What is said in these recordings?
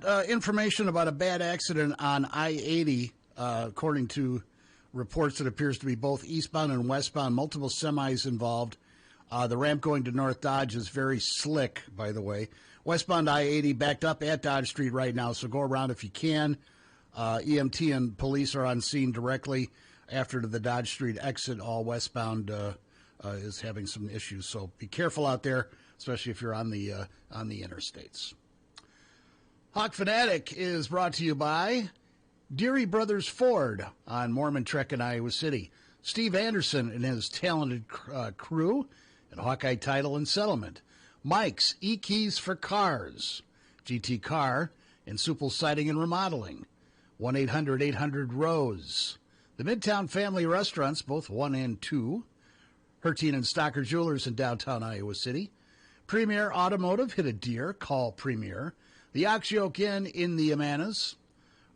got information about a bad accident on I-80, according to reports that appears to be both eastbound and westbound, multiple semis involved. The ramp going to North Dodge is very slick, by the way. Westbound I-80 backed up at Dodge Street right now, so go around if you can. EMT and police are on scene directly after the Dodge Street exit. All westbound is having some issues, so be careful out there, especially if you're on the interstates. Hawkfanatic is brought to you by Deary Brothers Ford on Mormon Trek in Iowa City. Steve Anderson and his talented crew at Hawkeye Title and Settlement. Mike's E-Keys for Cars. GT Car and Supple Siding and Remodeling. 1-800-800-ROSE. The Midtown Family Restaurants, both 1 and 2. Harty and Stocker Jewelers in downtown Iowa City. Premier Automotive, hit a deer, call Premier. The Ox Yoke Inn in the Amanas.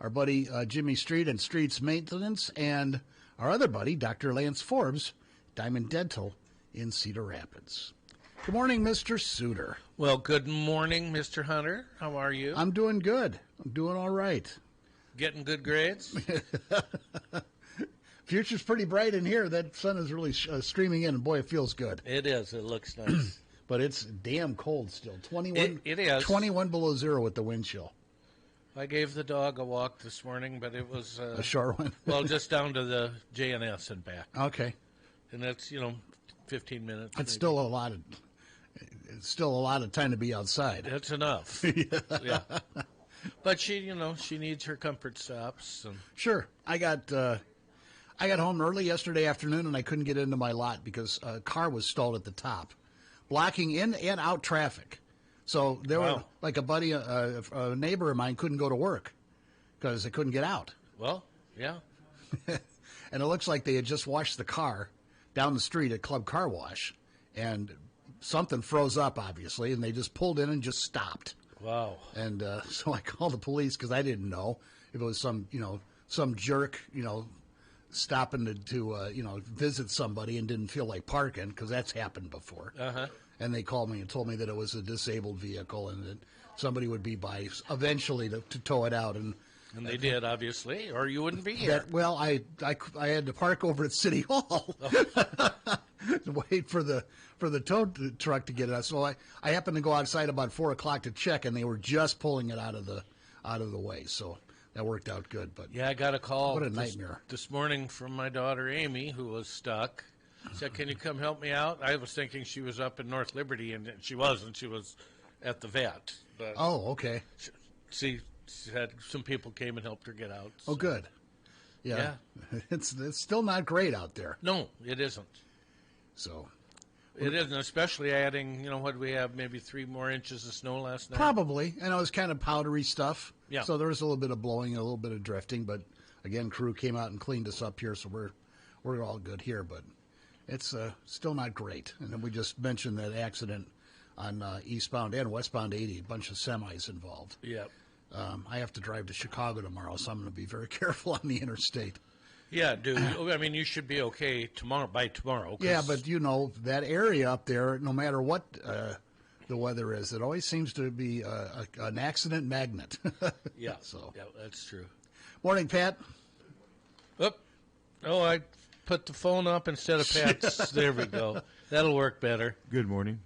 Our buddy Jimmy Street and Streets Maintenance. And our other buddy, Dr. Lance Forbes, Diamond Dental in Cedar Rapids. Good morning, Mr. Suter. Well, good morning, Mr. Hunter. How are you? I'm doing good. I'm doing all right. Getting good grades? Future's pretty bright in here. That sun is really streaming in, and boy, it feels good. It is. It looks nice. But it's damn cold still. 21. It is. 21 below zero with the wind chill. I gave the dog a walk this morning, but it was a short one. Well, just down to the JNS and back. Okay. And that's 15 minutes. It's still a lot of. It's still a lot of time to be outside. That's enough. Yeah. But she needs her comfort stops. And... Sure. I got home early yesterday afternoon, and I couldn't get into my lot because a car was stalled at the top, blocking in and out traffic. So there were, like a buddy, a neighbor of mine couldn't go to work because they couldn't get out. Well, yeah. And it looks like they had just washed the car down the street at Club Car Wash, and something froze up, obviously, and they just pulled in and just stopped. Wow. And so I called the police because I didn't know if it was some jerk, stopping to visit somebody and didn't feel like parking, because that's happened before. Uh-huh. And they called me and told me that it was a disabled vehicle and that somebody would be by eventually to tow it out. And they did, obviously, or you wouldn't be here. I had to park over at City Hall to wait for the tow truck to get it out. So I happened to go outside about 4 o'clock to check, and they were just pulling it out of the way. So that worked out good. But yeah, I got a call. What a nightmare. This morning from my daughter Amy, who was stuck. Said, "Can you come help me out?" I was thinking she was up in North Liberty, and she wasn't. She was at the vet. But okay. She had some people came and helped her get out. So. Oh, good. Yeah. It's still not great out there. No, it isn't. So. It isn't, especially adding, what do we have, maybe 3 more inches of snow last night? Probably. And it was kind of powdery stuff. Yeah. So there was a little bit of blowing and a little bit of drifting. But, again, crew came out and cleaned us up here, so we're all good here. But it's still not great. And then we just mentioned that accident on eastbound and westbound 80, a bunch of semis involved. Yep. I have to drive to Chicago tomorrow, so I'm going to be very careful on the interstate. Yeah, dude. I mean, you should be okay by tomorrow. Yeah, but that area up there, no matter what the weather is, it always seems to be an accident magnet. Yeah. So. Yeah, that's true. Morning, Pat. Oh, I put the phone up instead of Pat's. There we go. That'll work better. Good morning.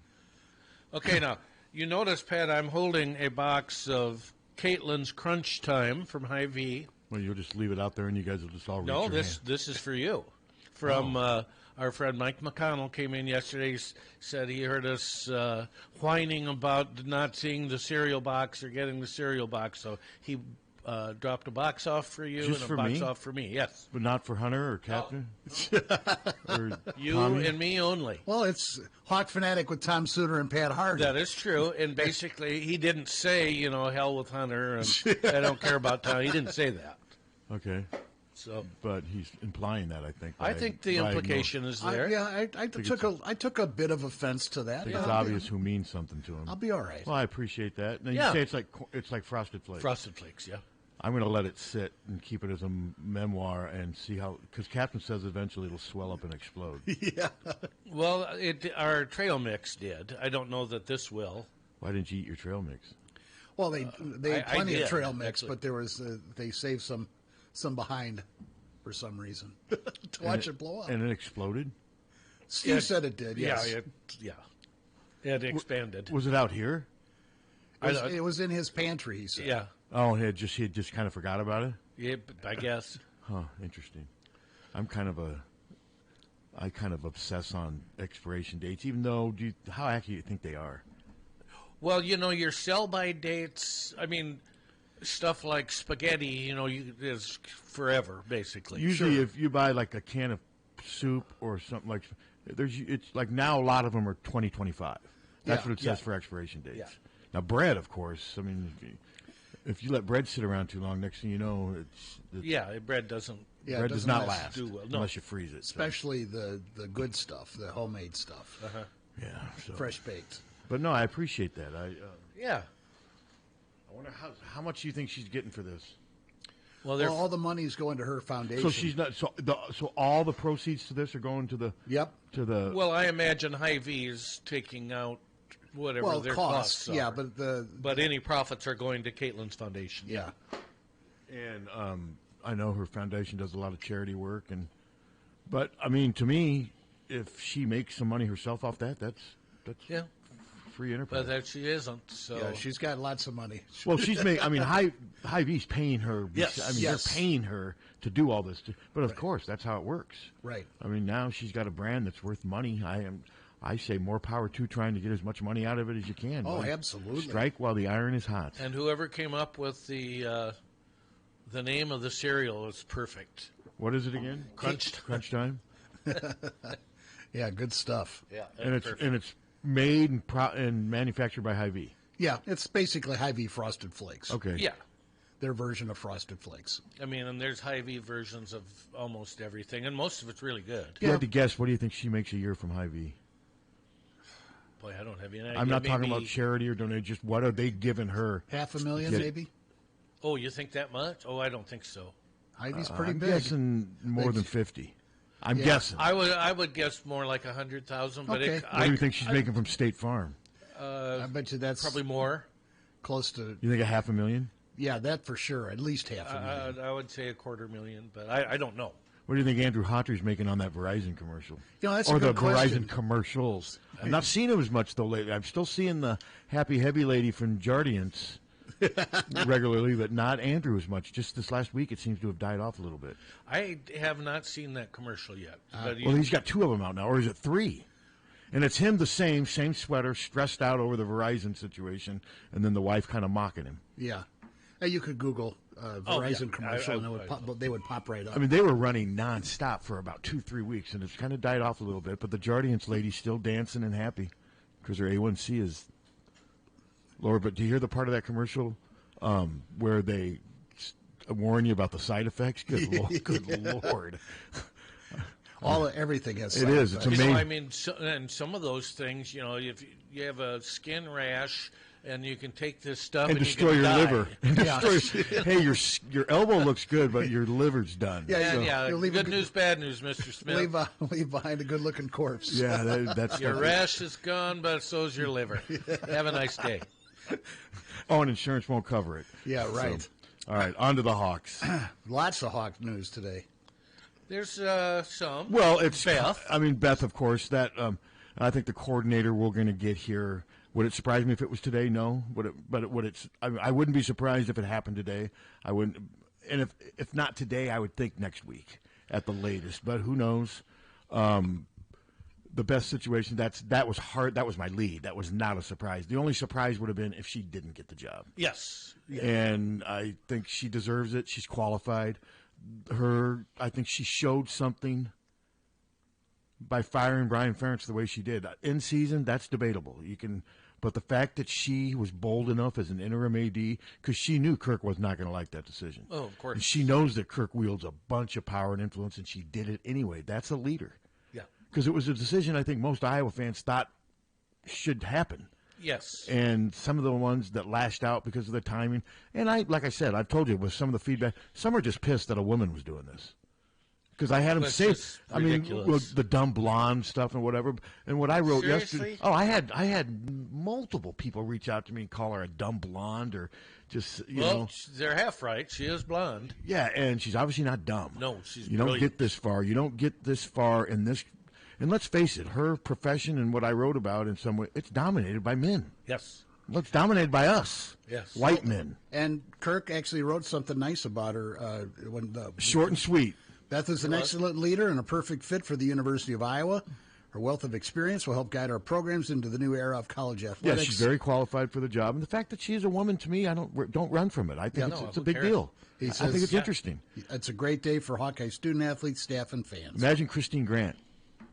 Okay, now, you notice, Pat, I'm holding a box of Caitlin's Crunch Time from Hy-Vee. Well, you'll just leave it out there and you guys will just all reach No, your this is for you. From our friend Mike McConnell came in yesterday, said he heard us whining about not seeing the cereal box or getting the cereal box, so he dropped a box off for you just and for a box me? off for me, yes. But not for Hunter or Captain? Or you Tommy? and me only. Well, it's Hawkfanatic with Tom Suter and Pat Harty. That is true, and basically he didn't say, hell with Hunter, and I don't care about Tom. He didn't say that. Okay. So, but he's implying that, I think. I think the implication is there. I took a bit of offense to that. It's obvious who means something to him. I'll be all right. Well, I appreciate that. Now, Yeah. you say it's like Frosted Flakes. Frosted Flakes, yeah. I'm going to let it sit and keep it as a memoir and see how, because Captain says eventually it'll swell up and explode. Yeah. Well, our trail mix did. I don't know that this will. Why didn't you eat your trail mix? Well, they had plenty did, of trail mix, actually. but there was they saved some behind for some reason to watch it blow up. And it exploded? Stu said it did. Yes. It expanded. Was it out here? It was in his pantry. He said. Yeah. Oh, he had just kind of forgot about it? Yeah, I guess. Huh, interesting. I kind of obsess on expiration dates, even though how accurate do you think they are? Well, your sell-by dates, I mean, stuff like spaghetti, is forever, basically. Usually if you buy like a can of soup or something like, it's like now a lot of them are 2025. That's what it says for expiration dates. Yeah. Now bread, of course, I mean, if you let bread sit around too long, next thing you know, bread doesn't. Yeah, bread it does doesn't not last. last Do well, no. unless you freeze it. Especially the good stuff, the homemade stuff, Yeah. So. fresh baked. But no, I appreciate that. Yeah. I wonder how much you think she's getting for this. Well, all the money's going to her foundation. So she's not. So all the proceeds to this are going to the. Yep. To the. Well, I imagine Hy-Vee is taking out whatever their costs are. Yeah, but any profits are going to Caitlin's foundation. Yeah. And I know her foundation does a lot of charity work, but I mean, to me, if she makes some money herself off that's Yeah. free enterprise. But that she isn't. So Yeah, she's got lots of money. Well, she's making. I mean, Hy-Vee's paying her. Yes. I mean, Yes. they're paying her to do all this. But of course, that's how it works. Right. I mean, now she's got a brand that's worth money. I say more power to trying to get as much money out of it as you can. Oh, Like, absolutely. Strike while the iron is hot. And whoever came up with the name of the cereal is perfect. What is it again? Crunch Time. Yeah, good stuff. Yeah, And it's made and manufactured by Hy-Vee. Yeah, it's basically Hy-Vee Frosted Flakes. Okay. Yeah. Their version of Frosted Flakes. I mean, and there's Hy-Vee versions of almost everything, and most of it's really good. If you had to guess, what do you think she makes a year from Hy-Vee? Boy, I don't have any idea. I'm not talking Maybe- about charity or donation. Just what are they giving her? $500,000 Get it. maybe? Oh, you think that much? Oh, I don't think so. Hy-Vee's pretty I'm big. guessing more than 50. I'm guessing. I would guess more like 100,000, but Okay. What do you think she's making from State Farm? I bet you that's probably more. close to, You think $500,000? yeah, that for sure. At least $500,000. I would say $250,000, but I don't know. What do you think Andrew Hunter's making on that Verizon commercial? That's a or good the question. Verizon commercials? I'm not seeing him as much, though, lately. I'm still seeing the happy, heavy lady from Jardiance regularly, but not Andrew as much. Just this last week, it seems to have died off a little bit. I have not seen that commercial yet. But Well, he's got 2 of them out now, or is it 3? And it's him, the same sweater, stressed out over the Verizon situation, and then the wife kind of mocking him. Yeah. You could Google Verizon yeah. commercial, and they would pop right up. I mean, they were running nonstop for about 2-3 weeks, and it's kind of died off a little bit. But the Jardiance lady's still dancing and happy because her A1C is lower. But do you hear the part of that commercial where they warn you about the side effects? Good Lord. Good Lord. Everything has It side is. It's effects. amazing. I mean, and some of those things, if you have a skin rash and you can take this stuff and and destroy you your can die. liver. And destroy, hey, your elbow looks good, but your liver's done. Yeah, Yeah, You'll leave good a- news, bad news, Mr. Smith. Leave behind a good-looking corpse. Yeah, that's Your rash is gone, but so's your liver. Have a nice day. Oh, and insurance won't cover it. Yeah, right. So, all right, on to the Hawks. Lots of Hawk news today. There's some. Well, it's Beth. I mean, Beth, of course. That I think the coordinator we're going to get here. Would it surprise me if it was today? No. Would it? I wouldn't be surprised if it happened today. I wouldn't. And if not today, I would think next week at the latest. But who knows? The best situation. That was hard. That was my lead. That was not a surprise. The only surprise would have been if she didn't get the job. Yes. Yeah. And I think she deserves it. She's qualified. I think she showed something by firing Brian Ferentz the way she did. In season, that's debatable. But the fact that she was bold enough as an interim AD, because she knew Kirk was not going to like that decision. Oh, of course. And she knows that Kirk wields a bunch of power and influence, and she did it anyway. That's a leader. Yeah. Because it was a decision I think most Iowa fans thought should happen. Yes. And some of the ones that lashed out because of the timing. And like I said, I've told you with some of the feedback, some are just pissed that a woman was doing this. because I had him That's say, just I mean, ridiculous. the dumb blonde stuff and whatever. And what I wrote Seriously? yesterday, I had multiple people reach out to me and call her a dumb blonde or just you know, they're half right. She is blonde. yeah. And she's obviously not dumb. No, she's You don't brilliant. get this far. You don't get this far in this. And let's face it, her profession and what I wrote about in some way, it's dominated by men. Yes. Well, it's dominated by us, Yes. white men. And Kirk actually wrote something nice about her when Short and sweet. Beth is an excellent leader and a perfect fit for the University of Iowa. Her wealth of experience will help guide our programs into the new era of college Yeah, athletics. she's very qualified for the job, and the fact that she is a woman to me, I don't run from it. I think it's a who big cares? deal. He I says- think it's Yeah. interesting. It's a great day for Hawkeye student athletes, staff, and fans. Imagine Christine Grant,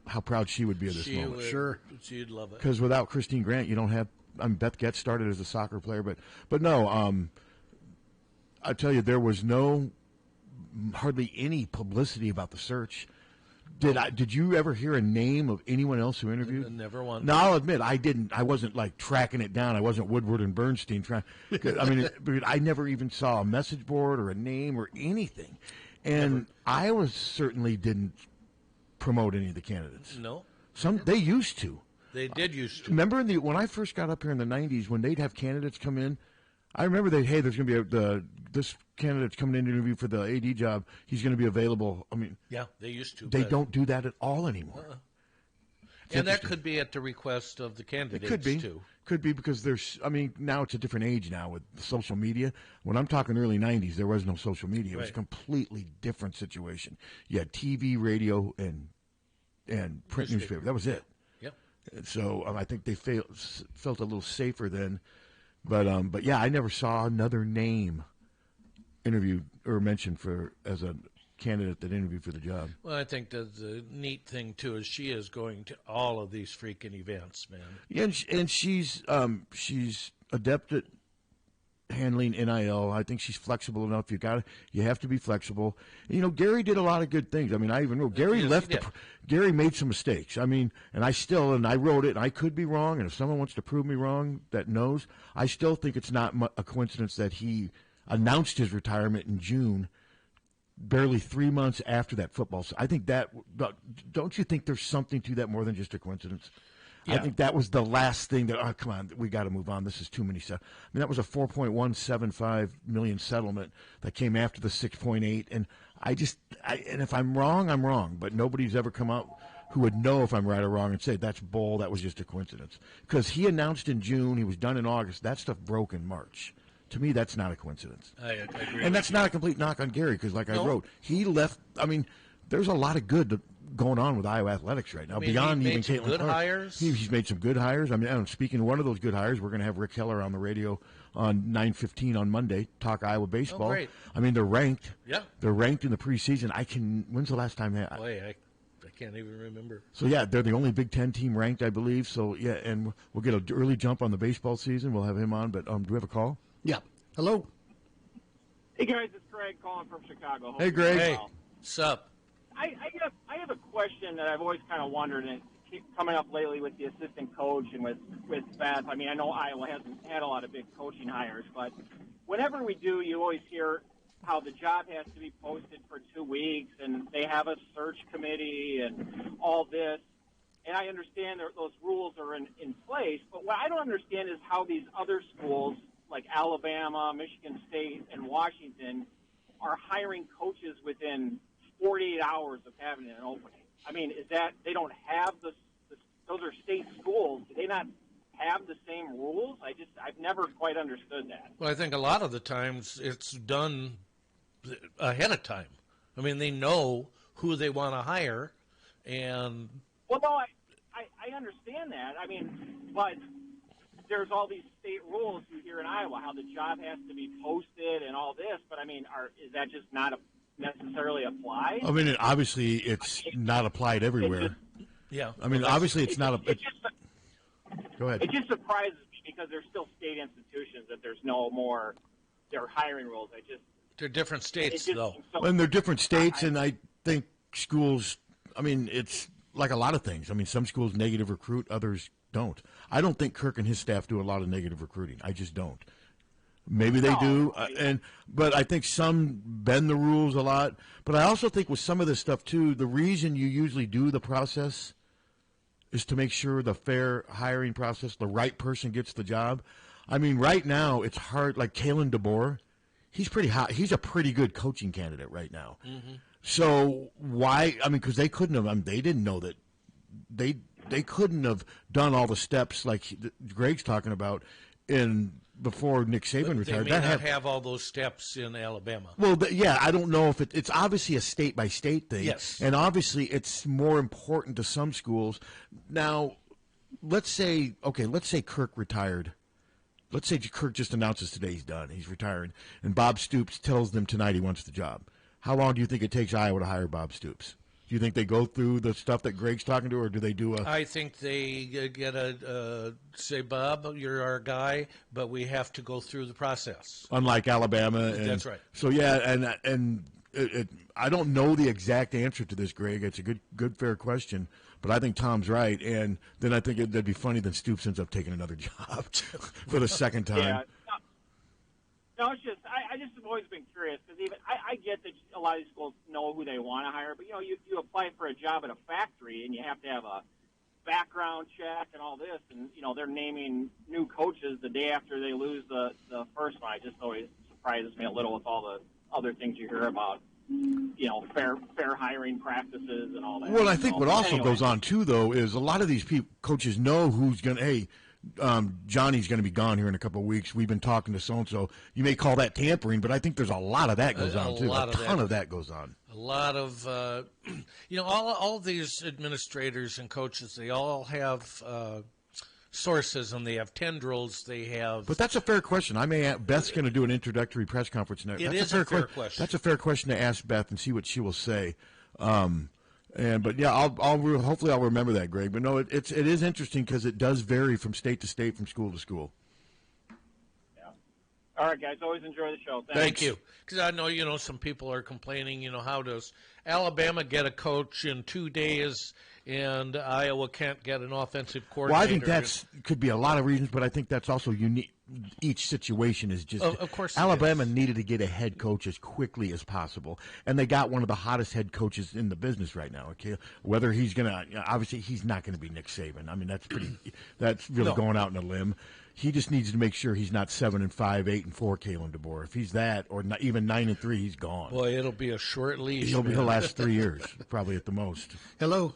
how proud she would be of this She moment. would, Sure. She'd love it. Because without Christine Grant, you don't have. I mean, Beth Getz started as a soccer player, but no. I tell you, there was hardly any publicity about the search. Did you ever hear a name of anyone else who interviewed? Never once. No, I'll admit I didn't. I wasn't like tracking it down. I wasn't Woodward and Bernstein trying. I mean, I never even saw a message board or a name or anything. And Iowa certainly didn't promote any of the candidates. No, They used to. they did used to. Remember when I first got up here in the '90s, when they'd have candidates come in, I remember there's going to be this candidate's coming in to interview for the AD job. He's going to be available. I mean, Yeah, they used to. they but- don't do that at all anymore. And that could be at the request of the It candidates could be. too. Could be because now it's a different age now with social media. When I'm talking early 90s, there was no social media. It was a Right. completely different situation. You had TV, radio, and print newspaper. That was it. Yep. And so I think they felt a little safer then. But yeah, I never saw another name interviewed or mentioned as a candidate that interviewed for the job. Well, I think that the neat thing too is she is going to all of these freaking events, man. Yeah, and she's adept at handling NIL. I think she's flexible enough. You have to be flexible. And, Gary did a lot of good things. I mean, I even wrote Gary Yes, left. he did. Gary made some mistakes. I mean, and I wrote it, and I could be wrong. And if someone wants to prove me wrong, that knows. I still think it's not a coincidence that he announced his retirement in June, barely 3 months after that football. I think don't you think there's something to that more than just a coincidence? I Yeah. think that was the last thing that, come on, we got to move on. This is too many. I mean, that was a $4.175 million settlement that came after the 6.8. And and if I'm wrong, I'm wrong. But nobody's ever come out who would know if I'm right or wrong and say that's bull, that was just a coincidence. Because he announced in June, he was done in August. That stuff broke in March. To me, that's not a coincidence. I agree. And that's not a complete knock on Gary because, like I No. wrote, he left. I mean, there's a lot of good going on with Iowa athletics right now. I mean, beyond he even made some Caitlin good Clark. hires. He's made some good hires. I mean, and speaking of one of those good hires, we're going to have Rick Heller on the radio on 9:15 on Monday. Talk Iowa baseball. Oh, great. I mean, they're ranked. Yeah. They're ranked in the preseason. When's the last time Boy, I can't even remember. So yeah, they're the only Big Ten team ranked, I believe. So yeah, and we'll get an early jump on the baseball season. We'll have him on. But do we have a call? Yeah. Hello. Hey guys, it's Greg calling from Chicago. Hope Hey, you're Greg. doing Hey, well. sup? I have a question that I've always kind of wondered, and it keeps coming up lately with the assistant coach and with Beth. I mean, I know Iowa hasn't had a lot of big coaching hires, but whenever we do, you always hear how the job has to be posted for 2 weeks, and they have a search committee and all this. And I understand those rules are in place, but what I don't understand is how these other schools like Alabama, Michigan State, and Washington are hiring coaches within 48 hours of having an opening. I mean, is that they don't have those are state schools. Do they not have the same rules? I've never quite understood that. Well, I think a lot of the times it's done ahead of time. I mean, they know who they want to hire, and Well, no, I understand that. I mean, but there's all these state rules you hear in Iowa, how the job has to be posted and all this. But I mean, is that just not necessarily applied? I mean, obviously, it's not applied everywhere. yeah. I mean, obviously, it's not a. Go ahead. It just surprises me because there's still state institutions that there's no more their hiring rules. They're different states, though. And they're different states, and I think schools. I mean, it's like a lot of things. I mean, some schools negative recruit, others don't. I don't think Kirk and his staff do a lot of negative recruiting. I just don't. Maybe they do, right. but I think some bend the rules a lot. But I also think with some of this stuff too, the reason you usually do the process is to make sure the fair hiring process, the right person gets the job. I mean, right now it's hard. Like Kalen DeBoer, he's pretty hot. He's a pretty good coaching candidate right now. Mm-hmm. So why? I mean, because they couldn't have. I mean, they didn't know that they couldn't have done all the steps like Greg's talking about before Nick Saban retired. They may not have all those steps in Alabama. Well, yeah, I don't know if it's obviously a state-by-state thing. Yes. And obviously it's more important to some schools. Now, let's say Kirk retired. Let's say Kirk just announces today he's done. He's retiring. And Bob Stoops tells them tonight he wants the job. How long do you think it takes Iowa to hire Bob Stoops? Do you think they go through the stuff that Greg's talking to, or do they do a... I think they get say, Bob, you're our guy, but we have to go through the process. Unlike Alabama. That's right. So, yeah, and I don't know the exact answer to this, Greg. It's a good, fair question, but I think Tom's right. And then I think that'd be funny that Stoops ends up taking another job for the second time. Yeah. No, it's just I just have always been curious because even I get that a lot of these schools know who they want to hire, but you apply for a job at a factory and you have to have a background check and all this, and they're naming new coaches the day after they lose the first one. It just always surprises me a little with all the other things you hear about, fair hiring practices and all that. Well, I think what also goes on too, though, is a lot of these coaches know who's going to. Hey, Johnny's going to be gone here in a couple of weeks. We've been talking to so-and-so. You may call that tampering, but I think there's a lot of that goes on, too. A ton of that goes on. A lot of, all these administrators and coaches, they all have sources, and they have tendrils. They have. But that's a fair question. Beth's going to do an introductory press conference next. It is a fair question. That's a fair question to ask Beth and see what she will say. But yeah, hopefully I'll remember that, Greg. But no, it is interesting because it does vary from state to state, from school to school. Yeah. All right, guys. Always enjoy the show. Thank you. Because I know some people are complaining. How does Alabama get a coach in 2 days and Iowa can't get an offensive coordinator? Well, I think could be a lot of reasons, but I think that's also unique. Each situation is just. Of course, Alabama needed to get a head coach as quickly as possible, and they got one of the hottest head coaches in the business right now. Okay, whether he's gonna, obviously he's not going to be Nick Saban. I mean, that's really going out on a limb. He just needs to make sure he's not 7-5, 8-4, Kalen DeBoer. If he's that, or not, even 9-3, he's gone. Boy, it'll be a short leash. He'll be the last 3 years, probably at the most. Hello.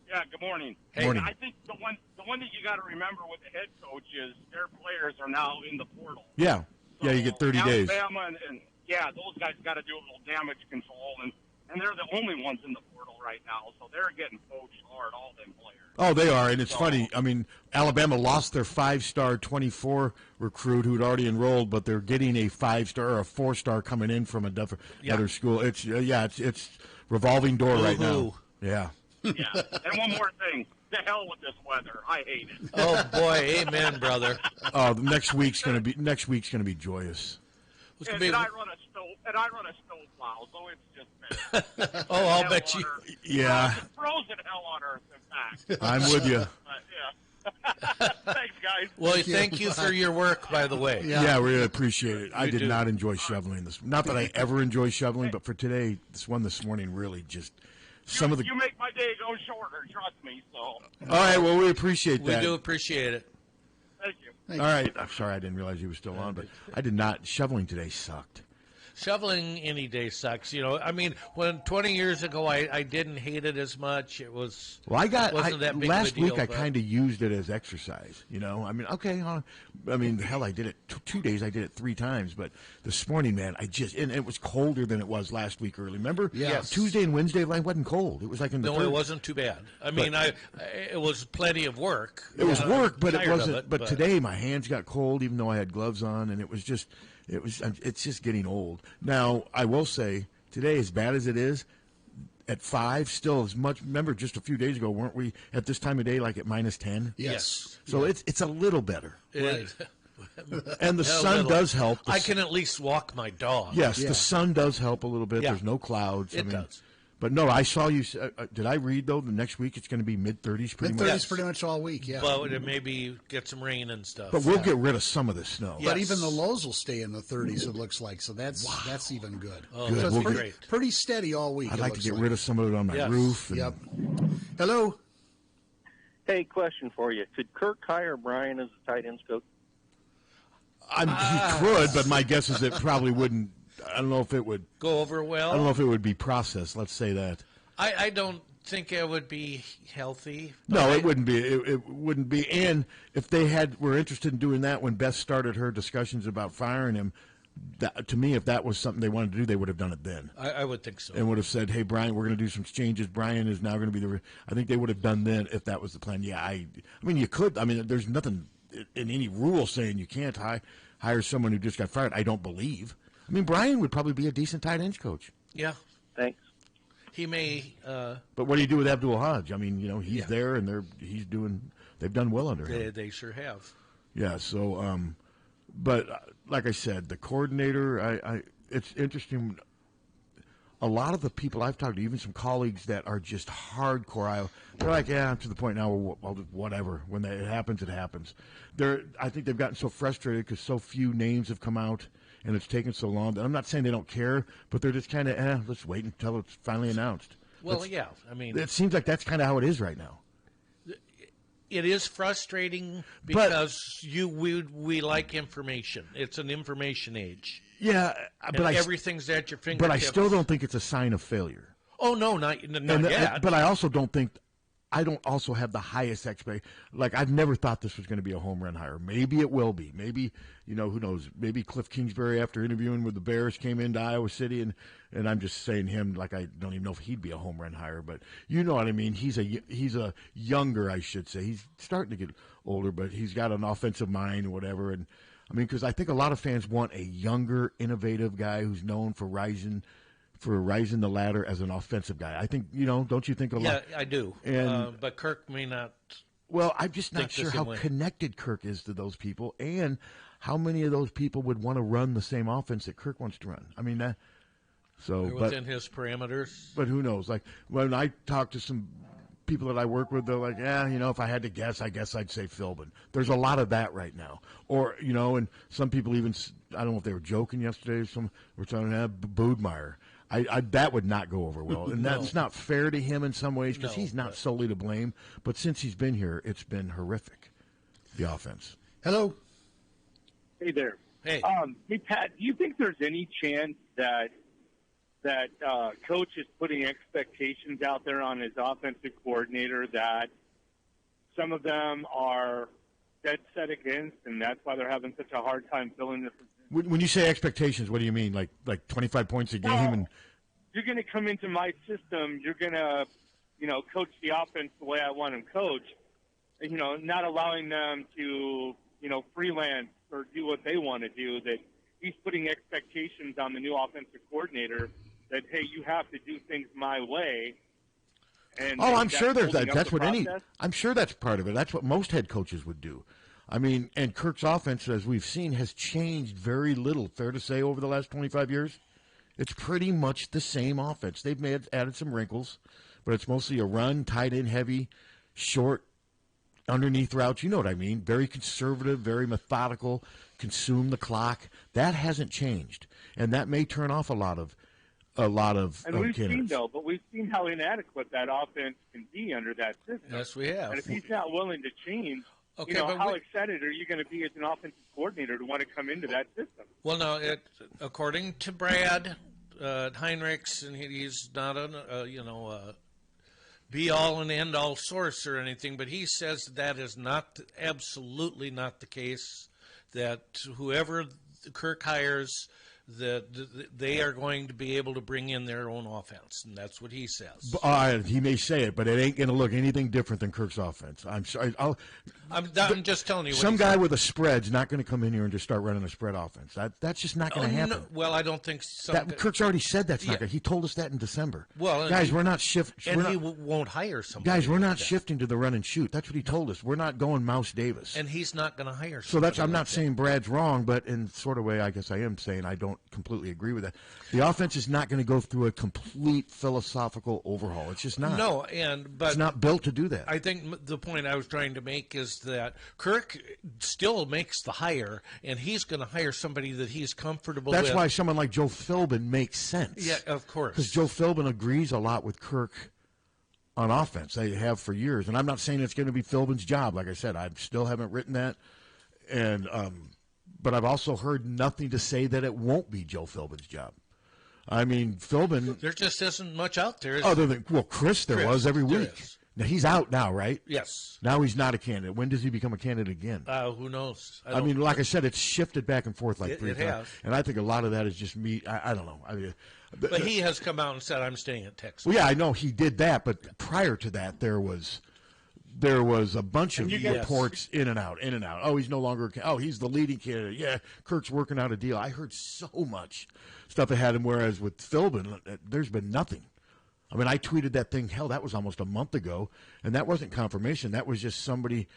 Yeah, good morning. Hey, morning. I think the one that you got to remember with the head coach is their players are now in the portal. Yeah, So you get 30 days. Alabama and those guys got to do a little damage control, and they're the only ones in the portal right now, so they're getting poached hard, all them players. Oh, they are, and it's funny. I mean, Alabama lost their 5-star 24 recruit who'd already enrolled, but they're getting a 5-star or a 4-star coming in from another school. It's revolving door right now. Yeah. Yeah, and one more thing. To hell with this weather. I hate it. Oh boy, amen, brother. Oh, next week's gonna be joyous. And I run a snow plow, so it's just bad. Oh, I'll bet you. Yeah. Frozen hell on earth, in fact. I'm with you. Yeah. Thanks, guys. Well, thank you for your work, by the way. Yeah, we really appreciate it. I did do. not enjoy shoveling this. Not that I ever enjoy shoveling, but for today, this morning really just. You make my day go shorter, trust me. So. All right, well, we appreciate that. We do appreciate it. Thank you. All right, I'm sorry I didn't realize you were still on, but I did not. Shoveling today sucked. Shoveling any day sucks. I mean, when 20 years ago I didn't hate it as much. It was. Well, wasn't that big last of a deal, week I kind of used it as exercise. I mean, okay. Hell, I did it 2 days. I did it 3 times, but this morning, man, and it was colder than it was last week early. Remember? Yes. Tuesday and Wednesday, it wasn't cold. It was like in the. No, it wasn't too bad. I mean, it was plenty of work. It was work, but it wasn't. But today, my hands got cold, even though I had gloves on, and it was just. It's just getting old. Now, I will say, today, as bad as it is, at 5, still as much. Remember, just a few days ago, weren't we at this time of day like at -10? Yes. So it's a little better. Right. And the sun does help. I can at least walk my dog. Yes, the sun does help a little bit. Yeah. There's no clouds. It does. But no, I saw you. Did I read though? The next week it's going to be mid-30s, pretty much. Mid-30s pretty much all week. Yeah. But it maybe get some rain and stuff. But we'll get rid of some of the snow. Yeah. But even the lows will stay in the 30s. It looks like so. That's even good. Oh, Good. that's We'll great. Pretty steady all week. I'd it like to looks get rid of some of it on my Yes. roof. And Yep. Hello. Hey, question for you. Could Kirk hire Brian as a tight ends coach? He could, but my guess is it probably wouldn't. I don't know if it would Go over well. I don't know if it would be processed. Let's say that. I don't think it would be healthy. No, it wouldn't be. It wouldn't be. And if they were interested in doing that when Beth started her discussions about firing him, to me, if that was something they wanted to do, they would have done it then. I would think so. And would have said, "Hey, Brian, we're going to do some changes. Brian is now going to be the." I think they would have done then if that was the plan. Yeah, I mean, you could. I mean, there's nothing in any rule saying you can't hire someone who just got fired. I don't believe. I mean, Brian would probably be a decent tight ends coach. Yeah. Thanks. He may. But what do you do with Abdul Hodge? I mean, he's there, and they've done well under him. They sure have. Yeah. So, but like I said, the coordinator. It's interesting. A lot of the people I've talked to, even some colleagues that are just hardcore, they're like, yeah, to the point now where whatever. When it happens, it happens. I think they've gotten so frustrated because so few names have come out. And it's taken so long. I'm not saying they don't care, but they're just kind of, let's wait until it's finally announced. Well, yeah. I mean, it seems like that's kind of how it is right now. it is frustrating because we like information. It's an information age. Yeah, but everything's at your fingertips. But I still don't think it's a sign of failure. Oh no, not yet. But I also don't think. I don't also have the highest expectation. Like, I've never thought this was going to be a home run hire. Maybe it will be. Maybe, who knows? Maybe Cliff Kingsbury, after interviewing with the Bears, came into Iowa City, and I'm just saying him like I don't even know if he'd be a home run hire. But you know what I mean? He's a younger, I should say. He's starting to get older, but he's got an offensive mind or whatever. And I mean, because I think a lot of fans want a younger, innovative guy who's known for rising the ladder as an offensive guy. I think, don't you think a lot? Yeah, I do. And, but Kirk may not. Well, I'm just not sure how connected Kirk is to those people and how many of those people would want to run the same offense that Kirk wants to run. I mean, within his parameters. But who knows? Like, when I talk to some people that I work with, they're like, if I had to guess, I guess I'd say Philbin. There's a lot of that right now. Or, and some people even, I don't know if they were joking yesterday, some were talking about Boudmeyer. That would not go over well, and that's not fair to him in some ways because he's not solely to blame. But since he's been here, it's been horrific, the offense. Hello. Hey there. Hey. Hey Pat, do you think there's any chance that coach is putting expectations out there on his offensive coordinator that some of them are dead set against, and that's why they're having such a hard time filling the position? When you say expectations, what do you mean? Like 25 points a game? And you're going to come into my system. You're going to, coach the offense the way I want them coached. Not allowing them to, freelance or do what they want to do. That he's putting expectations on the new offensive coordinator that, hey, you have to do things my way. And I'm sure that's what process. I'm sure that's part of it. That's what most head coaches would do. I mean, and Kirk's offense, as we've seen, has changed very little, fair to say, over the last 25 years. It's pretty much the same offense. They've added some wrinkles, but it's mostly a run, tight end heavy, short, underneath routes. You know what I mean? Very conservative, very methodical, consume the clock. That hasn't changed, and that may turn off a lot of And we've candidates. seen how inadequate that offense can be under that system. Yes, we have. And if he's not willing to change, how excited are you going to be as an offensive coordinator to want to come into that system? Well, no, according to Brad Heinrichs, and he's not a be-all and end-all source or anything, but he says that is absolutely not the case, that whoever Kirk hires, that they are going to be able to bring in their own offense, and that's what he says. He may say it, but it ain't going to look anything different than Kirk's offense. I'm sorry. I'm just telling you. Some guy with a spread's not going to come in here and just start running a spread offense. That's just not going to happen. No, well, I don't think so. Kirk's already said that's not going to. He told us that in December. Well, guys, we're not shifting. And he won't hire somebody. Guys, we're not shifting to the run and shoot. That's what he told us. We're not going Mouse Davis. And he's not going to hire somebody. So I'm not saying Brad's wrong, but in sort of way, I guess I am saying I don't. don't completely agree with that. The offense is not going to go through a complete philosophical overhaul. It's just not. No, but it's not built to do that. I think the point I was trying to make is that Kirk still makes the hire, and he's going to hire somebody that he's comfortable with. That's why someone like Joe Philbin makes sense. Yeah, of course. Because Joe Philbin agrees a lot with Kirk on offense. They have for years. And I'm not saying it's going to be Philbin's job. Like I said, I still haven't written that. And but I've also heard nothing to say that it won't be Joe Philbin's job. I mean, Philbin. There just isn't much out there. Other than, Chris was every week. Is. Now, he's out now, right? Yes. Now he's not a candidate. When does he become a candidate again? Who knows? I mean, like I said, it's shifted back and forth like 3 times. It has. And I think a lot of that is just me. I don't know. But he has come out and said, I'm staying at Texas. Well, yeah, I know he did that. But prior to that, there was a bunch of reports in and out. Oh, he's no longer. Oh, he's the leading candidate. Yeah, Kirk's working out a deal. I heard so much stuff that had him. Whereas with Philbin, there's been nothing. I mean, I tweeted that thing. Hell, that was almost a month ago, and that wasn't confirmation. That was just somebody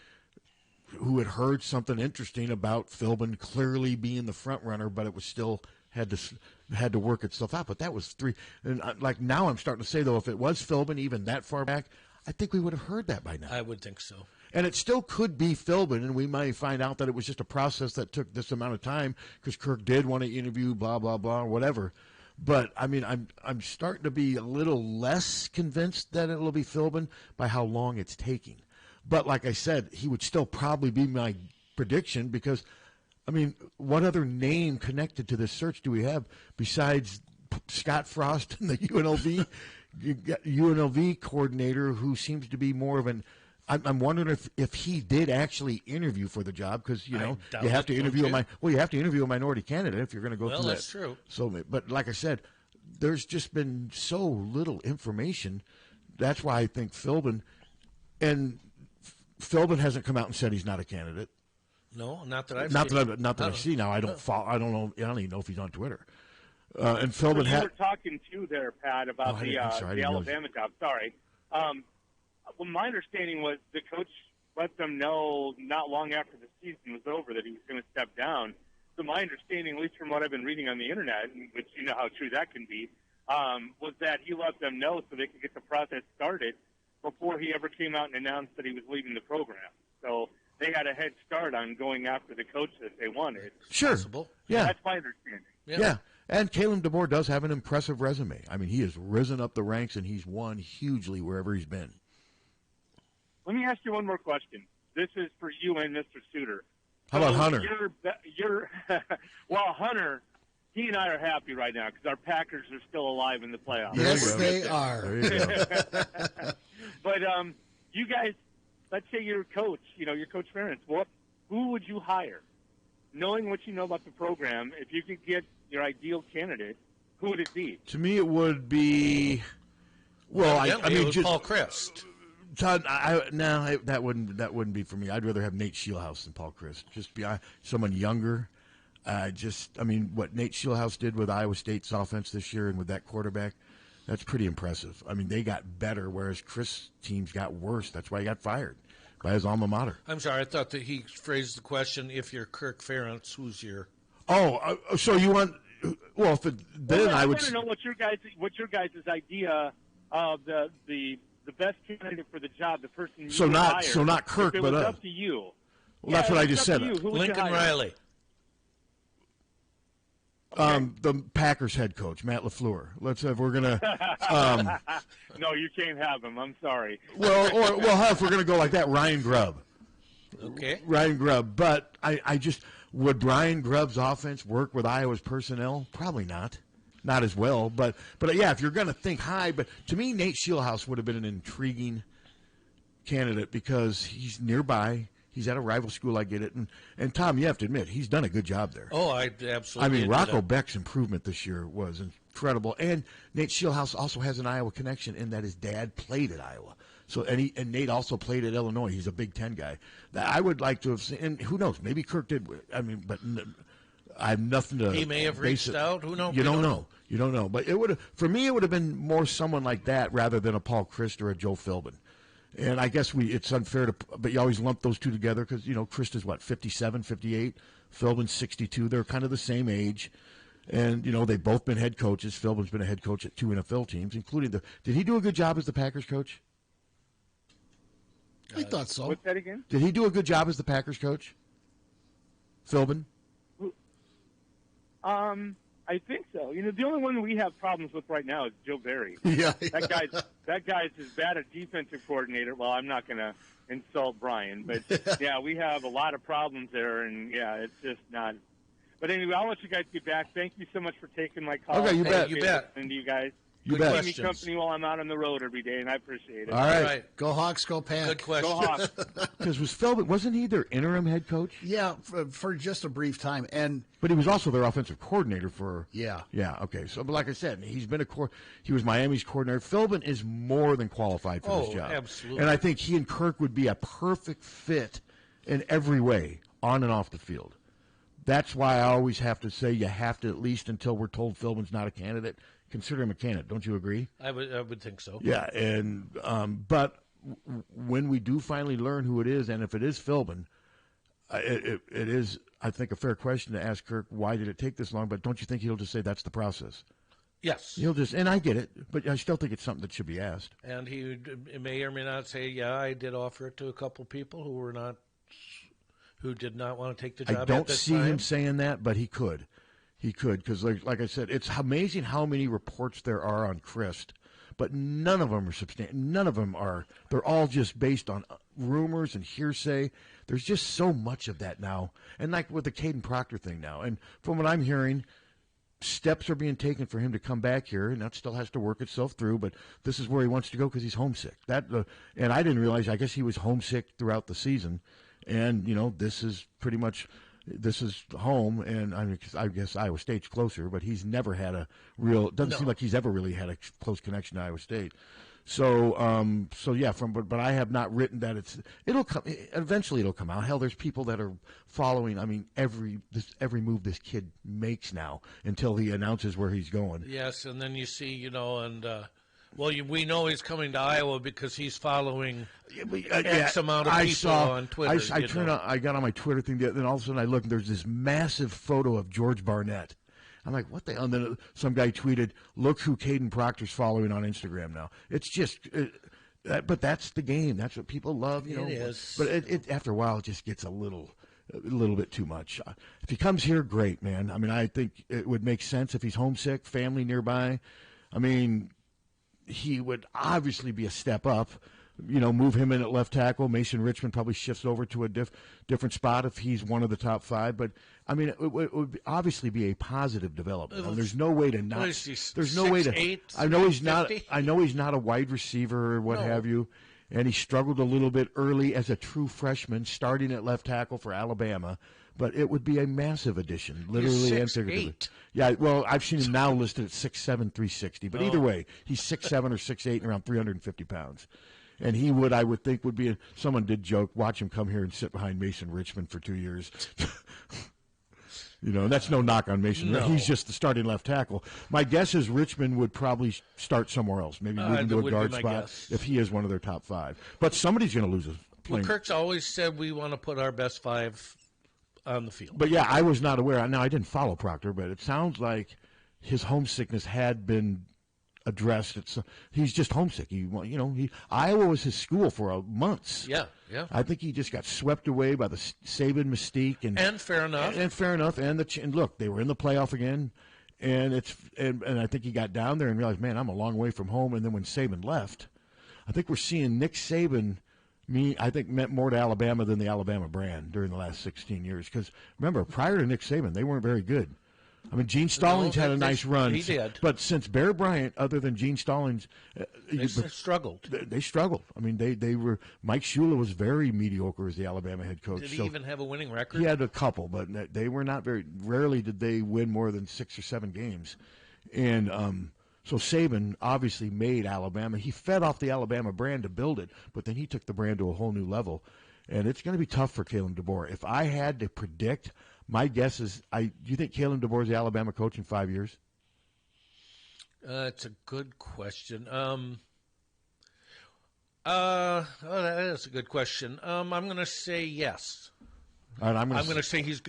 who had heard something interesting about Philbin clearly being the front runner, but it was still had to work itself out. But that was 3. And like now, I'm starting to say though, if it was Philbin even that far back, I think we would have heard that by now. I would think so. And it still could be Philbin, and we might find out that it was just a process that took this amount of time because Kirk did want to interview, blah, blah, blah, whatever. But, I mean, I'm starting to be a little less convinced that it'll be Philbin by how long it's taking. But like I said, he would still probably be my prediction because, I mean, what other name connected to this search do we have besides Scott Frost and the UNLV coordinator who seems to be more of an – I'm wondering if he did actually interview for the job because, you have to interview a minority candidate if you're going to go through that. Well, that's true. So, but like I said, there's just been so little information. That's why I think Philbin hasn't come out and said he's not a candidate. No, not that I've seen. Not that I see now. I don't follow. I don't know. I don't even know if he's on Twitter. And Philbin you were talking too there, Pat, about the Alabama job. Sorry. Well, my understanding was the coach let them know not long after the season was over that he was going to step down. So my understanding, at least from what I've been reading on the internet, which you know how true that can be, was that he let them know so they could get the process started before he ever came out and announced that he was leaving the program. So they had a head start on going after the coach that they wanted. Sure. Possible. Yeah. That's my understanding. Yeah. And Caleb DeBoer does have an impressive resume. I mean, he has risen up the ranks, and he's won hugely wherever he's been. Let me ask you one more question. This is for you and Mr. Suter. How about Hunter? Well, Hunter, he and I are happy right now because our Packers are still alive in the playoffs. Yes, they are. There you go. But you guys, let's say you're coach, your Coach Ferentz. Who would you hire? Knowing what you know about the program, if you could get your ideal candidate, who would it be? To me, it would be. Well, I mean, just Paul Christ. Todd, that wouldn't be for me. I'd rather have Nate Scheelhaus than Paul Christ. Just be someone younger. What Nate Scheelhaus did with Iowa State's offense this year and with that quarterback, that's pretty impressive. I mean, they got better, whereas Chris' teams got worse. That's why he got fired by his alma mater. I'm sorry, I thought that he phrased the question, if you're Kirk Ferentz, who's your... Oh, so you want... Well, I would... want to know what your guys' idea of the best candidate for the job, the person you would hire. So not Kirk, if it was up to you. Well, that's what I just said. Lincoln Riley. The Packers head coach, Matt LaFleur. We're gonna. No, you can't have him. I'm sorry. Well, if we're gonna go like that, Ryan Grubb. Okay. Ryan Grubb, but I just would Ryan Grubb's offense work with Iowa's personnel? Probably not. Not as well, but yeah, if you're going to think high, but to me, Nate Scheelhaus would have been an intriguing candidate because he's nearby. He's at a rival school. I get it, and Tom, you have to admit he's done a good job there. Oh, I absolutely. I mean, Rocco Beck's improvement this year was incredible, and Nate Scheelhaus also has an Iowa connection in that his dad played at Iowa. So and Nate also played at Illinois. He's a Big Ten guy. I would like to have seen, and who knows? Maybe Kirk did. I mean, but. I have nothing to. He may have reached out. Who knows? You don't know. You don't know. But for me, it would have been more someone like that rather than a Paul Christ or a Joe Philbin. And I guess it's unfair but you always lump those two together because Christ is 57, 58, Philbin's 62. They're kind of the same age. And, they've both been head coaches. Philbin's been a head coach at 2 NFL teams, including did he do a good job as the Packers coach? I thought so. What's that again? Did he do a good job as the Packers coach? Philbin? I think so. The only one we have problems with right now is Joe Barry. Yeah. That guy's as bad a defensive coordinator. Well, I'm not going to insult Brian, but yeah, we have a lot of problems there, and yeah, it's just not. But anyway, I'll let you guys get back. Thank you so much for taking my call. Okay, you bet. You bet. And you guys. You Good bet. keep me company while I'm out on the road every day, and I appreciate it. All right. Go Hawks, go Pack. Good question. Go Hawks. Because wasn't he their interim head coach? Yeah, for just a brief time. But he was also their offensive coordinator for. Yeah. Yeah. Okay. So, but like I said, he was Miami's coordinator. Philbin is more than qualified for this job. Absolutely. And I think he and Kirk would be a perfect fit in every way, on and off the field. That's why I always have to say you have to, at least until we're told Philbin's not a candidate, consider him a candidate. Don't you agree? I would think so. Yeah, and but when we do finally learn who it is, and if it is Philbin, it is, I think, a fair question to ask Kirk, why did it take this long? But don't you think he'll just say that's the process? Yes. He'll just, and I get it, but I still think it's something that should be asked. And he may or may not say, yeah, I did offer it to a couple people who did not want to take the job. I don't at this see time. him saying that, but he could. He could, because like I said, it's amazing how many reports there are on Christ, but none of them are substantial. None of them are. They're all just based on rumors and hearsay. There's just so much of that now, and like with the Caden Proctor thing now. And from what I'm hearing, steps are being taken for him to come back here, and that still has to work itself through. But this is where he wants to go because he's homesick. And I didn't realize. I guess he was homesick throughout the season, and this is pretty much. This is home, and I guess Iowa State's closer, but he's never had a real. Doesn't seem like he's ever really had a close connection to Iowa State. So, yeah. But I have not written that it'll come. Eventually, it'll come out. Hell, there's people that are following. I mean, every move this kid makes now until he announces where he's going. Yes, and then you see, we know he's coming to Iowa because he's following X amount of people on Twitter. I got on my Twitter thing, then all of a sudden I look, and there's this massive photo of George Barnett. I'm like, what the hell? And then some guy tweeted, look who Caden Proctor's following on Instagram now. It's just, but that's the game. That's what people love, It is. But it after a while, it just gets a little bit too much. If he comes here, great, man. I mean, I think it would make sense if he's homesick, family nearby. I mean, he would obviously be a step up. Move him in at left tackle. Mason Richmond probably shifts over to a different spot if he's one of the top 5. But I mean, it would obviously be a positive development. There's no way to not. There's no way to. 6'8", I know he's 50? not. I know he's not a wide receiver or what have you. And he struggled a little bit early as a true freshman, starting at left tackle for Alabama. But it would be a massive addition, literally and figuratively. 6'8". Yeah, well, I've seen him now listed at 6'7", 360. But either way, he's 6'7" or 6'8", and around 350 pounds. And he would, I would think, someone did joke, watch him come here and sit behind Mason Richmond for 2 years. And that's no knock on Mason. No. He's just the starting left tackle. My guess is Richmond would probably start somewhere else, maybe move into a guard spot if he is one of their top 5. But somebody's going to lose a plane. Well, Kirk's always said we want to put our best 5 on the field. But yeah, I was not aware. Now I didn't follow Proctor, but it sounds like his homesickness had been addressed. He's just homesick. Iowa was his school for months. Yeah. I think he just got swept away by the Saban mystique, and fair enough. And fair enough. And look, they were in the playoff again, and I think he got down there and realized, man, I'm a long way from home. And then when Saban left, I think we're seeing Nick Saban. I think meant more to Alabama than the Alabama brand during the last 16 years. Because remember, prior to Nick Saban, they weren't very good. I mean, Gene Stallings had a nice run. He did. But since Bear Bryant, other than Gene Stallings, they struggled. They struggled. I mean, they were. Mike Shula was very mediocre as the Alabama head coach. Did he even have a winning record? He had a couple, but they were not very. Rarely did they win more than 6 or 7 games, and so Saban obviously made Alabama. He fed off the Alabama brand to build it, but then he took the brand to a whole new level, and it's going to be tough for Kalen DeBoer. If I had to predict. My guess is, do you think Kalen DeBoer is the Alabama coach in 5 years? It's a good question. That is a good question. I'm going to say yes. All right, I'm going to say he's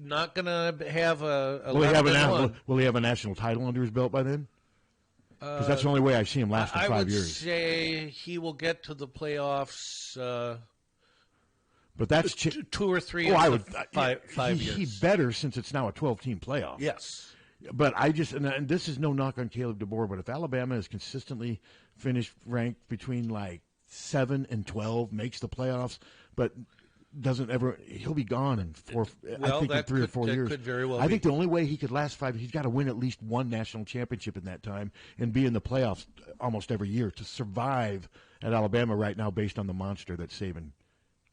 not going to have a will he have 11-1. will he have a national title under his belt by then? Because that's the only way I see him last for 5 I would years. say he will get to the playoffs. But that's 2 or 3 I in would five he years. better since it's now a 12-team playoff. Yes. But I just and this is no knock on Caleb DeBoer, but if Alabama is consistently finished ranked between like 7 and 12, makes the playoffs, but doesn't ever, he'll be gone in I think in 3 or 4 years. Could very well I be. think the only way he could last 5, he's got to win at least one national championship in that time and be in the playoffs almost every year to survive at Alabama right now based on the monster that Saban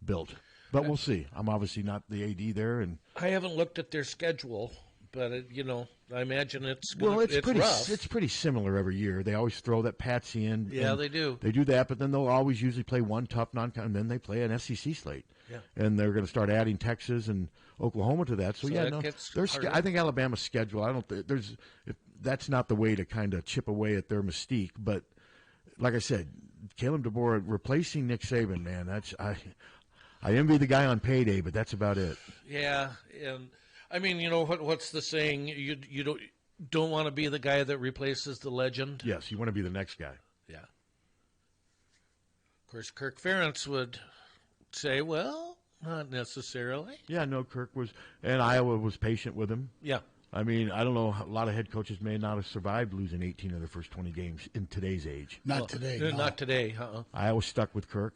built. But we'll see. I'm obviously not the AD there, and I haven't looked at their schedule, but I imagine it's pretty rough. it's pretty similar every year. They always throw that patsy in. Yeah, and they do. They do that, but then they'll always usually play one tough and then they play an SEC slate. Yeah. And they're going to start adding Texas and Oklahoma to that. So yeah, that no, gets I think Alabama's schedule. I don't. That's not the way to kind of chip away at their mystique. But like I said, Caleb DeBoer replacing Nick Saban, man. I envy the guy on payday, but that's about it. Yeah, and I mean, what's the saying? You don't want to be the guy that replaces the legend. Yes, you want to be the next guy. Yeah. Of course, Kirk Ferentz would say, "Well, not necessarily." Yeah, no, Kirk was, and Iowa was patient with him. Yeah. I mean, I don't know. A lot of head coaches may not have survived losing 18 of their first 20 games in today's age. Not today. No. Not today. Iowa stuck with Kirk,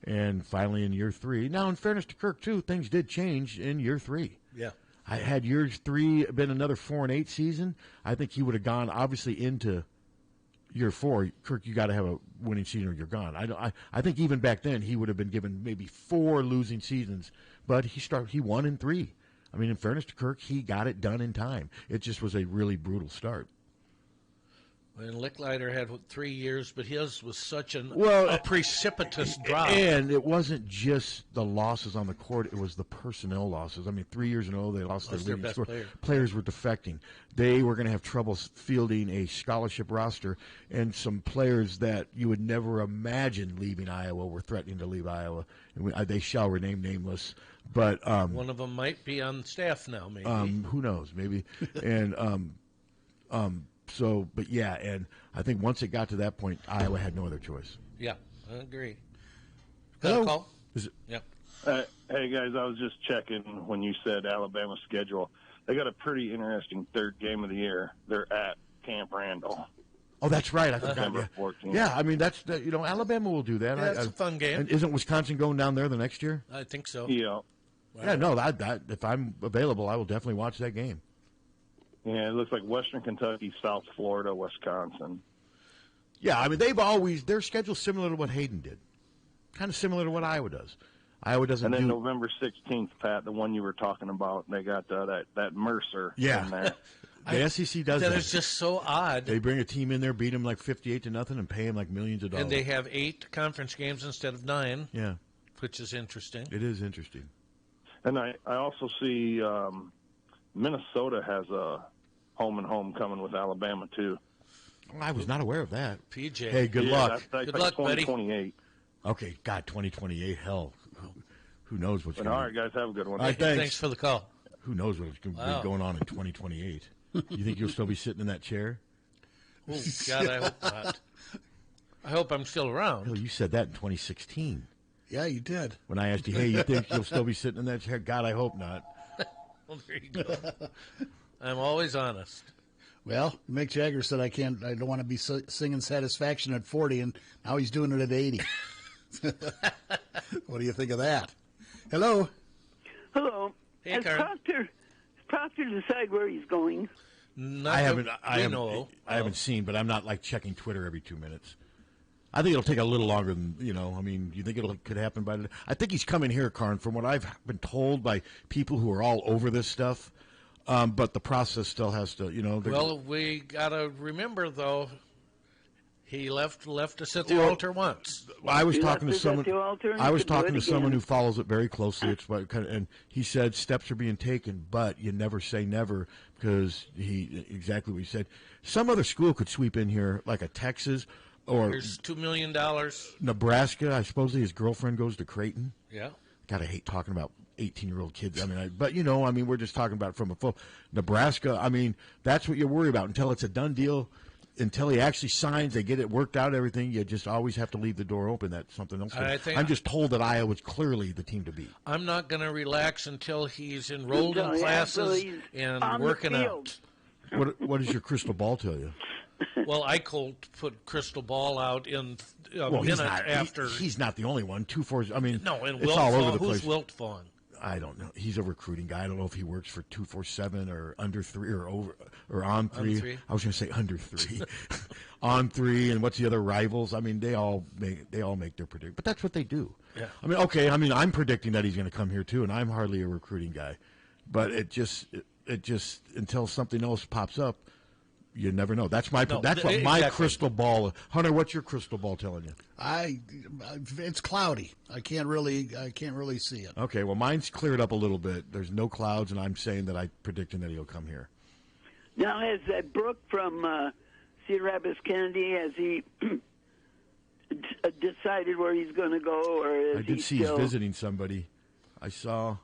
and finally in year 3. Now, in fairness to Kirk, too, things did change in year 3. Yeah. I had year 3 been another 4-8 season, I think he would have gone obviously into year 4. Kirk, you got to have a winning season or you're gone. I think even back then he would have been given maybe 4 losing seasons, but he won in 3. I mean, in fairness to Kirk, he got it done in time. It just was a really brutal start. And Licklider had 3 years, but his was such a precipitous drop. And it wasn't just the losses on the court; it was the personnel losses. I mean, 3 years in a row they lost their leading best scorer. player. Players were defecting. They were going to have trouble fielding a scholarship roster, and some players that you would never imagine leaving Iowa were threatening to leave Iowa. And they shall remain nameless. But one of them might be on staff now, maybe. Who knows? Maybe. And but yeah, and I think once it got to that point, Iowa had no other choice. Yeah, I agree. Hello? Call? Yep. Hey, guys, I was just checking when you said Alabama schedule. They got a pretty interesting third game of the year. They're at Camp Randall. Oh, that's right. I forgot. September 14th. Yeah, I mean, Alabama will do that. Yeah, it's a fun game. And isn't Wisconsin going down there the next year? I think so. Yeah. Yeah, no, that if I'm available, I will definitely watch that game. Yeah, it looks like Western Kentucky, South Florida, Wisconsin. Yeah, I mean, their schedule's similar to what Hayden did. Kind of similar to what Iowa does. Iowa doesn't And then November 16th, Pat, the one you were talking about, they got that Mercer in there. The SEC does that. That is just so odd. They bring a team in there, beat them like 58-0, and pay them like millions of dollars. And they have 8 conference games instead of 9. Yeah. Which is interesting. It is interesting. And I also see Minnesota has a home and home coming with Alabama, too. I was not aware of that. PJ. Hey, good luck. That's Good like luck, buddy. 2028. Okay, God, 2028, hell. Who knows what's But going all on? right, guys, have a good one. All right, thanks. Thanks for the call. Who knows what's going to be going on in 2028? You think you'll still be sitting in that chair? Oh, God, I hope not. I hope I'm still around. Hell, you said that in 2016. Yeah, you did. When I asked you, hey, you think you'll still be sitting in that chair? God, I hope not. Well, there you go. I'm always honest. Well, Mick Jagger said I don't want to be singing Satisfaction at 40, and now he's doing it at 80. What do you think of that? Hello. Hello. Hey, Has Karen. Proctor decide where he's going? I haven't seen, but I'm not like checking Twitter every 2 minutes. I think it'll take a little longer than, I mean, you think could happen by today? I think he's coming here, Karn, from what I've been told by people who are all over this stuff. But the process still has to, Well, we got to remember, though, he left us at the altar once. I was He talking to left us at someone. the altar and I was he could do talking it to someone again. who follows it very closely. It's what and he said steps are being taken, but you never say never because exactly what he said. Some other school could sweep in here, like a Texas or There's $2 million. Nebraska. I suppose his girlfriend goes to Creighton. Yeah. God, I hate talking about 18-year-old kids. I mean, but we're just talking about from a full Nebraska. I mean, that's what you worry about until it's a done deal. Until he actually signs, they get it worked out, everything. You just always have to leave the door open. That's something else. I'm just told that Iowa's clearly the team to beat. I'm not going to relax until he's enrolled in classes and working out. What does your crystal ball tell you? Well, Eichel put crystal ball out in a minute after. He's not the only one. 2-4. I mean, no, and it's all over the place. Who's Wilt Vaughn? I don't know. He's a recruiting guy. I don't know if he works for 247 or under 3 or over or on 3. I was going to say under 3, on 3, and what's the other rivals? I mean, they all make their prediction, but that's what they do. Yeah. I mean, okay. I mean, I'm predicting that he's going to come here too, and I'm hardly a recruiting guy, but it just until something else pops up. You never know. That's my crystal ball. Hunter, what's your crystal ball telling you? It's cloudy. I can't really see it. Okay, well, mine's cleared up a little bit. There's no clouds, and I'm saying that I'm predicting that he'll come here. Now, has that Brooke from Cedar Rapids Kennedy, has he decided where he's going to go, or is I did see he's visiting somebody. I saw.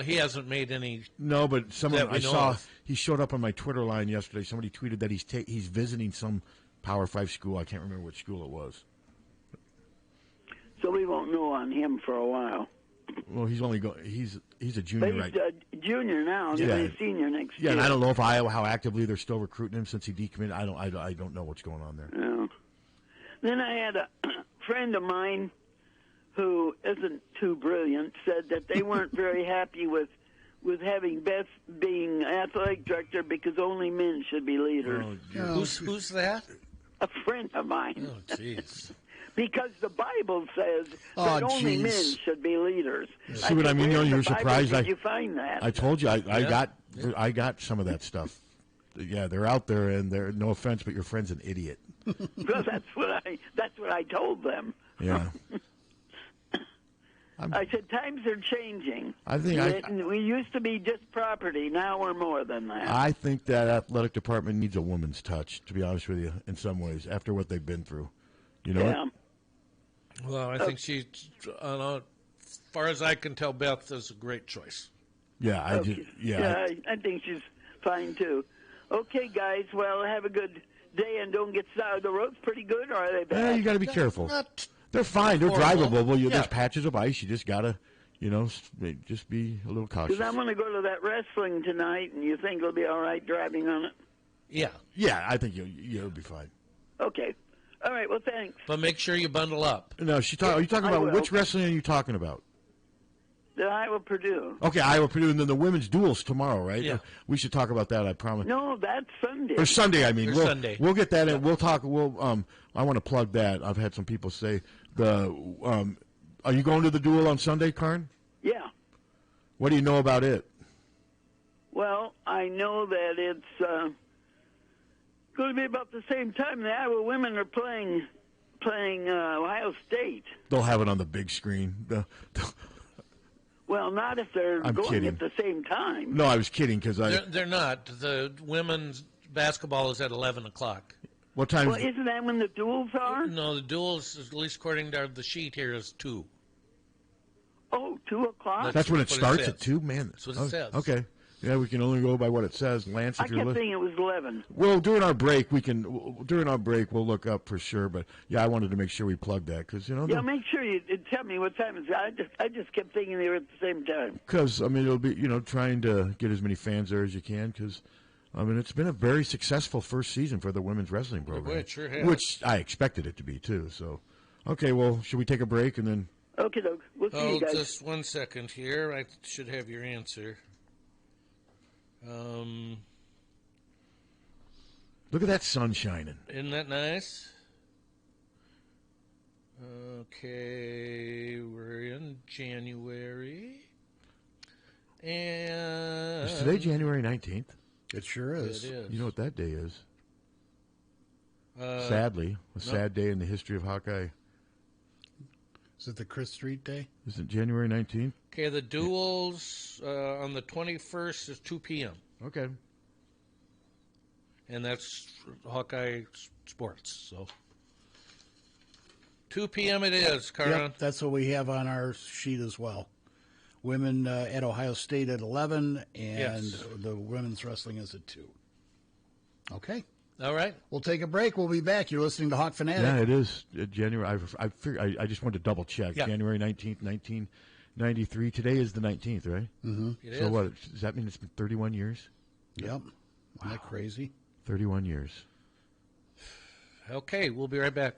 He hasn't made any. No, but someone I saw. He showed up on my Twitter line yesterday. Somebody tweeted that he's visiting some Power 5 school. I can't remember which school it was. So we won't know on him for a while. Well, he's a junior, but he's a junior now. He's a senior next year. Yeah, and I don't know if Iowa how actively they're still recruiting him since he decommitted. I don't know what's going on there. No. Then I had a friend of mine who isn't too brilliant, said that they weren't very happy with having Beth being athletic director because only men should be leaders. Who's that? A friend of mine. Oh, jeez. Because the Bible says that only men should be leaders. See what I mean? You're surprised. Did you find that? I told you. I got some of that stuff. Yeah, they're out there, and they're no offense, but your friend's an idiot. Well, that's what I told them. Yeah. I said times are changing. I think we used to be just property. Now we're more than that. I think that athletic department needs a woman's touch. To be honest with you, in some ways, after what they've been through, you know. Yeah. Well, I think she's, as far as I can tell, Beth is a great choice. Yeah, I think she's fine too. Okay, guys. Well, have a good day and don't get started. The road's pretty good, or are they bad? Yeah, you got to be careful. They're fine. They're drivable. Well, there's patches of ice. You just got to, just be a little cautious. Because I'm going to go to that wrestling tonight, and you think it'll be all right driving on it? Yeah. Yeah, I think you'll be fine. Okay. All right, well, thanks. But make sure you bundle up. No, are you talking about, which wrestling are you talking about? The Iowa-Purdue. Okay, Iowa-Purdue, and then the women's duels tomorrow, right? Yeah. We should talk about that, I promise. No, that's Sunday. Or Sunday, I mean. Sunday. We'll get that in. We'll talk. I want to plug that. I've had some people say, are you going to the duel on Sunday, Karn? Yeah. What do you know about it? Well, I know that it's going to be about the same time the Iowa women are playing Ohio State. They'll have it on the big screen. Well, not if they're going at the same time. No, I was kidding because they're not. The women's basketball is at 11 o'clock. What time? Well, isn't that when the duels are? No, the duels, at least according to the sheet here, is 2. Oh, 2 o'clock? That's when it starts at 2, man. That's what it says. Okay. Yeah, we can only go by what it says. Lance, if I kept thinking it was 11. Well, during our break, we'll look up for sure. But yeah, I wanted to make sure we plugged that because Yeah, make sure you tell me what time it is. I just kept thinking they were at the same time. Because it'll be trying to get as many fans there as you can because. It's been a very successful first season for the women's wrestling program. It sure has. Which I expected it to be, too. So, okay, well, should we take a break and then... Okay, Doug. We'll see you guys. Just 1 second here. I should have your answer. Look at that sun shining. Isn't that nice? Okay, we're in January. And... Is today January 19th? It sure is. It is. You know what that day is? Sadly, a sad day in the history of Hawkeye. Is it the Chris Street Day? Is it January 19th? Okay, the duels on the 21st is 2 p.m. Okay. And that's Hawkeye Sports. So 2 p.m. it is, Carmen. Yep, that's what we have on our sheet as well. Women at Ohio State at 11, and Yes. the women's wrestling is at 2. Okay. All right. We'll take a break. We'll be back. You're listening to Hawkfanatic. Yeah, it is January. I just wanted to double check. Yeah. January 19th, 1993. Today is the 19th, right? Mm-hmm. It So is. what? Does that mean it's been 31 years? Yep. Isn't that crazy? 31 years. Okay, we'll be right back.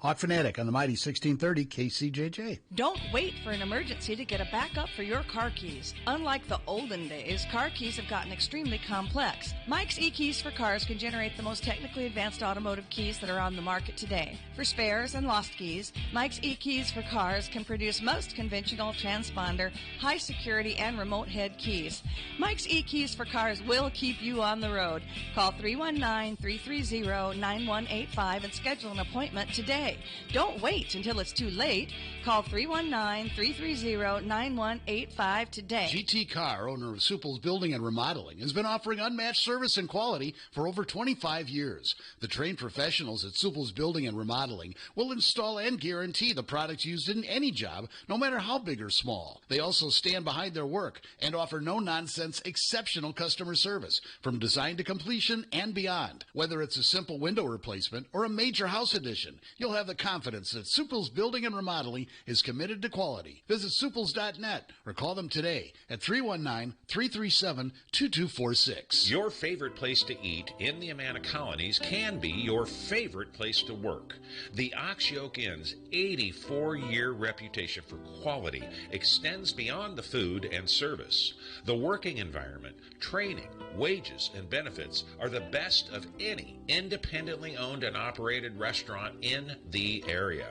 Hawkfanatic on the mighty 1630 KCJJ. Don't wait for an emergency to get a backup for your car keys. Unlike the olden days, car keys have gotten extremely complex. Mike's eKeys for Cars can generate the most technically advanced automotive keys that are on the market today. For spares and lost keys, Mike's eKeys for Cars can produce most conventional transponder, high security, and remote head keys. Mike's eKeys for Cars will keep you on the road. Call 319-330-9185 and schedule an appointment today. Don't wait until it's too late. Call 319-330-9185 today. GT Carr, owner of Supple's Building and Remodeling, has been offering unmatched service and quality for over 25 years. The trained professionals at Supple's Building and Remodeling will install and guarantee the products used in any job, no matter how big or small. They also stand behind their work and offer no-nonsense, exceptional customer service from design to completion and beyond. Whether it's a simple window replacement or a major house addition, you'll have the confidence that Supple's Building and Remodeling is committed to quality. Visit Supples.net or call them today at 319-337-2246. Your favorite place to eat in the Amana colonies can be your favorite place to work. The Ox Yoke Inn's 84-year reputation for quality extends beyond the food and service. The working environment, training, wages, and benefits are the best of any independently owned and operated restaurant in the area.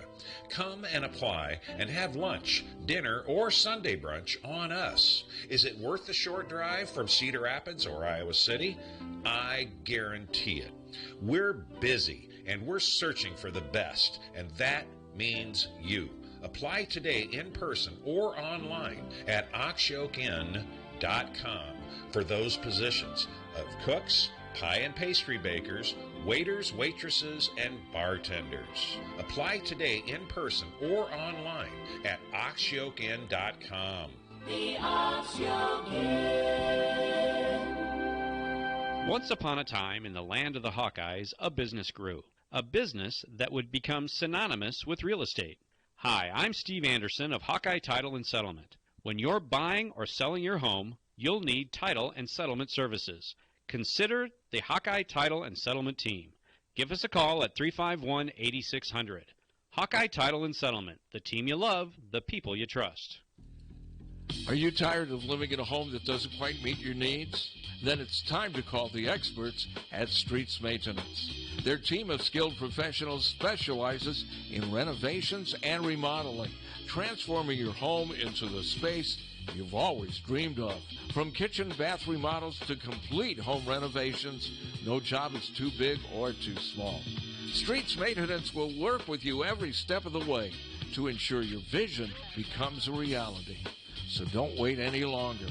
Come and apply and have lunch, dinner, or Sunday brunch on us. Is it worth the short drive from Cedar Rapids or Iowa City? I guarantee it. We're busy and we're searching for the best, and that means you. Apply today in person or online at oxyokeinn.com for those positions of cooks, pie and pastry bakers, waiters, waitresses, and bartenders. Apply today in person or online at oxyokeinn.com. The Ox Yoke Inn. Once upon a time in the land of the Hawkeyes, a business grew. A business that would become synonymous with real estate. Hi, I'm Steve Anderson of Hawkeye Title and Settlement. When you're buying or selling your home, you'll need title and settlement services. Consider the Hawkeye Title and Settlement team. Give us a call at 351-8600. Hawkeye Title and Settlement, the team you love, the people you trust. Are you tired of living in a home that doesn't quite meet your needs? Then it's time to call the experts at Streets Maintenance. Their team of skilled professionals specializes in renovations and remodeling, transforming your home into the space you've always dreamed of. From kitchen, bath remodels to complete home renovations, no job is too big or too small. Streets Maintenance will work with you every step of the way to ensure your vision becomes a reality. So don't wait any longer.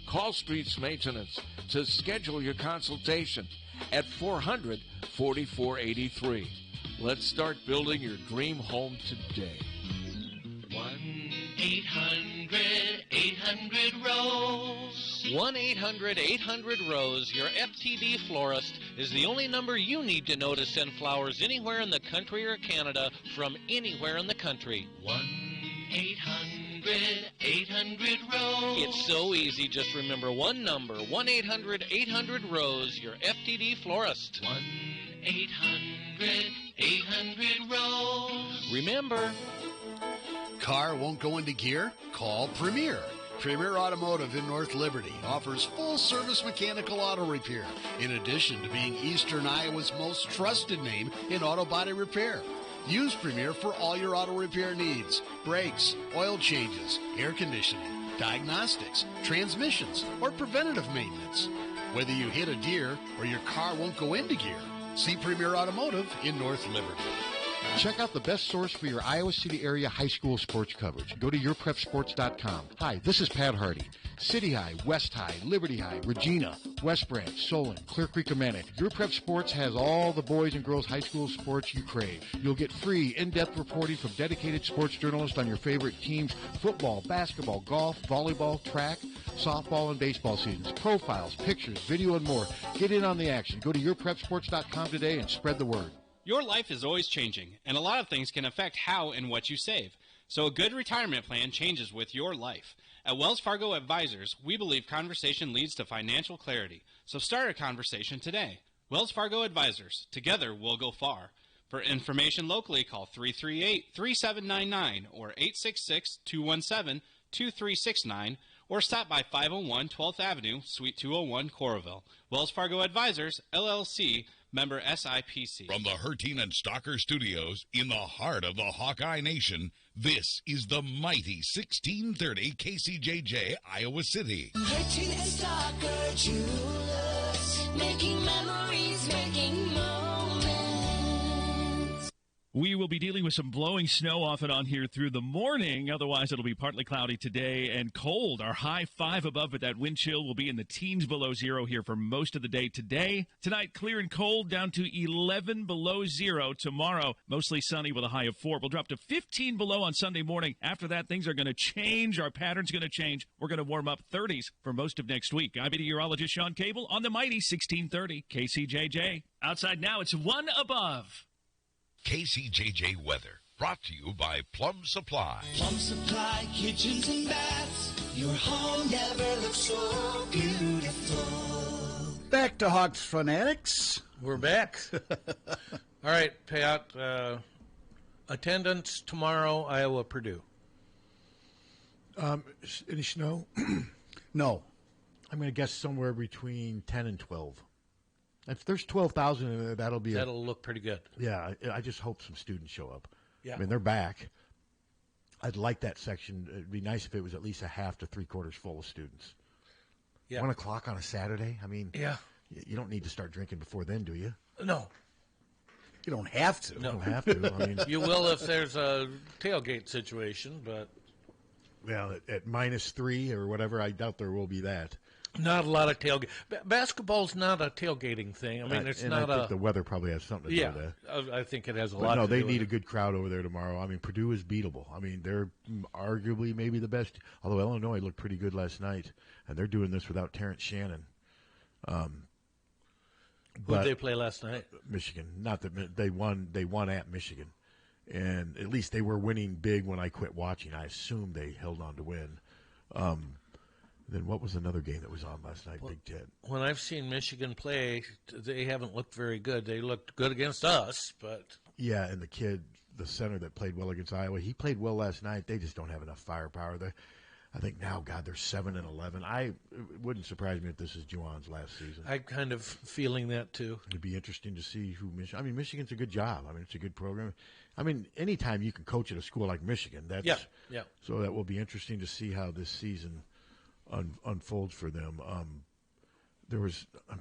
Call Streets Maintenance to schedule your consultation at 400-4483. Let's start building your dream home today. 1-800-800-ROSE. 1-800-800-ROSE. Your FTD florist is the only number you need to know to send flowers anywhere in the country or Canada from anywhere in the country. 1-800-800-ROSE. It's so easy. Just remember one number, 1-800-800-ROSE, your FTD florist. 1-800-800-ROSE. Remember. Car won't go into gear? Call Premier. Premier Automotive in North Liberty offers full-service mechanical auto repair, in addition to being Eastern Iowa's most trusted name in auto body repair. Use Premier for all your auto repair needs: brakes, oil changes, air conditioning, diagnostics, transmissions, or preventative maintenance. Whether you hit a deer or your car won't go into gear, see Premier Automotive in North Liberty. Check out the best source for your Iowa City area high school sports coverage. Go to yourprepsports.com. Hi, this is Pat Harty. City High, West High, Liberty High, Regina, West Branch, Solon, Clear Creek, Amana. Your Prep Sports has all the boys and girls high school sports you crave. You'll get free, in-depth reporting from dedicated sports journalists on your favorite teams: football, basketball, golf, volleyball, track, softball, and baseball seasons. Profiles, pictures, video, and more. Get in on the action. Go to yourprepsports.com today and spread the word. Your life is always changing, and a lot of things can affect how and what you save. So a good retirement plan changes with your life. At Wells Fargo Advisors, we believe conversation leads to financial clarity. So start a conversation today. Wells Fargo Advisors. Together, we'll go far. For information locally, call 338-3799 or 866-217-2369 or stop by 501 12th Avenue, Suite 201, Coralville. Wells Fargo Advisors, LLC, member SIPC. From the Hertine and Stalker Studios in the heart of the Hawkeye Nation, this is the mighty 1630 KCJJ, Iowa City. Hertine and Stalker Jewelers, making memories, making moments. We will be dealing with some blowing snow off and on here through the morning. Otherwise, it'll be partly cloudy today and cold. Our high 5 above, but that wind chill will be in the teens below zero here for most of the day today. Tonight, clear and cold, down to 11 below zero. Tomorrow, mostly sunny with a high of 4. We'll drop to 15 below on Sunday morning. After that, things are going to change. Our pattern's going to change. We're going to warm up 30s for most of next week. I'm meteorologist Sean Cable on the mighty 1630 KCJJ. Outside now, it's 1 above. KCJJ weather, brought to you by Plum Supply. Plum Supply, kitchens and baths. Your home never looks so beautiful. Back to Hawks Fanatics. We're back. All right, Pat. Attendance tomorrow, Iowa, Purdue. Any snow? No. I'm going to guess somewhere between 10 and 12. If there's 12,000, That'll look pretty good. Yeah, I just hope some students show up. Yeah. I mean, they're back. I'd like that section. It'd be nice if it was at least a half to three-quarters full of students. Yeah. 1 o'clock on a Saturday? I mean, yeah. You don't need to start drinking before then, do you? No. You don't have to. No. You don't have to. I mean, you will if there's a tailgate situation, but... Well, at -3 or whatever, I doubt there will be that. Not a lot of tailgate. Basketball's not a tailgating thing. I mean, I think the weather probably has something to do with that. I think it has a but lot to do with it. No, they need a good crowd over there tomorrow. I mean, Purdue is beatable. I mean, they're arguably maybe the best, although Illinois looked pretty good last night, and they're doing this without Terrence Shannon. Who did they play last night? Michigan. Not that they won at Michigan. And at least they were winning big when I quit watching. I assumed they held on to win. Then what was another game that was on last night, Big Ten? When I've seen Michigan play, they haven't looked very good. They looked good against us, but... Yeah, and the kid, the center that played well against Iowa, he played well last night. They just don't have enough firepower. I think now, God, they're 7-11. It wouldn't surprise me if this is Juwan's last season. I'm kind of feeling that, too. It'd be interesting to see who Michigan... I mean, Michigan's a good job. I mean, it's a good program. I mean, anytime you can coach at a school like Michigan, that's... Yeah. So that will be interesting to see how this season... unfolds for them. I'm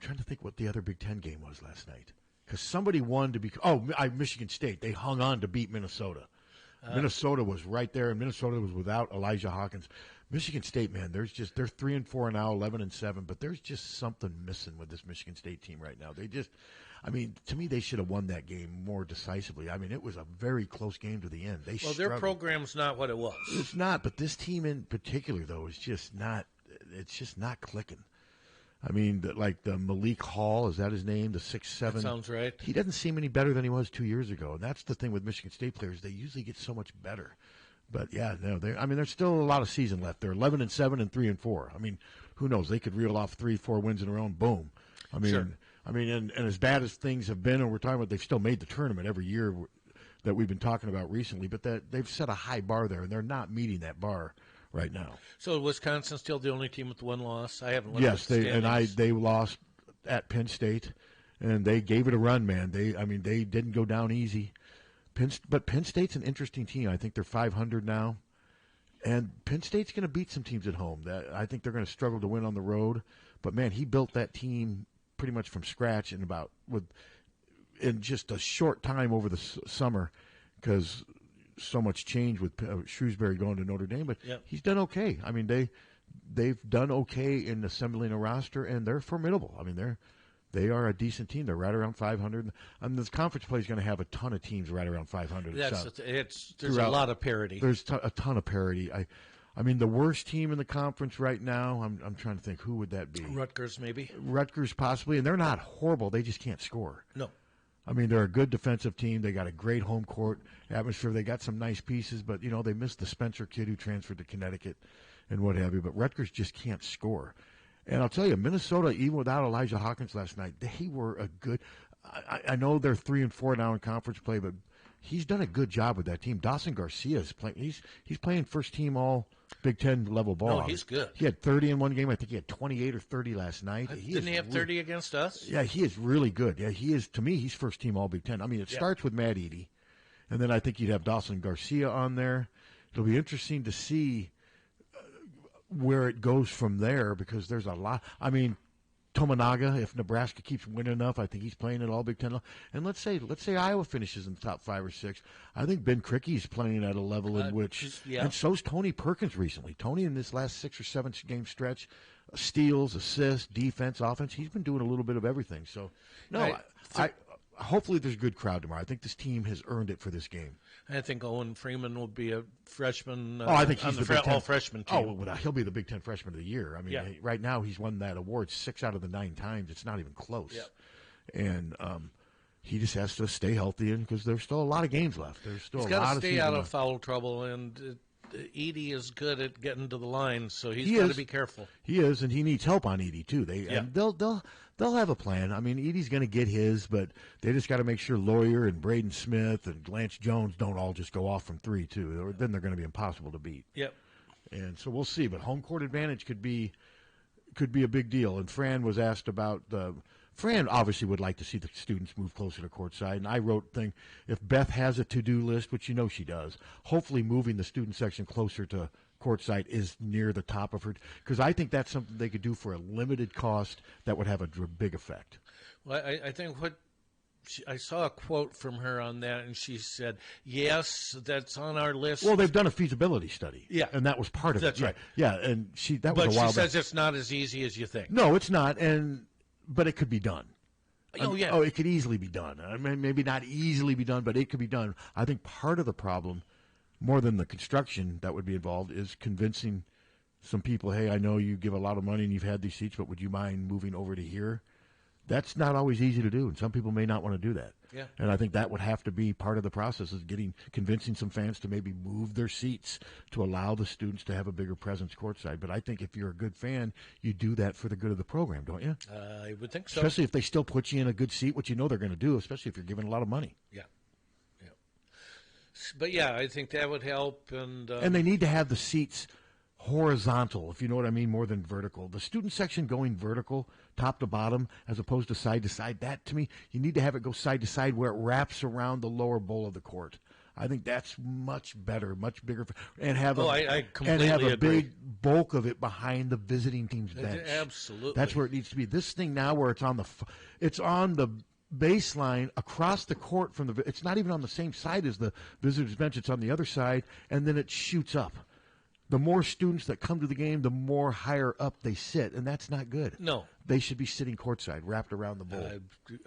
trying to think what the other Big Ten game was last night, because somebody won to be. Michigan State. They hung on to beat Minnesota. Minnesota was right there, and Minnesota was without Elijah Hawkins. Michigan State, man, they're 3-4 now, 11-7, but there's just something missing with this Michigan State team right now. To me, they should have won that game more decisively. I mean, it was a very close game to the end. Their program's not what it was. It's not, but this team in particular, though, is just not. It's just not clicking. I mean, the Malik Hall, is that his name? The 6'7". That sounds right. He doesn't seem any better than he was 2 years ago, and that's the thing with Michigan State players. They usually get so much better. But yeah, no, there's still a lot of season left. They're 11-7 and 3-4. I mean, who knows? They could reel off 3-4 wins in a row and boom. I mean, sure. And as bad as things have been, and we're talking about, they've still made the tournament every year that we've been talking about recently. But they've set a high bar there, and they're not meeting that bar right now. So Wisconsin's still the only team with one loss? I haven't looked at the standings. They lost at Penn State, and they gave it a run, man. They didn't go down easy. But Penn State's an interesting team. I think they're 500 now, and Penn State's going to beat some teams at home. I think they're going to struggle to win on the road. But man, he built that team pretty much from scratch in just a short time over the summer. because so much change with Shrewsbury going to Notre Dame, but he's done okay. I mean, they've done okay in assembling a roster, and they're formidable. I mean, they are a decent team. They're right around 500. And this conference play is going to have a ton of teams right around 500. There's a lot of parity. There's a ton of parity. I mean, the worst team in the conference right now, I'm trying to think, who would that be? Rutgers, maybe. Rutgers, possibly. And they're not horrible. They just can't score. No. I mean, they're a good defensive team. They got a great home court atmosphere. They got some nice pieces, but, they missed the Spencer kid who transferred to Connecticut and what have you. But Rutgers just can't score. And I'll tell you, Minnesota, even without Elijah Hawkins last night, they were a good – I know they're 3-4 now in conference play, but he's done a good job with that team. Dawson Garcia is playing – he's playing first-team all Big Ten level ball. No, he's good. He had 30 in one game. I think he had 28 or 30 last night. Didn't he have 30 against us? Yeah, he is really good. Yeah, he is – to me, he's first-team all Big Ten. I mean, it starts with Matt Edey, and then I think you'd have Dawson Garcia on there. It'll be interesting to see – where it goes from there, because there's a lot. I mean, Tominaga, if Nebraska keeps winning enough, I think he's playing at all Big Ten. And let's say Iowa finishes in the top 5 or 6. I think Ben Cricky's playing at a level in which, and so's Tony Perkins recently. Tony in this last 6 or 7 game stretch, steals, assists, defense, offense. He's been doing a little bit of everything. So, no, I hopefully there's a good crowd tomorrow. I think this team has earned it for this game. I think Owen Freeman will be a freshman. I think he's the all-freshman team. Oh, well, he'll be the Big Ten Freshman of the Year. I mean, right now he's won that award 6 out of the 9 times. It's not even close. Yep. And he just has to stay healthy, because there's still a lot of games left. There's still he's a lot of got to stay out of left. foul trouble, and Edey is good at getting to the line, so he's got to be careful. He is, and he needs help on Edey too. And they'll have a plan. I mean, Edey's going to get his, but they just got to make sure Lawyer and Braden Smith and Lance Jones don't all just go off from 3 too. Or then they're going to be impossible to beat. Yep. And so we'll see. But home court advantage could be a big deal. And Fran was asked about Fran obviously would like to see the students move closer to courtside. And I wrote if Beth has a to-do list, which she does, hopefully moving the student section closer to courtside is near the top of her, because I think that's something they could do for a limited cost that would have a big effect. Well, I think I saw a quote from her on that, and she said, yes, that's on our list. Well, they've done a feasibility study. Yeah. And that was part of that's it. Right. Yeah, and that was a while back. But she says it's not as easy as you think. No, it's not, but it could be done. Oh, yeah. Oh, it could easily be done. I mean, maybe not easily be done, but it could be done. I think part of the problem, more than the construction that would be involved, is convincing some people, hey, I know you give a lot of money and you've had these seats, but would you mind moving over to here? That's not always easy to do, and some people may not want to do that. Yeah. And I think that would have to be part of the process, is convincing some fans to maybe move their seats to allow the students to have a bigger presence courtside. But I think if you're a good fan, you do that for the good of the program, don't you? I would think so. Especially if they still put you in a good seat, which they're going to do, especially if you're giving a lot of money. Yeah. But, I think that would help. And they need to have the seats horizontal, if you know what I mean, more than vertical. The student section going vertical, top to bottom, as opposed to side, that, to me, you need to have it go side to side where it wraps around the lower bowl of the court. I think that's much better, much bigger, and have I completely a big bulk of it behind the visiting team's bench. Absolutely. That's where it needs to be. This thing now where it's on the baseline across the court from it's not even on the same side as the visitor's bench. It's on the other side, and then it shoots up. The more students that come to the game, the more higher up they sit, and that's not good. No. They should be sitting courtside, wrapped around the bowl.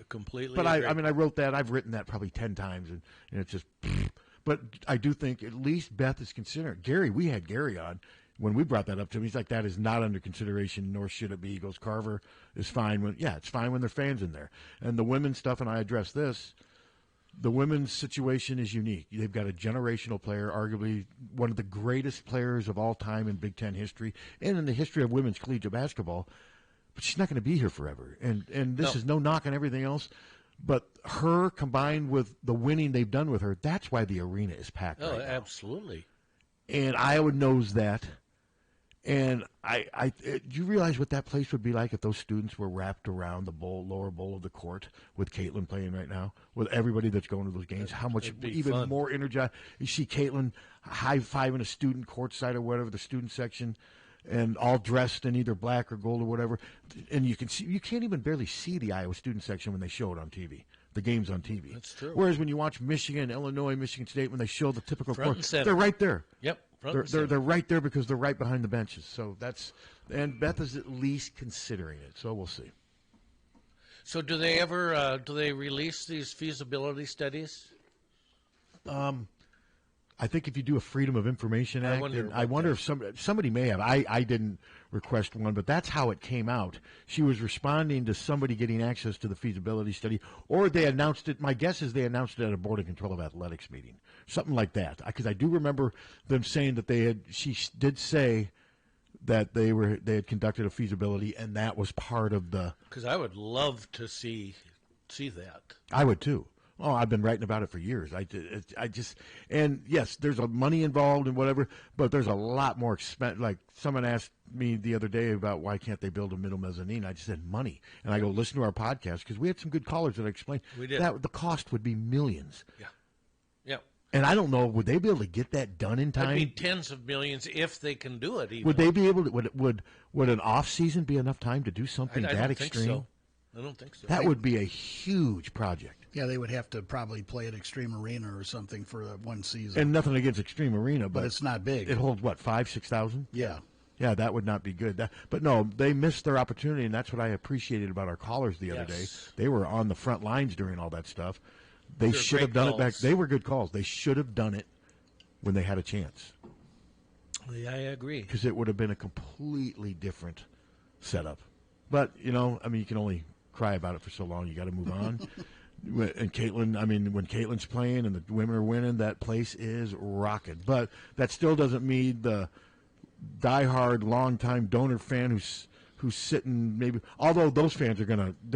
Completely But agree. I wrote that. I've written that probably 10 times, and it's just – but I do think at least Beth is considering. Gary, we had Gary on. When we brought that up to him, he's like, that is not under consideration, nor should it be. He goes, Carver is fine when – it's fine when there are fans in there. And the women's stuff, and I addressed this – the women's situation is unique. They've got a generational player, arguably one of the greatest players of all time in Big Ten history and in the history of women's collegiate basketball. But she's not going to be here forever. And this is no knock on everything else. But her combined with the winning they've done with her, that's why the arena is packed right now. Absolutely. And Iowa knows that. And do you realize what that place would be like if those students were wrapped around the lower bowl of the court with Caitlin playing right now, with everybody that's going to those games? How much even fun. More energized? You see Caitlin high-fiving a student courtside or whatever, the student section, and all dressed in either black or gold or whatever. And you can't even barely see the Iowa student section when they show it on TV. the games on TV. That's true. Whereas when you watch Michigan, Illinois, Michigan State, when they show the typical Front and court, center. they're right there. Yep. Front and center. They're right there because they're right behind the benches. So and Beth is at least considering it. So we'll see. So do they ever do they release these feasibility studies? I think if you do a Freedom of Information Act, I wonder if somebody may have. I didn't request one, but that's how it came out. She was responding to somebody getting access to the feasibility study, or they announced it. My guess is they announced it at a Board of Control of Athletics meeting, something like that. Because I do remember them saying that they had. She did say that they had conducted a feasibility, and that was part of the. Because I would love to see that. I would too. Oh, I've been writing about it for years. And yes, there's a money involved and whatever, but there's a lot more expense. Like someone asked me the other day about why can't they build a middle mezzanine? I just said money, and I go listen to our podcast because we had some good callers that explained that the cost would be millions. Yeah, yeah. And I don't know, would they be able to get that done in time? It'd be tens of millions if they can do it. Even. Would they be able to? Would an off season be enough time to do something I that don't extreme? Think so. I don't think so. That would be a huge project. Yeah, they would have to probably play at Extreme Arena or something for one season. And nothing against Extreme Arena, but it's not big. It holds, what, 5,000-6,000? Yeah. Yeah, that would not be good. But no, they missed their opportunity, and that's what I appreciated about our callers the other day. They were on the front lines during all that stuff. They should have done it back. They were good calls. They should have done it when they had a chance. Yeah, I agree. Because it would have been a completely different setup. But, you can only cry about it for so long. You got to move on. And Caitlin, when Caitlin's playing and the women are winning, that place is rocking. But that still doesn't mean the diehard, longtime donor fan who's sitting maybe. Although those fans they're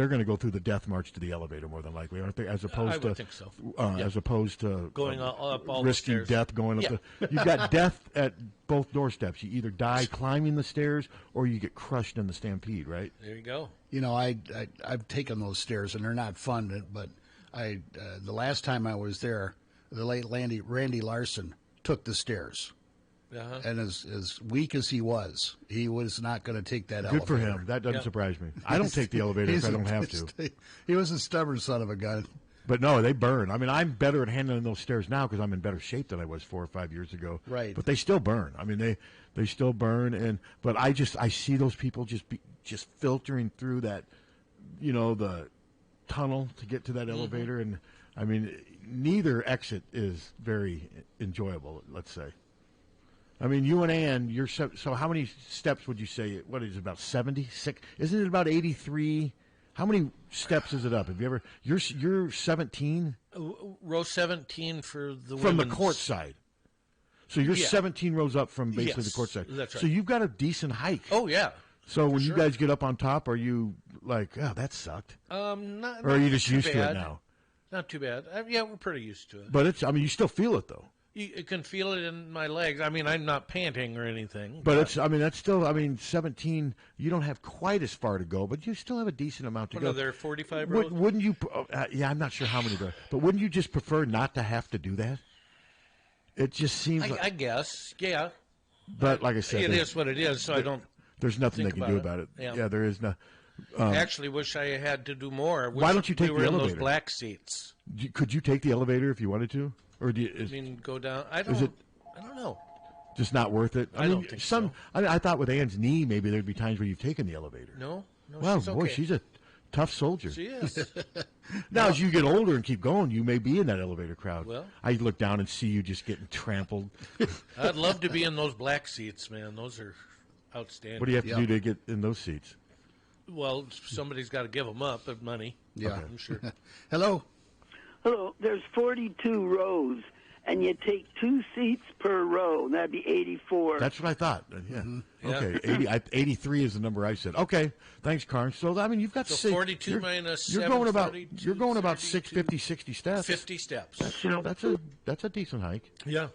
gonna go through the death march to the elevator more than likely, aren't they? As opposed I would think so. As opposed to going up all risking the stairs. death going up. You've got death at both doorsteps. You either die climbing the stairs or you get crushed in the stampede. Right there, you go. I've taken those stairs and they're not fun. But the last time I was there, the late Randy Larson took the stairs. Uh-huh. And as weak as he was not going to take that elevator. Good for him. That doesn't surprise me. I don't take the elevator if I don't have to. He was a stubborn son of a gun. But no, they burn. I'm better at handling those stairs now because I'm in better shape than I was 4 or 5 years ago. Right. But they still burn. They still burn. But I see those people just filtering through that, the tunnel to get to that elevator. And neither exit is very enjoyable, let's say. You and Ann, so how many steps would you say? What is it, about 76? Isn't it about 83? How many steps is it up? Have you ever? You're 17. Row 17 for the from women's. The court side. So you're 17 rows up from basically the court side. That's right. So you've got a decent hike. Oh yeah. So when you guys get up on top, are you like, oh, that sucked? Not. Or are you just used bad. to it now? Not too bad. Yeah, we're pretty used to it. But it's. You still feel it though. You can feel it in my legs. I'm not panting or anything. But it's. That's still. 17. You don't have quite as far to go, but you still have a decent amount to go. There 45 rows? Wouldn't you? Yeah, I'm not sure how many there. But wouldn't you just prefer not to have to do that? It just seems. I guess. Yeah. But like I said, it is what it is. So I don't. There's nothing they can do about it. Yeah, there is no. Actually, wish I had to do more. Why don't you take we were the in elevator? Those black seats. Could you take the elevator if you wanted to, or do you? Go down? I don't know. Just not worth it. I don't think so. I thought with Ann's knee, maybe there'd be times where you've taken the elevator. No. Well, she's boy, okay. she's a tough soldier. She is. Now, as you get older and keep going, you may be in that elevator crowd. Well, I look down and see you just getting trampled. I'd love to be in those black seats, man. Those are outstanding. What do you have to do to get in those seats? Well, somebody's got to give them up of money. Yeah, okay. I'm sure. Hello. There's 42 rows, and you take 2 seats per row. That'd be 84. That's what I thought. Yeah. Mm-hmm. Okay. 83 is the number I said. Okay. Thanks, Carn. So you've got 42 minus you're 7, going about 42, you're going about 32, 650, 60 steps. 50 steps. That's a decent hike. Yeah.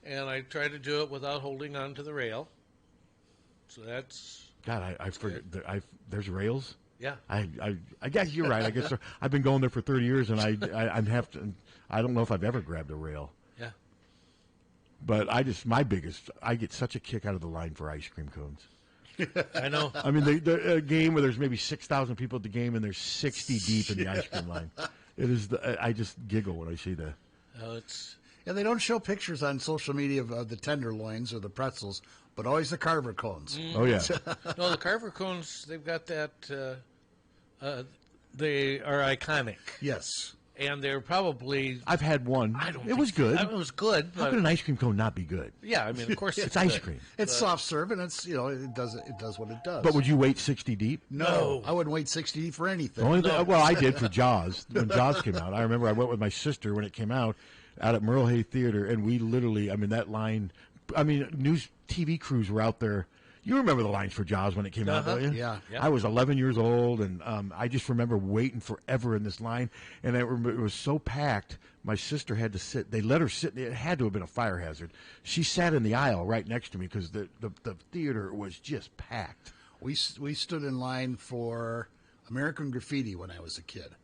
And I try to do it without holding on to the rail. So that's. God, I forget. There's rails. Yeah. I guess you're right. I guess I've been going there for 30 years, and I don't know if I've ever grabbed a rail. Yeah. But I get such a kick out of the line for ice cream cones. I know. I mean, the a game where there's maybe 6,000 people at the game and there's 60 deep in the ice cream line. It is. I just giggle when I see that. Yeah, they don't show pictures on social media of the tenderloins or the pretzels, but always the Carver cones. Oh, yeah. No, the Carver cones, they've got that. They are iconic. Yes. And they're probably. I've had one. It was good. It was good. How could an ice cream cone not be good? Yeah, I mean, of course it's ice cream. It's soft serve, and it does what it does. But would you wait 60 deep? No, I wouldn't wait 60 deep for anything. Well, I did for Jaws when Jaws came out. I remember I went with my sister when it came out at Merle Hay Theater, and we literally, I mean, that line, I mean, news TV crews were out there. You remember the lines for Jaws when it came out, don't you? Yeah. I was 11 years old, and I just remember waiting forever in this line. And I remember it was so packed, my sister had to sit. They let her sit. It had to have been a fire hazard. She sat in the aisle right next to me because the theater was just packed. We stood in line for American Graffiti when I was a kid.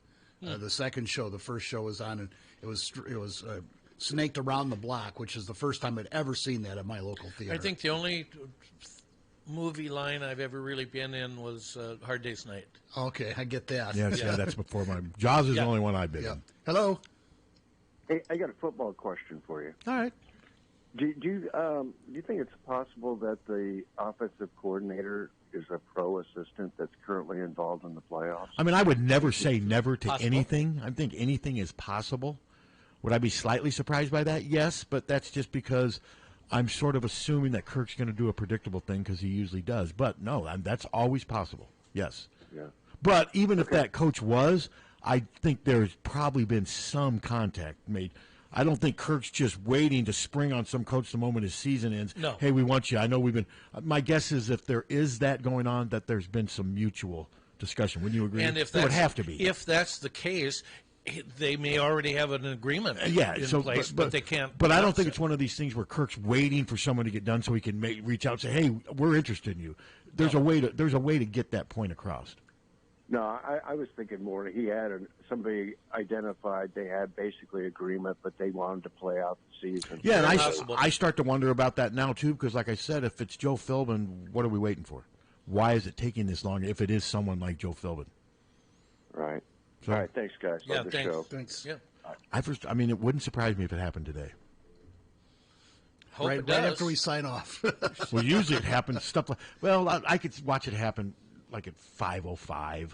The second show, the first show was on, and it was Snaked Around the Block, which is the first time I'd ever seen that at my local theater. I think the only movie line I've ever really been in was Hard Day's Night. Okay, I get that. Yeah, that's before my Jaws is the only one I've been in. Hello. Hey, I got a football question for you. All right. Do you think it's possible that the offensive coordinator is a pro assistant that's currently involved in the playoffs? I mean, I would never say never to anything. I think anything is possible. Would I be slightly surprised by that? Yes, but that's just because I'm sort of assuming that Kirk's going to do a predictable thing because he usually does. But no, that's always possible. Yes. Yeah. But even if that coach was, I think there's probably been some contact made. I don't think Kirk's just waiting to spring on some coach the moment his season ends. No. Hey, we want you. I know we've been. My guess is if there is that going on, that there's been some mutual discussion. Wouldn't you agree? And if there would have to be. If that's the case, they may already have an agreement in place, but they can't. But I don't think it's one of these things where Kirk's waiting for someone to get done so he can reach out and say, "Hey, we're interested in you." There's a way to get that point across. No, I was thinking more. He had somebody identified. They had basically agreement, but they wanted to play out the season. Yeah, and I start to wonder about that now too, because like I said, if it's Joe Philbin, what are we waiting for? Why is it taking this long? If it is someone like Joe Philbin, right? So, all right, thanks, guys. Yeah, Love the thanks. show. Thanks. Yeah. I mean, it wouldn't surprise me if it happened today. Hope right, it does. right after we sign off. Well, usually it happens stuff like. Well, I could watch it happen like at 5:05.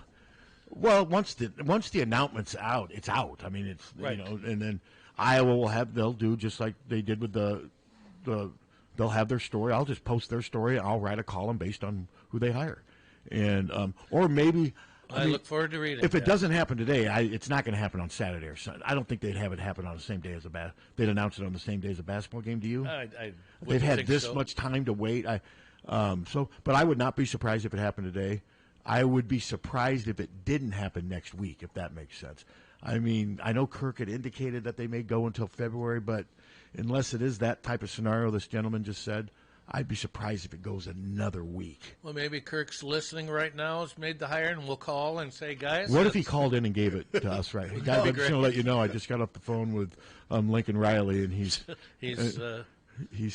Well, once the announcement's out, it's out. I mean, it's right. And then Iowa they'll do just like they did with they'll have their story. I'll just post their story. I'll write a column based on who they hire, and or maybe. I look forward to reading. If it doesn't happen today, it's not going to happen on Saturday or Sunday. I don't think they'd have it happen on the same day as they'd announce it on the same day as a basketball game. Do you? They've had this much time to wait. But I would not be surprised if it happened today. I would be surprised if it didn't happen next week, if that makes sense. I mean, I know Kirk had indicated that they may go until February, but unless it is that type of scenario this gentleman just said, I'd be surprised if it goes another week. Well, maybe Kirk's listening right now, has made the hire, and we'll call and say, guys. What if he called in and gave it to us right? Guys, I'm just going to let you know, I just got off the phone with Lincoln Riley, and he's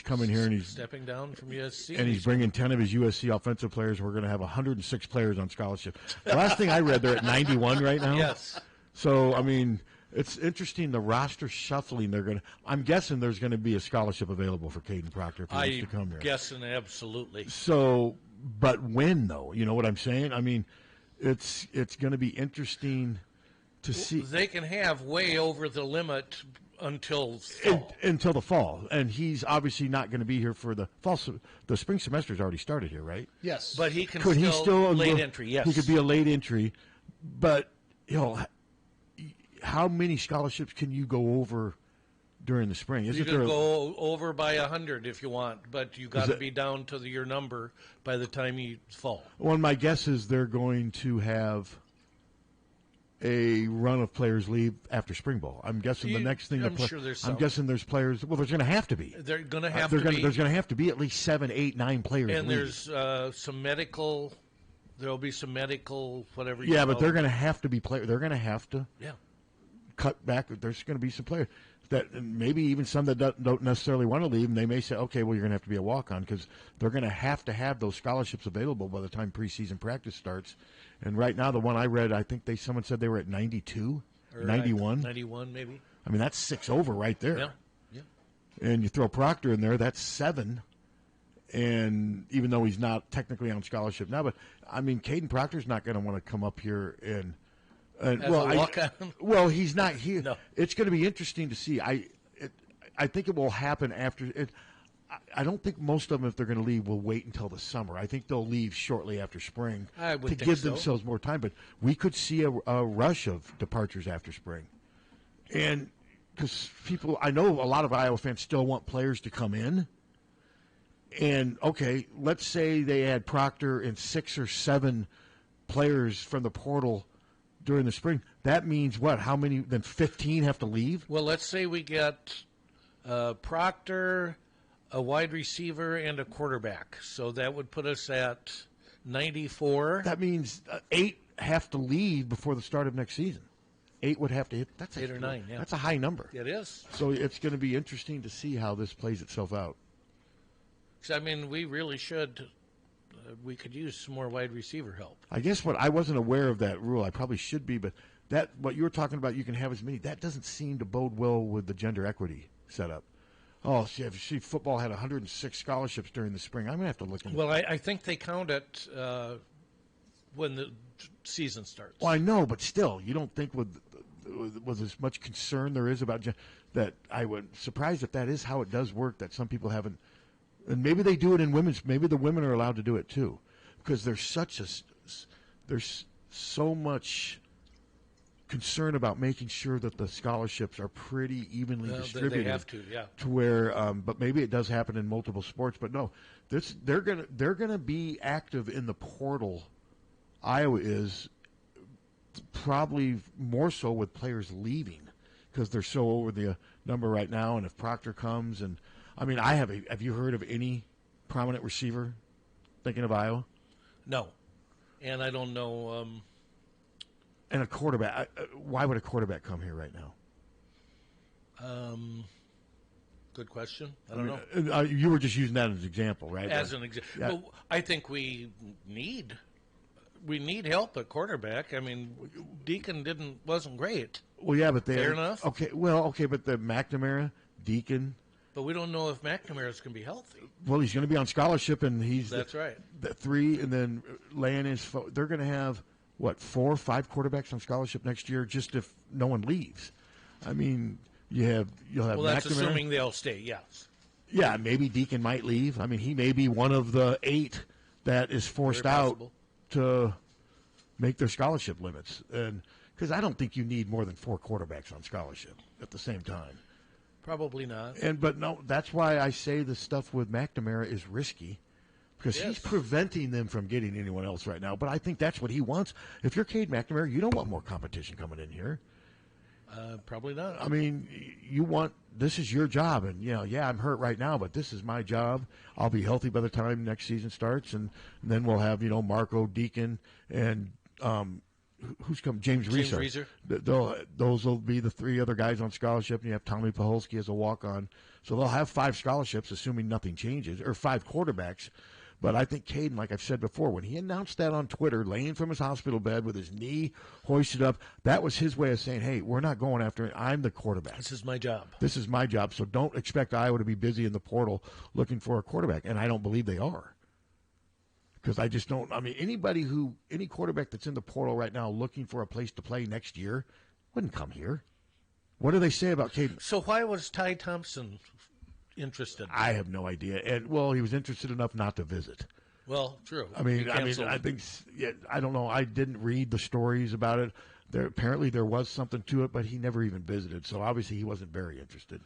coming here and he's stepping down from USC, and he's bringing 10 of his USC offensive players. We're going to have 106 players on scholarship. The last thing I read, they're at 91 right now. Yes. So I mean, it's interesting the roster shuffling. I'm guessing there's going to be a scholarship available for Caden Proctor if he wants to come here. I'm guessing absolutely. So, but when though? You know what I'm saying? I mean, it's going to be interesting to see. They can have way over the limit until the fall, and he's obviously not going to be here for the fall. The spring semester's already started here, right? Yes, but he can. Could he still late entry? Yes, he could be a late entry, but how many scholarships can you go over during the spring? You can go over by 100 if you want, but you got to be down to your number by the time you fall. Well, my guess is they're going to have a run of players leave after spring ball. I'm guessing the next thing. Sure there's some. I'm guessing there's players. Well, there's going to have to be. They're going to have to be. There's going to have to be at least 7, 8, 9 players. And leave. there's some medical. There'll be some medical whatever. Yeah, but they're going to have to be players. They're going to have to. Yeah. cut back. There's going to be some players that maybe even some that don't necessarily want to leave, and they may say, okay, well, you're going to have to be a walk-on because they're going to have those scholarships available by the time preseason practice starts. And right now, the one I read, I think someone said they were at 92, Or 91. 91, maybe. I mean, that's 6 over right there. Yeah. Yeah. And you throw Proctor in there, that's 7. And even though he's not technically on scholarship now, but I mean, Caden Proctor's not going to want to come up here and well, he's not here. No. It's going to be interesting to see. I think it will happen after it. I don't think most of them, if they're going to leave, will wait until the summer. I think they'll leave shortly after spring to give themselves more time. But we could see a rush of departures after spring, and because I know a lot of Iowa fans still want players to come in. And okay, let's say they had Proctor and 6 or 7 players from the portal during the spring. That means what? How many? Then 15 have to leave? Well, let's say we get Proctor, a wide receiver, and a quarterback. So that would put us at 94. That means 8 have to leave before the start of next season. 8 would have to hit. That's 8 or 9, yeah. That's a high number. It is. So it's going to be interesting to see how this plays itself out. I mean, we really should. We could use some more wide receiver help. I guess I wasn't aware of that rule. I probably should be, but what you were talking about, you can have as many. That doesn't seem to bode well with the gender equity setup. Oh, see, football had 106 scholarships during the spring. I'm going to have to look into Well, I think they count it when the season starts. Well, I know, but still, you don't think with as much concern there is about that. I would surprised if that is how it does work. That some people haven't. And maybe they do it in women's. Maybe the women are allowed to do it too, because there's so much concern about making sure that the scholarships are pretty evenly distributed. They have to, yeah. To where, but maybe it does happen in multiple sports. But no, they're gonna be active in the portal. Iowa is probably more so with players leaving because they're so over the number right now. And if Proctor comes and I mean, have you heard of any prominent receiver thinking of Iowa? No. And I don't know. And a quarterback. Why would a quarterback come here right now? Good question. I don't know. You were just using that as an example, right? As an example. Yeah. Well, I think we need help at quarterback. I mean, Deacon wasn't great. Well, yeah, but fair enough. Okay, but the McNamara, Deacon. But we don't know if McNamara's going to be healthy. Well, he's going to be on scholarship, and that's right. The 3, and then Lan is. They're going to have 4 or 5 quarterbacks on scholarship next year, just if no one leaves. I mean, you'll have. Well, that's McNamara. assuming they all stay. Yes. Yeah, maybe Deacon might leave. I mean, he may be one of the 8 that is forced out to make their scholarship limits, and because I don't think you need more than 4 quarterbacks on scholarship at the same time. Probably not. But no, that's why I say the stuff with McNamara is risky because he's preventing them from getting anyone else right now. But I think that's what he wants. If you're Cade McNamara, you don't want more competition coming in here. Probably not. I mean, this is your job, and I'm hurt right now, but this is my job. I'll be healthy by the time next season starts, and then we'll have Marco, Deacon, and who's come? James Reeser. Those will be the 3 other guys on scholarship, and you have Tommy Paholski as a walk-on. So they'll have 5 scholarships, assuming nothing changes, or 5 quarterbacks. But I think Caden, like I've said before, when he announced that on Twitter, laying from his hospital bed with his knee hoisted up, that was his way of saying, hey, we're not going after it. I'm the quarterback. This is my job. This is my job. So don't expect Iowa to be busy in the portal looking for a quarterback. And I don't believe they are. Because I just don't. I mean, any quarterback that's in the portal right now looking for a place to play next year wouldn't come here. What do they say about Caden? So why was Ty Thompson interested? I have no idea. And he was interested enough not to visit. Well, true. I think I don't know. I didn't read the stories about it. Apparently there was something to it, but he never even visited. So obviously he wasn't very interested.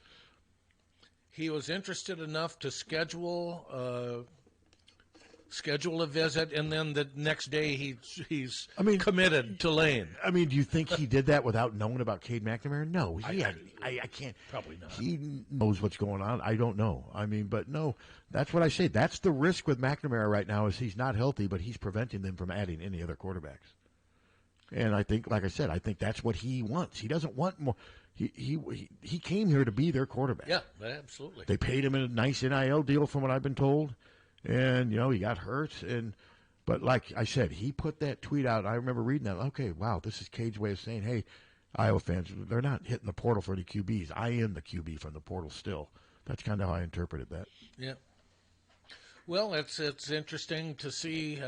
He was interested enough to schedule a visit, and then the next day he's committed to Lane. I mean, do you think he did that without knowing about Cade McNamara? No, I can't. Probably not. He knows what's going on. I don't know. I mean, but no, that's what I say. That's the risk with McNamara right now is he's not healthy, but he's preventing them from adding any other quarterbacks. And I think, like I said, I think that's what he wants. He doesn't want more. He came here to be their quarterback. Yeah, absolutely. They paid him a nice NIL deal, from what I've been told, and he got hurt. But like I said, he put that tweet out. I remember reading that. Okay, wow, this is Cage's way of saying, hey, Iowa fans, they're not hitting the portal for any QBs. I am the QB from the portal still. That's kind of how I interpreted that. Yeah. Well, it's interesting to see.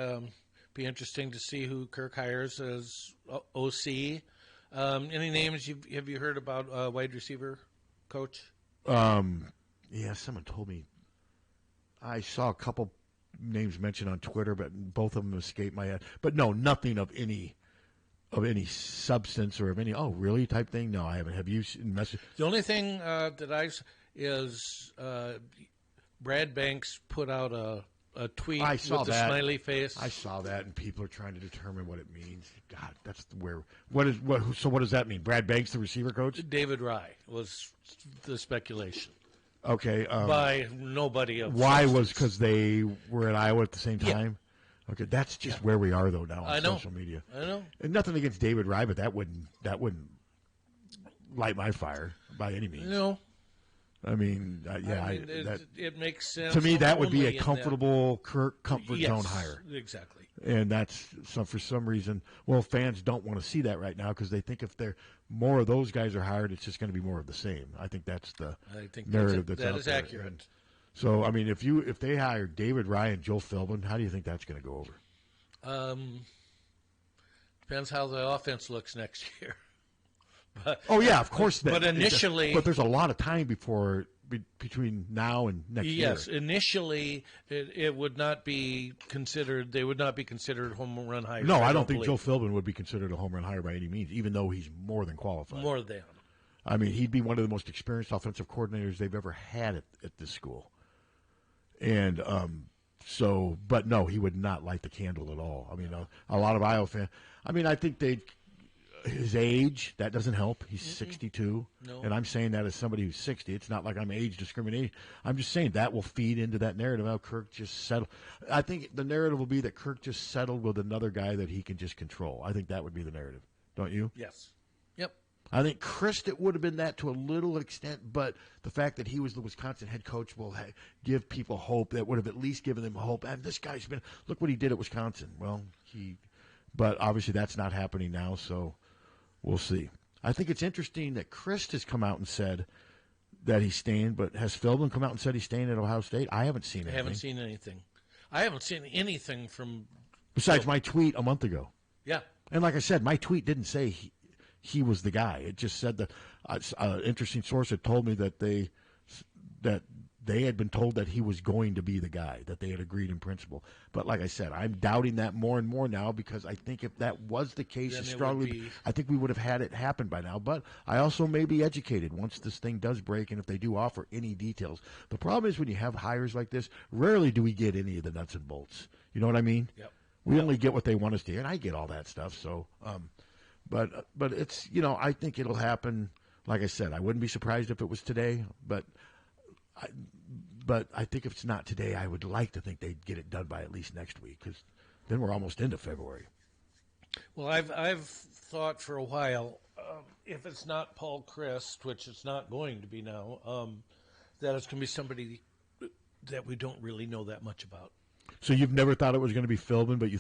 Be interesting to see who Kirk hires as OC. Any names have you heard about wide receiver coach? Yeah, someone told me. I saw a couple names mentioned on Twitter, but both of them escaped my head. But no, nothing of any substance or of any really type thing. No, I haven't. Have you messaged? The only thing that is Brad Banks put out a tweet with a smiley face. I saw that, and people are trying to determine what it means. God, that's where. So what does that mean? Brad Banks, the receiver coach? David Rye was the speculation. Okay. By nobody else. Why was because they were at Iowa at the same time? Yeah. Okay, that's just where we are though now on social media. I know. And nothing against David Rye, but that wouldn't light my fire by any means. No. I mean, it makes sense. To me, that would be a comfortable comfort zone hire. Exactly. And that's for some reason. Well, fans don't want to see that right now because they think if more of those guys are hired, it's just going to be more of the same. I think that's the narrative that's out there. That is accurate. So, I mean, if they hire David Rye and Joe Philbin, how do you think that's going to go over? Depends how the offense looks next year. But, yeah, of course. But initially, there's a lot of time between now and next year. Yes, initially it would not be considered. They would not be considered home run hires. No, I don't think Joe Philbin would be considered a home run hire by any means, even though he's more than qualified. More than. I mean, he'd be one of the most experienced offensive coordinators they've ever had at this school. And but no, he would not light the candle at all. I mean, a lot of Iowa fans. I mean, I think his age, that doesn't help. He's 62. No. And I'm saying that as somebody who's 60. It's not like I'm age discriminating. I'm just saying that will feed into that narrative. How Kirk just settled. I think the narrative will be that Kirk just settled with another guy that he can just control. I think that would be the narrative. Don't you? Yes. Yep. I think Christ, it would have been that to a little extent, but the fact that he was the Wisconsin head coach will give people hope. That would have at least given them hope. And this guy's look what he did at Wisconsin. Well, but obviously that's not happening now, so we'll see. I think it's interesting that Christ has come out and said that he's staying, but has Philbin come out and said he's staying at Ohio State? I haven't seen anything. I haven't seen anything from... Besides my tweet a month ago. Yeah. And like I said, my tweet didn't say he was the guy. It just said that an interesting source had told me that they had been told that he was going to be the guy, that they had agreed in principle. But like I said, I'm doubting that more and more now because I think if that was the case, I think we would have had it happen by now. But I also may be educated once this thing does break and if they do offer any details. The problem is when you have hires like this, rarely do we get any of the nuts and bolts. You know what I mean? Yep. We only get what they want us to hear, and I get all that stuff. So, but it's, I think it'll happen. Like I said, I wouldn't be surprised if it was today, but I think if it's not today, I would like to think they'd get it done by at least next week because then we're almost into February. Well, I've thought for a while, if it's not Paul Christ, which it's not going to be now, that it's going to be somebody that we don't really know that much about. So you've never thought it was going to be Philbin, but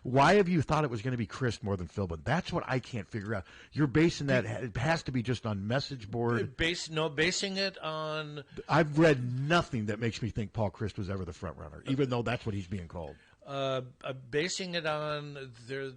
why have you thought it was going to be Christ more than Philbin? That's what I can't figure out. You're basing that, it has to be just on message board. Basing it on... I've read nothing that makes me think Paul Christ was ever the front runner, even though that's what he's being called. Basing it on their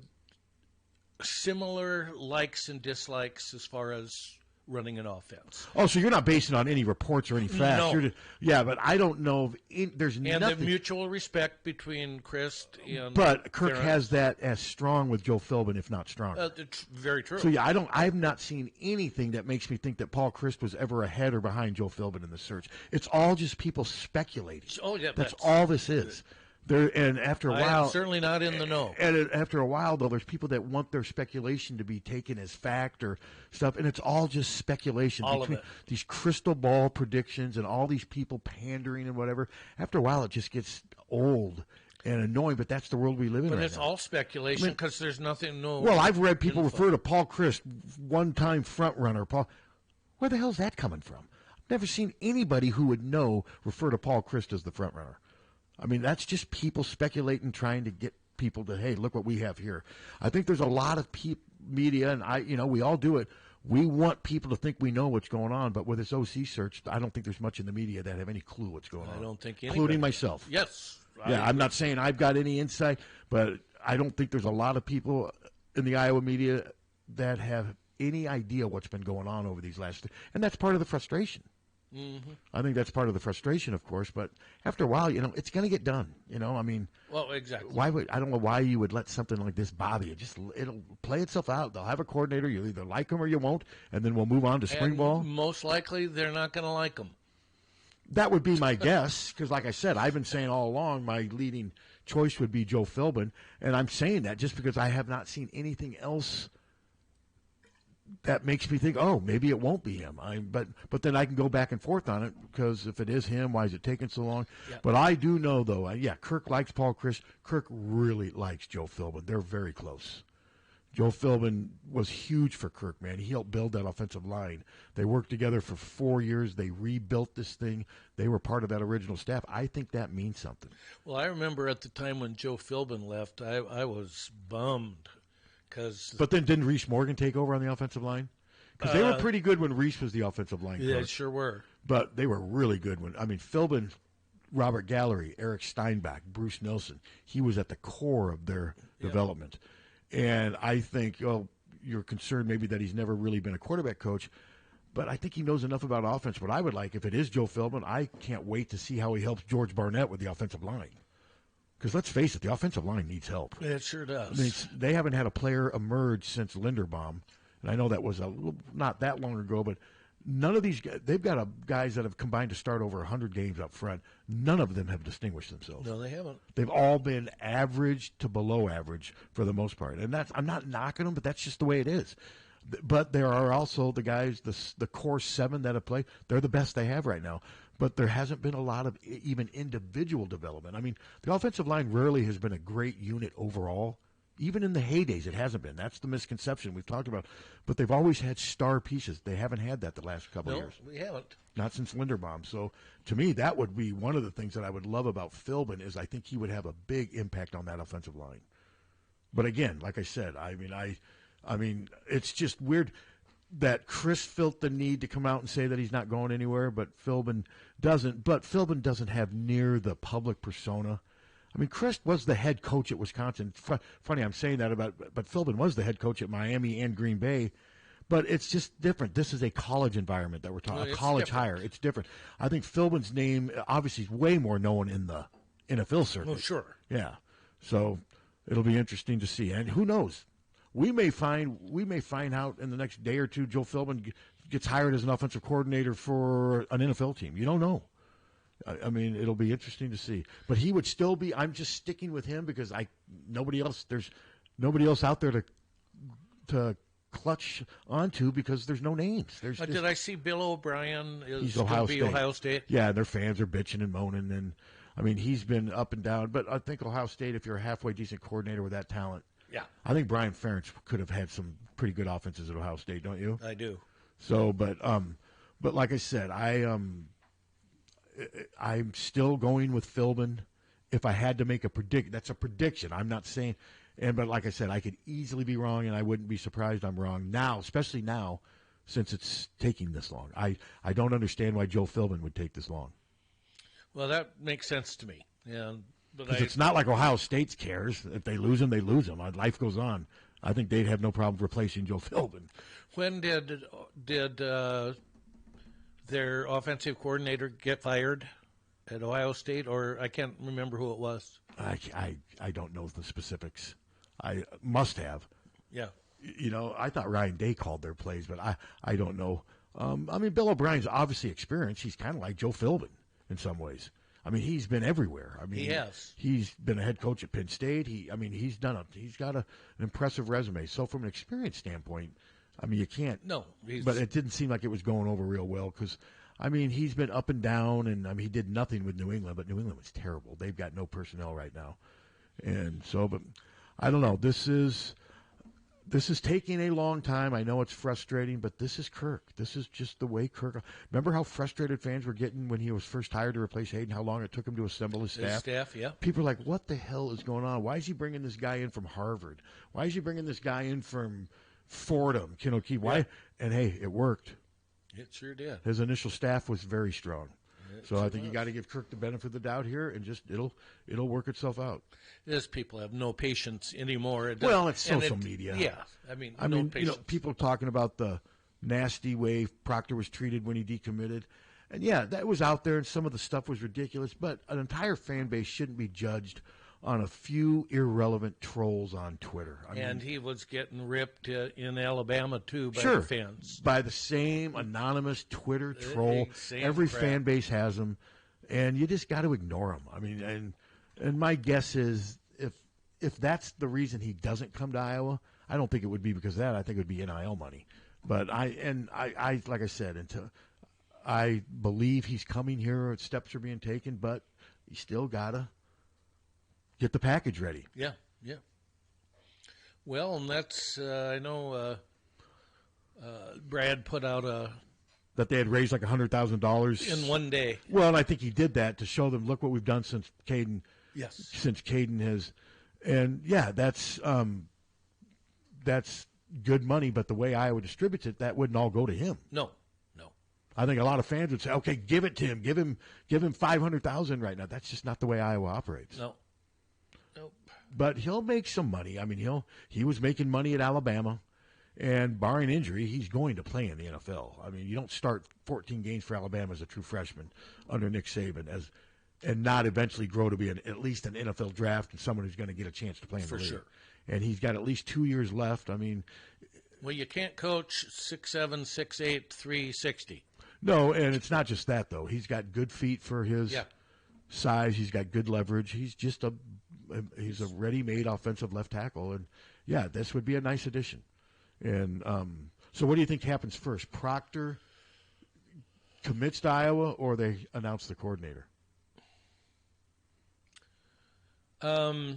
similar likes and dislikes as far as running an offense. Oh, so you're not basing it on any reports or any facts. No. But I don't know if there's nothing. And the mutual respect between Christ and... But Kirk has that as strong with Joe Philbin, if not stronger. It's very true. So, I've not seen anything that makes me think that Paul Christ was ever ahead or behind Joe Philbin in the search. It's all just people speculating. Oh, yeah. That's all this is. And after a while, I'm certainly not in the know. And after a while, though, there's people that want their speculation to be taken as fact or stuff, and it's all just speculation. All of it. These crystal ball predictions and all these people pandering and whatever. After a while, it just gets old, and annoying, but that's the world we live in But right it's now. all speculation because there's nothing. No. Well, I've read people info. refer to Paul Christ, one-time front runner. Paul, where the hell's that coming from? I've never seen anybody who would know refer to Paul Christ as the front runner. I mean, that's just people speculating, trying to get people to, hey, look what we have here. I think there's a lot of media, and we all do it. We want people to think we know what's going on, but with this OC search, I don't think there's much in the media that have any clue what's going on. I don't think including anybody. myself. Yes. Yeah, I'm not saying I've got any insight, but I don't think there's a lot of people in the Iowa media that have any idea what's been going on over these last, and that's part of the frustration. Mm-hmm. I think that's part of the frustration, of course, but after a while, it's going to get done. I mean, well, exactly. I don't know why you would let something like this bother you. It'll play itself out. They'll have a coordinator. You'll either like him or you won't, and then we'll move on to spring ball. Most likely, they're not going to like them. That would be my guess, because like I said, I've been saying all along my leading choice would be Joe Philbin, and I'm saying that just because I have not seen anything else that makes me think, oh, maybe it won't be him. But then I can go back and forth on it, because if it is him, why is it taking so long? Yep. But I do know, though, Kirk likes Paul Christ. Kirk really likes Joe Philbin. They're very close. Joe Philbin was huge for Kirk, man. He helped build that offensive line. They worked together for 4 years. They rebuilt this thing. They were part of that original staff. I think that means something. Well, I remember at the time when Joe Philbin left, I was bummed. But then didn't Reese Morgan take over on the offensive line? Because they were pretty good when Reese was the offensive line coach. Yeah, sure were. But they were really good Philbin, Robert Gallery, Eric Steinbach, Bruce Nelson, he was at the core of their development. And I think, you're concerned maybe that he's never really been a quarterback coach, but I think he knows enough about offense. What I would like, if it is Joe Philbin, I can't wait to see how he helps George Barnett with the offensive line. Because let's face it, the offensive line needs help. It sure does. I mean, they haven't had a player emerge since Linderbaum, and I know that was not that long ago, but none of these guys, they've got guys that have combined to start over 100 games up front. None of them have distinguished themselves. No, they haven't. They've all been average to below average for the most part. And I'm not knocking them, but that's just the way it is. But there are also the guys, the core 7 that have played, they're the best they have right now. But there hasn't been a lot of even individual development. I mean, the offensive line rarely has been a great unit overall. Even in the heydays, it hasn't been. That's the misconception we've talked about. But they've always had star pieces. They haven't had that the last couple of years. No, we haven't. Not since Linderbaum. So, to me, that would be one of the things that I would love about Philbin is I think he would have a big impact on that offensive line. But again, like I said, I mean, it's just weird that Chris felt the need to come out and say that he's not going anywhere, but Philbin doesn't. But Philbin doesn't have near the public persona. I mean, Chris was the head coach at Wisconsin. Funny, I'm saying that but Philbin was the head coach at Miami and Green Bay. But it's just different. This is a college environment that we're talking, a college hire. It's different. I think Philbin's name obviously is way more known in the NFL circuit. Oh, sure. Yeah. So it'll be interesting to see. And who knows? We may find out in the next day or two Joe Philbin gets hired as an offensive coordinator for an NFL team. You don't know. I mean, it'll be interesting to see. But he would still be. I'm just sticking with him because there's nobody else out there to clutch onto because there's no names. Did I see Bill O'Brien is going to be Ohio State? Yeah, their fans are bitching and moaning, and I mean he's been up and down. But I think Ohio State, if you're a halfway decent coordinator with that talent, yeah, I think Brian Ferentz could have had some pretty good offenses at Ohio State, don't you? I do. So, but like I said, I'm still going with Philbin. If I had to make that's a prediction. I'm not saying, but like I said, I could easily be wrong, and I wouldn't be surprised I'm wrong now, especially now, since it's taking this long. I don't understand why Joe Philbin would take this long. Well, that makes sense to me. Yeah, because it's not like Ohio State cares. If they lose him, they lose him. Life goes on. I think they'd have no problem replacing Joe Philbin. When did their offensive coordinator get fired at Ohio State, or I can't remember who it was? I don't know the specifics. I must have. Yeah. You know, I thought Ryan Day called their plays, but I don't know. I mean, Bill O'Brien's obviously experienced. He's kind of like Joe Philbin in some ways. I mean, he's been everywhere. I mean, he has. He's been a head coach at Penn State. He's got an impressive resume. So from an experience standpoint, I mean, you can't. No. But it didn't seem like it was going over real well because, I mean, he's been up and down, and I mean, he did nothing with New England, but New England was terrible. They've got no personnel right now. And so, but I don't know. This is taking a long time. I know it's frustrating, but this is Kirk. This is just the way Kirk. Remember how frustrated fans were getting when he was first hired to replace Hayden, how long it took him to assemble his staff? His staff, yeah. People are like, what the hell is going on? Why is he bringing this guy in from Harvard? Why is he bringing this guy in from Fordham, Why? Yeah. And, hey, it worked. It sure did. His initial staff was very strong. So sure I think you got to give Kirk the benefit of the doubt here, and just it'll work itself out. These people have no patience anymore. Well, it's social media. Yeah, I mean, you know, people talking about the nasty way Proctor was treated when he decommitted, and yeah, that was out there, and some of the stuff was ridiculous. But an entire fan base shouldn't be judged on a few irrelevant trolls on Twitter. I mean, he was getting ripped in Alabama, too, by sure, the fans. By the same anonymous Twitter troll. Same Every crap. fan base has them, and you just got to ignore them. I mean, and my guess is if that's the reason he doesn't come to Iowa, I don't think it would be because of that. I think it would be NIL money. But I like I said, I believe he's coming here. Steps are being taken, but you still got to get the package ready. Yeah. Well, and that's, I know Brad put out that they had raised like $100,000 in one day. Well, and I think he did that to show them, look what we've done since Caden. Yes. Since Caden has, and yeah, that's good money. But the way Iowa distributes it, that wouldn't all go to him. No. I think a lot of fans would say, okay, give it to him, give him $500,000 right now. That's just not the way Iowa operates. No. Nope. But he'll make some money. I mean, he was making money at Alabama, and barring injury, he's going to play in the NFL. I mean, you don't start 14 games for Alabama as a true freshman under Nick Saban and not eventually grow to be at least an NFL draft and someone who's going to get a chance to play in the league. For sure. And he's got at least 2 years left. I mean, well, you can't coach 6'7", 6'8", 360. No, and it's not just that though. He's got good feet for his size. He's got good leverage. He's just he's a ready-made offensive left tackle, and yeah, this would be a nice addition. And so, what do you think happens first? Proctor commits to Iowa, or they announce the coordinator? Well,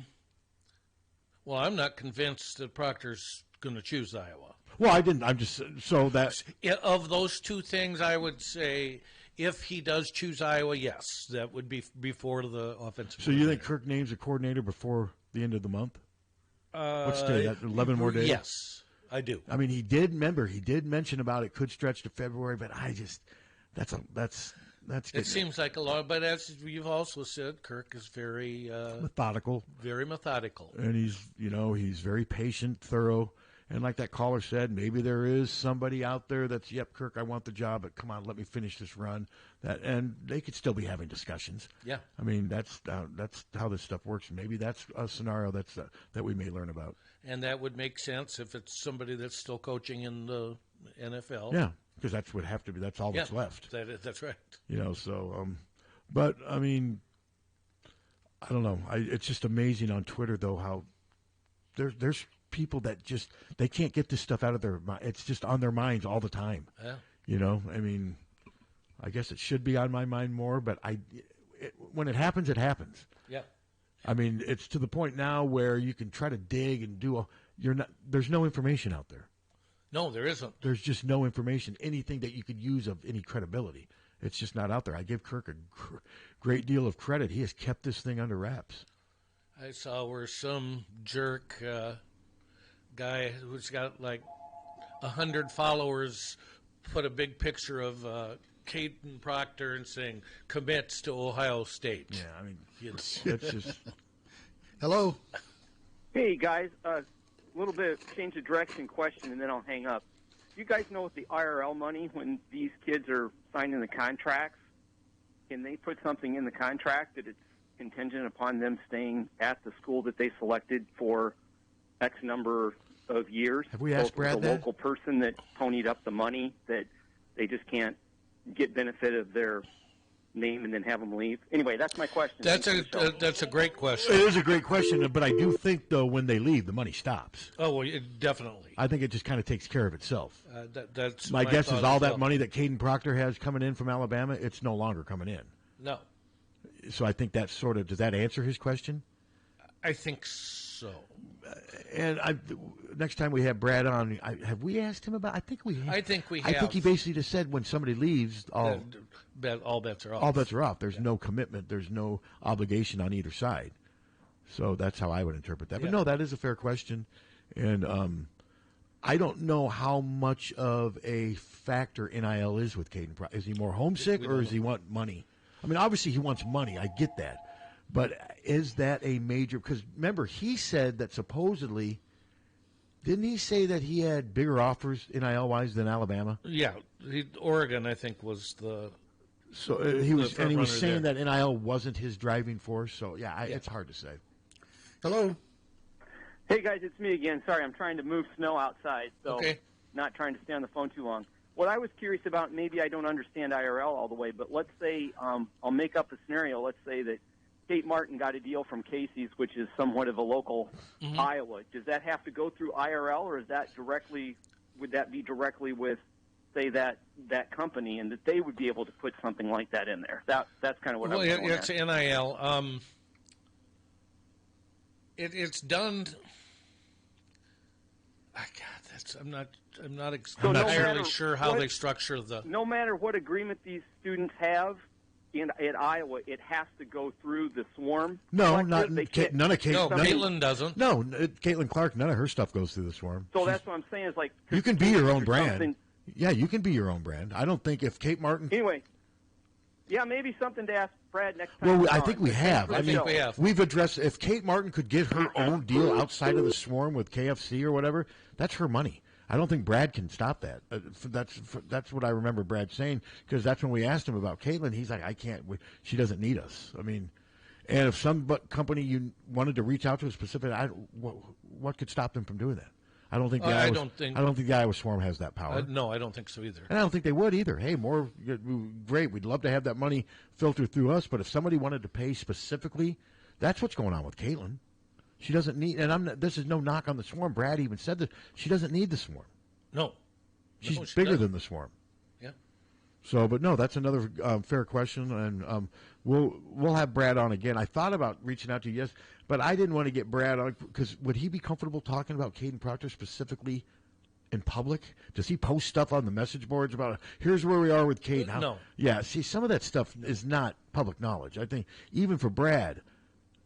I'm not convinced that Proctor's going to choose Iowa. Well, I didn't. I'm just so that of those two things, I would say if he does choose Iowa, yes, that would be before the offensive. So you think Kirk names a coordinator before the end of the month? What's today? 11 more days. Yes, I do. I mean, he did mention about it could stretch to February, but that's. It seems like a lot, but as you've also said, Kirk is very methodical. Very methodical, and he's very patient, thorough. And like that caller said, maybe there is somebody out there that's, yep, Kirk, I want the job, but come on, let me finish this run. And they could still be having discussions. Yeah. I mean, that's how this stuff works. Maybe that's a scenario that we may learn about. And that would make sense if it's somebody that's still coaching in the NFL. Yeah, because that's what have to be. That's all that's left. That's right. But I mean, I don't know. It's just amazing on Twitter though how there's people that just they can't get this stuff out of their mind. It's just on their minds all the time. Yeah. I mean, I guess it should be on my mind more, but when it happens, it happens. Yeah. I mean, it's to the point now where you can try to dig and there's no information out there. No, there isn't. There's just no information, anything that you could use of any credibility. It's just not out there. I give Kirk a great deal of credit. He has kept this thing under wraps. I saw where some jerk guy who's got like 100 followers put a big picture of Caden Proctor and saying commits to Ohio State. Yeah, I mean, it's just. Hello. Hey guys, a little bit of change of direction question, and then I'll hang up. You guys know with the IRL money, when these kids are signing the contracts, can they put something in the contract that it's contingent upon them staying at the school that they selected for X number of years? Have we asked Brad the local person that ponied up the money, that they just can't get benefit of their name and then have them leave? Anyway, that's my question. That's a great question. It is a great question, but I do think though when they leave, the money stops. Oh well, definitely. I think it just kind of takes care of itself. That's my guess is all that money that Caden Proctor has coming in from Alabama, it's no longer coming in. No. So I think that's does that answer his question? I think so. And next time we have Brad on, have we asked him about? I think we have. I think we I have. think he basically just said when somebody leaves, all bets are off. All bets are off. There's no commitment. There's no obligation on either side. So that's how I would interpret that. Yeah. But no, that is a fair question. And I don't know how much of a factor NIL is with Caden. Is he more homesick or does he want money? I mean, obviously he wants money. I get that. But is that a major – because remember, he said that supposedly – didn't he say that he had bigger offers NIL-wise than Alabama? Yeah. Oregon, I think, was the – So he was saying that NIL wasn't his driving force. So, it's hard to say. Hello. Hey, guys, it's me again. Sorry, I'm trying to move snow outside, so not trying to stay on the phone too long. What I was curious about, maybe I don't understand IRL all the way, but let's say I'll make up a scenario. Let's say that Kate Martin got a deal from Casey's, which is somewhat of a local Iowa. Does that have to go through IRL, or is that directly? Would that be directly with, say, that company, and that they would be able to put something like that in there? That's kind of what I was going it's NIL. It's done. I'm not entirely sure how they structure the. No matter what agreement these students have at Iowa, it has to go through the swarm. No, none of Caitlin. No, Caitlin doesn't. No, Caitlin Clark. None of her stuff goes through the swarm. So that's what I'm saying. Is like you can be your own brand. Yeah, you can be your own brand. I don't think if Kate Martin. Anyway, yeah, maybe something to ask Brad next time. Well, I think we have. I mean, we have. We've addressed if Kate Martin could get her own deal outside of the swarm with KFC or whatever. That's her money. I don't think Brad can stop that. That's what I remember Brad saying, because that's when we asked him about Caitlin. He's like, I can't. She doesn't need us. I mean, and if some company you wanted to reach out to a specific, what could stop them from doing that? I don't think I don't think the Iowa Swarm has that power. No, I don't think so either. And I don't think they would either. Hey, more great. We'd love to have that money filter through us, but if somebody wanted to pay specifically, that's what's going on with Caitlin. She doesn't need, and this is no knock on the Swarm. Brad even said that she doesn't need the Swarm. No, she's bigger than the Swarm. Yeah. So, but no, that's another fair question, and we'll have Brad on again. I thought about reaching out to you, but I didn't want to get Brad on because would he be comfortable talking about Caden Proctor specifically in public? Does he post stuff on the message boards about here's where we are with Caden? No. Yeah. See, some of that stuff is not public knowledge. I think even for Brad.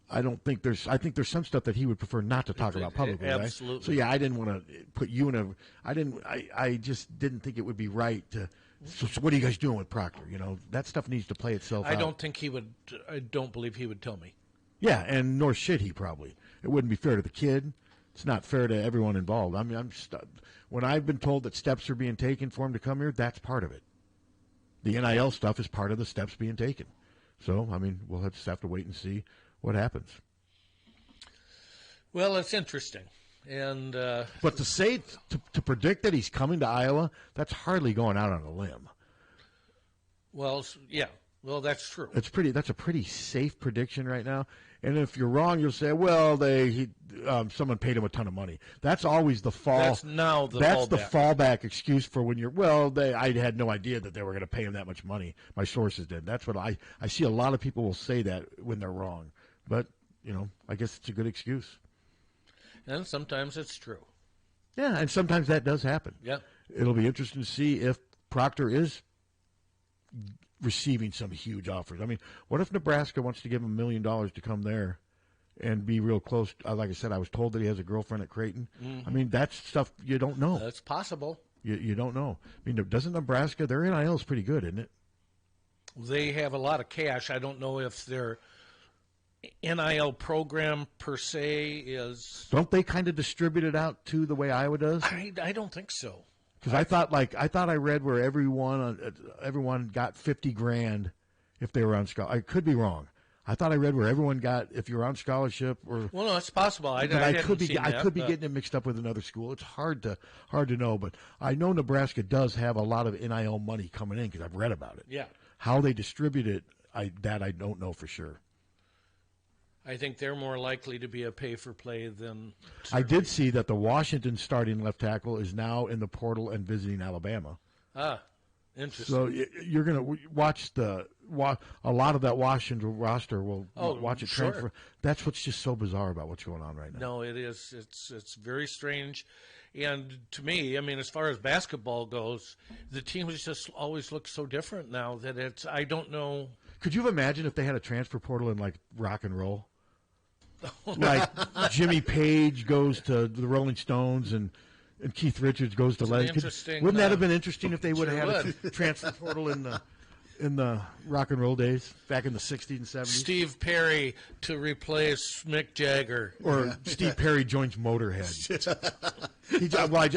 I think there's some stuff that he would prefer not to talk about publicly. Absolutely. Right? So yeah, I didn't want to put you in I just didn't think it would be right to. So what are you guys doing with Proctor? You know, that stuff needs to play itself out. I don't believe he would tell me. Yeah, and nor should he probably. It wouldn't be fair to the kid. It's not fair to everyone involved. I mean, when I've been told that steps are being taken for him to come here, that's part of it. The NIL stuff is part of the steps being taken. So I mean, we'll just have to wait and see what happens. Well, it's interesting, and but to say to predict that he's coming to Iowa, that's hardly going out on a limb. Well, yeah, well, that's true. That's a pretty safe prediction right now. And if you're wrong, you'll say, well, someone paid him a ton of money. That's always the fall. That's now the That's fallback. the fallback excuse for when I had no idea that they were going to pay him that much money. My sources did. That's what I see. A lot of people will say that when they're wrong. But, I guess it's a good excuse. And sometimes it's true. Yeah, and sometimes that does happen. Yeah. It'll be interesting to see if Proctor is receiving some huge offers. I mean, what if Nebraska wants to give him $1 million to come there and be real close? Like I said, I was told that he has a girlfriend at Creighton. Mm-hmm. I mean, that's stuff you don't know. That's possible. You don't know. I mean, doesn't Nebraska, their NIL is pretty good, isn't it? They have a lot of cash. I don't know if their NIL program per se is. Don't they kind of distribute it out too the way Iowa does? I don't think so. Because I thought I read where everyone got $50,000 if they were on scholarship. I could be wrong. I thought I read where everyone got if you're on scholarship or. Well, no, it's possible. I could be getting it mixed up with another school. It's hard to know, but I know Nebraska does have a lot of NIL money coming in because I've read about it. Yeah. How they distribute it, I don't know for sure. I think they're more likely to be a pay-for-play than. I did see that the Washington starting left tackle is now in the portal and visiting Alabama. Ah, interesting. So you're going to watch the a lot of that Washington roster will watch it sure. transfer. That's what's just so bizarre about what's going on right now. No, it is. It's very strange. And to me, I mean, as far as basketball goes, the teams just always look so different now that I don't know. Could you imagine if they had a transfer portal in like rock and roll? Like Jimmy Page goes to the Rolling Stones and Keith Richards goes to Led. Wouldn't that have been interesting if they would have had a transfer portal in the rock and roll days back in the 60s and 70s? Steve Perry to replace Mick Jagger. Or Steve Perry joins Motorhead.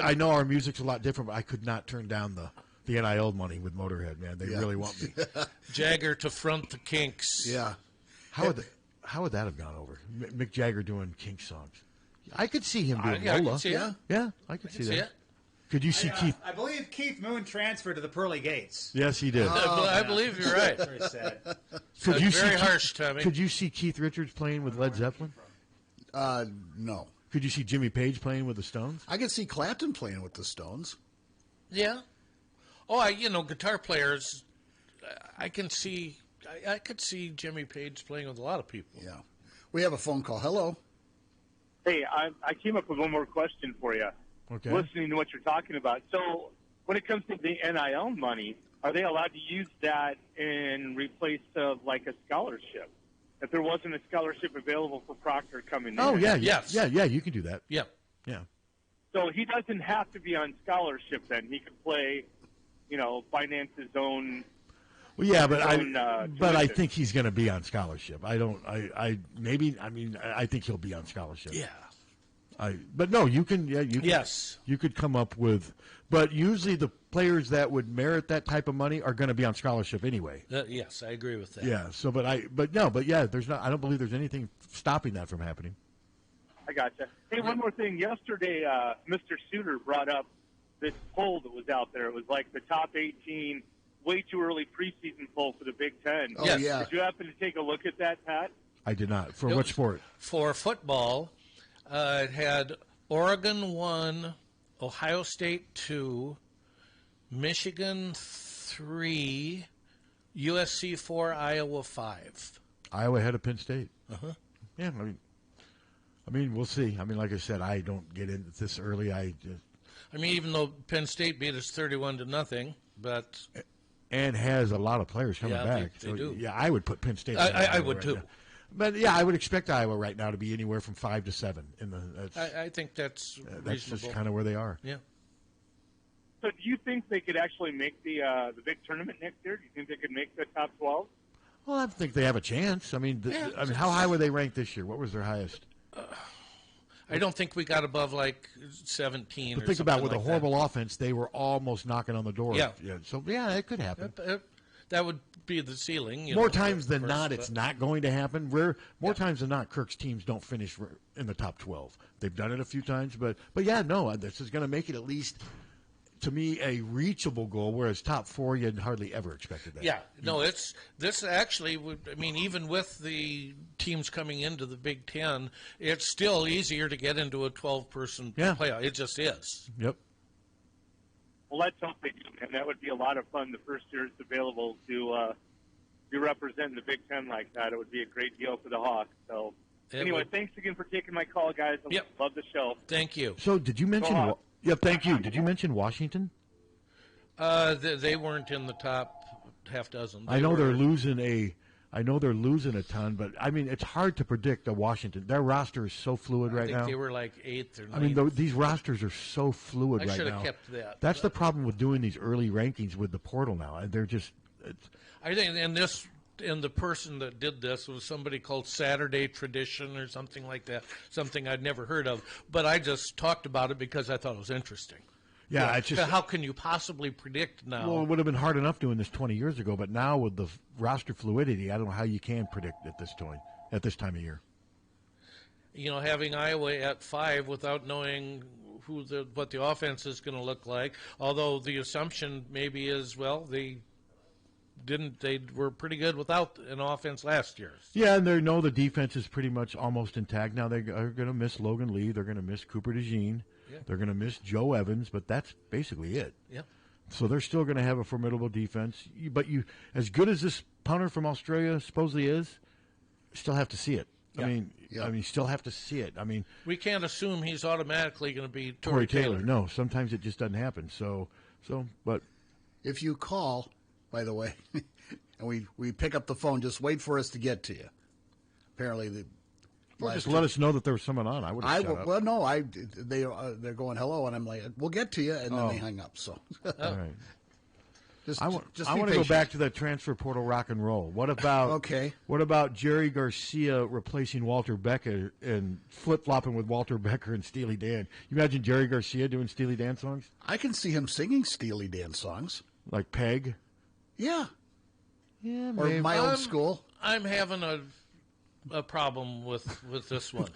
I know our music's a lot different, but I could not turn down the NIL money with Motorhead, man. They really want me. Jagger to front the Kinks. Yeah. How would that have gone over? Mick Jagger doing Kinks songs. I could see him doing I Lola. could see it. Yeah, I could see that. Could you see Keith? I believe Keith Moon transferred to the Pearly Gates. Yes, he did. I believe you're right. Very sad. Could you very see harsh, Tommy. Could you see Keith Richards playing with Led Zeppelin? No. Could you see Jimmy Page playing with the Stones? I could see Clapton playing with the Stones. Yeah. Oh, guitar players. I can see. I could see Jimmy Page playing with a lot of people. Yeah. We have a phone call. Hello. Hey, I came up with one more question for you. Okay. Listening to what you're talking about. So when it comes to the NIL money, are they allowed to use that in replace of like a scholarship? If there wasn't a scholarship available for Proctor coming in. Oh, yeah. Yes. Yeah, you can do that. Yeah. Yeah. So he doesn't have to be on scholarship then. He could play, finance his own. Well, yeah, but I tuition. think he's going to be on scholarship. I think he'll be on scholarship. Yeah. But no, you can. Yeah, you. Yes. You could come up with, but usually the players that would merit that type of money are going to be on scholarship anyway. Yes, I agree with that. Yeah. So, there's not. I don't believe there's anything stopping that from happening. I gotcha. Hey, one more thing. Yesterday, Mr. Suter brought up this poll that was out there. It was like the top 18 way too early preseason poll for the Big Ten. Oh, yes. Yeah. Did you happen to take a look at that, Pat? I did not. For what sport? For football, it had Oregon 1, Ohio State 2, Michigan 3, USC 4, Iowa 5. Iowa ahead of Penn State. Uh-huh. Yeah, I mean, we'll see. I mean, like I said, I don't get into this early. Even though Penn State beat us 31-0, but and has a lot of players coming back. They do. Yeah, I would put Penn State. I would right too. now. But yeah, I would expect Iowa right now to be anywhere from 5 to 7 in the. I think that's reasonable. That's just kind of where they are. Yeah. So, do you think they could actually make the big tournament next year? Do you think they could make the top 12? Well, I think they have a chance. I mean, how high were they ranked this year? What was their highest? I don't think we got above like 17. But or think about something with like a horrible offense, they were almost knocking on the door. Yeah. So yeah, it could happen. That would be the ceiling. More times than not, it's not going to happen. More times than not, Kirk's teams don't finish in the top 12. They've done it a few times, but yeah, no, this is going to make it at least, to me, a reachable goal. Whereas top 4, you hardly ever expected that. Yeah, no, this actually would. I mean, even with the teams coming into the Big Ten, it's still easier to get into a 12-person playoff. It just is. Yep. Well, let's hope they do, and that would be a lot of fun the first year it's available to be representing the Big Ten like that. It would be a great deal for the Hawks. So, anyway, thanks again for taking my call, guys. I love the show. Thank you. So, did you mention? Thank you. Did you mention Washington? They weren't in the top half dozen. I know they're losing a ton, but I mean, it's hard to predict a Washington. Their roster is so fluid right now. I think they were like 8th or 9th. I mean, these rosters are so fluid right now. I should have kept that. That's the problem with doing these early rankings with the portal now. They're just. I think, and the person that did this was somebody called Saturday Tradition or something like that, something I'd never heard of. But I just talked about it because I thought it was interesting. Yeah, it's just, how can you possibly predict now? Well, it would have been hard enough doing this 20 years ago, but now with the roster fluidity, I don't know how you can predict at this time of year. Having Iowa at 5 without knowing what the offense is going to look like, although the assumption maybe is, they were pretty good without an offense last year. Yeah, and they know the defense is pretty much almost intact. Now they are going to miss Logan Lee. They're going to miss Cooper DeJean. Yeah. They're going to miss Joe Evans, but that's basically it. Yeah. So they're still going to have a formidable defense. But you, as good as this punter from Australia supposedly is, still have to see it. Yeah. I mean, still have to see it. I mean, we can't assume he's automatically going to be Tory Taylor. No, sometimes it just doesn't happen. But if you call, by the way, and we pick up the phone, just wait for us to get to you. Apparently, just let us know that there was someone on. I would have shut up. Well, no, they're going hello, and I'm like, we'll get to you, and then they hung up. So, all right. I want to go back to that transfer portal rock and roll. What about What about Jerry Garcia replacing Walter Becker and flip flopping with Walter Becker and Steely Dan? You imagine Jerry Garcia doing Steely Dan songs? I can see him singing Steely Dan songs, like Peg. Yeah, yeah, or My Old School. I'm having a problem with this one.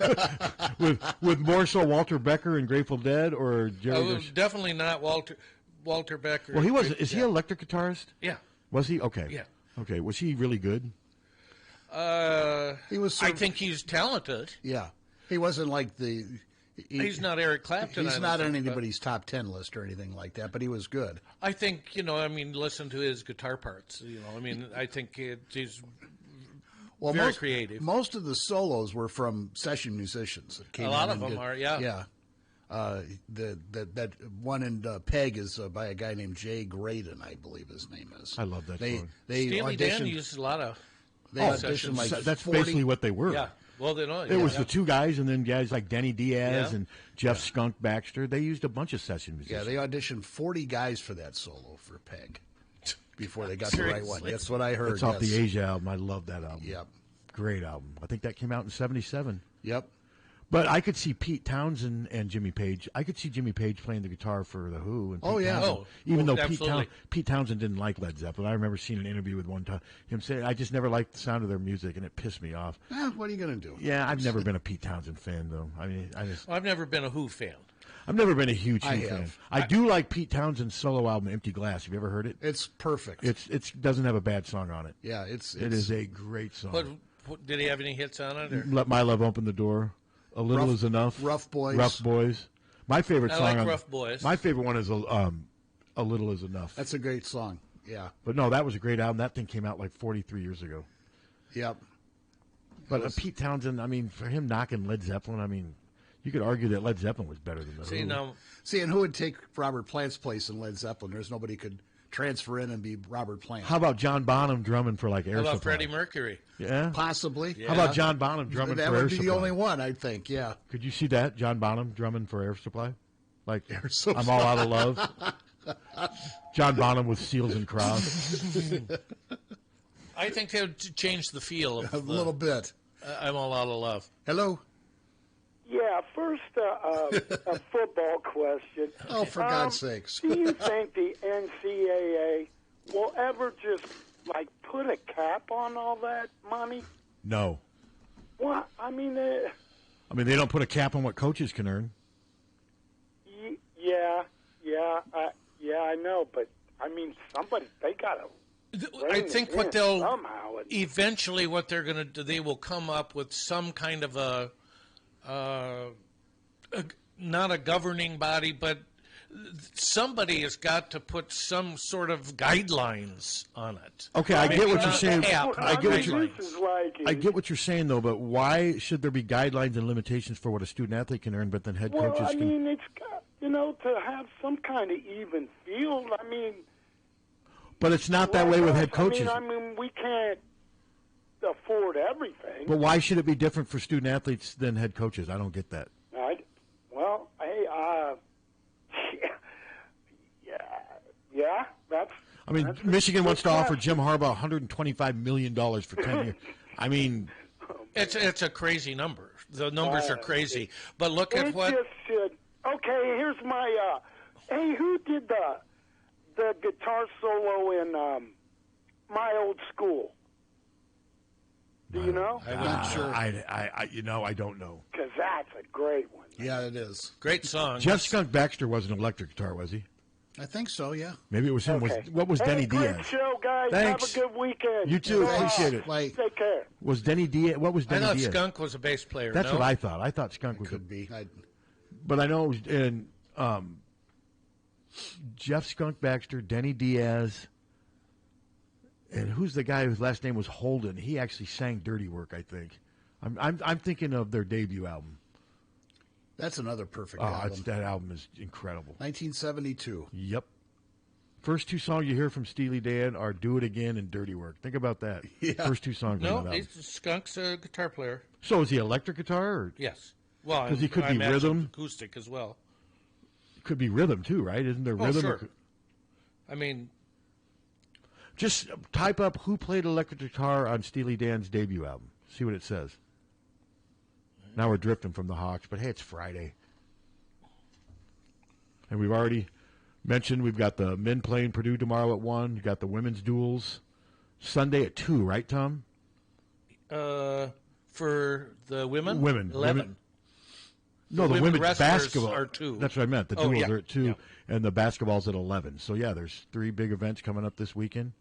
with more so Walter Becker and Grateful Dead or Jerry? Definitely not Walter Becker. Well, he was. Is he an electric guitarist? Yeah. Was he? Okay. Yeah. Okay. Was he really good? He was. I think he's talented. Yeah. He wasn't like he's not Eric Clapton. He's not on anybody's top 10 list or anything like that, but he was good. I think listen to his guitar parts. I think he's very creative. Most of the solos were from session musicians. That came a lot of them are. Yeah. Yeah. That one in Peg is by a guy named Jay Graydon, I believe his name is. I love that song. Steely Dan used a lot of. They auditioned like that's 40, basically what they were. Yeah. Well, it was the two guys, and then guys like Denny Diaz and Jeff Skunk Baxter. They used a bunch of session musicians. Yeah, they auditioned 40 guys for that solo for Peg before they got the right one. That's what I heard. It's off the Asia album. I love that album. Yep. Great album. I think that came out in '77. Yep. But I could see Pete Townsend and Jimmy Page. I could see Jimmy Page playing the guitar for The Who. And even though Pete Townsend didn't like Led Zeppelin. I remember seeing an interview with him saying, I just never liked the sound of their music, and it pissed me off. What are you going to do? Yeah, I've never been a Pete Townsend fan, though. I've never been a Who fan. I've never been a huge Who fan. I do like Pete Townsend's solo album, Empty Glass. Have you ever heard it? It's perfect. It doesn't have a bad song on it. Yeah, it is a great song. But did he have any hits on it? Or? Let My Love Open the Door. A Little Is Enough. Rough Boys. Rough Boys. My favorite song. I like Rough Boys. My favorite one is A Little Is Enough. That's a great song. Yeah. But no, that was a great album. That thing came out like 43 years ago. Yep. But Pete Townsend, for him knocking Led Zeppelin, you could argue that Led Zeppelin was better than the Who. See, and who would take Robert Plant's place in Led Zeppelin? There's nobody could transfer in and be Robert Plant. How about John Bonham drumming for like Air Supply? How about Freddie Mercury? Yeah, possibly. Yeah. How about John Bonham drumming for Air Supply? That would be the only one, I think. Yeah. Could you see that, John Bonham drumming for Air Supply? Like Air Supply. I'm All Out of Love. John Bonham with Seals and Crofts. I think they would change the feel of a little bit. I'm All Out of Love. Hello. Yeah, first a football question. Oh, for God's sakes. Do you think the NCAA will ever just, put a cap on all that money? No. What? They don't put a cap on what coaches can earn. I know, but, somebody, they got to... I think what they'll... Eventually what they're going to do, they will come up with some kind of not a governing body, but somebody has got to put some sort of guidelines on it. Okay, I get what you're saying. I get what you're saying, though. But why should there be guidelines and limitations for what a student athlete can earn, but then head coaches can? It's to have some kind of even field. But it's not that way with head coaches. We can't afford everything. But why should it be different for student athletes than head coaches? I don't get that. That's. Michigan wants to offer Jim Harbaugh $125 million for 10 years. It's a crazy number. The numbers are crazy. But look at what. Okay, here's my. Hey, who did the guitar solo in My Old School? Do you know? I'm not sure. I don't know. Because that's a great one. Yeah, it is. Great song. Jeff Skunk Baxter was an electric guitar, was he? I think so, yeah. Maybe it was him. Okay. What was Denny Diaz? Great show, guys. Thanks. Have a good weekend. You too. Appreciate it. Take care. Was Denny Diaz? What was Denny Diaz? I thought Skunk was a bass player. That's what I thought. I thought Skunk was. Could be. But I know it was in. Jeff Skunk Baxter, Denny Diaz, and who's the guy whose last name was Holden? He actually sang "Dirty Work," I think. I'm thinking of their debut album. That's another perfect album. That album is incredible. 1972. Yep. First two songs you hear from Steely Dan are "Do It Again" and "Dirty Work." Think about that. Yeah. First two songs. No, on that album. Skunk's a guitar player. So is he electric guitar? Or? Yes. Well, because he could I be imagine rhythm. acoustic as well. Could be rhythm too, right? Isn't there rhythm? Sure. I mean, just type up who played electric guitar on Steely Dan's debut album. See what it says. Now we're drifting from the Hawks, but hey, it's Friday. And we've already mentioned we've got the men playing Purdue tomorrow at 1. You got the women's duels Sunday at 2, right, Tom? For the women? Women. 11. No, the women's wrestlers basketball are 2. That's what I meant. The duels are at 2, yeah. and the basketball's at 11. So, yeah, there's 3 big events coming up this weekend.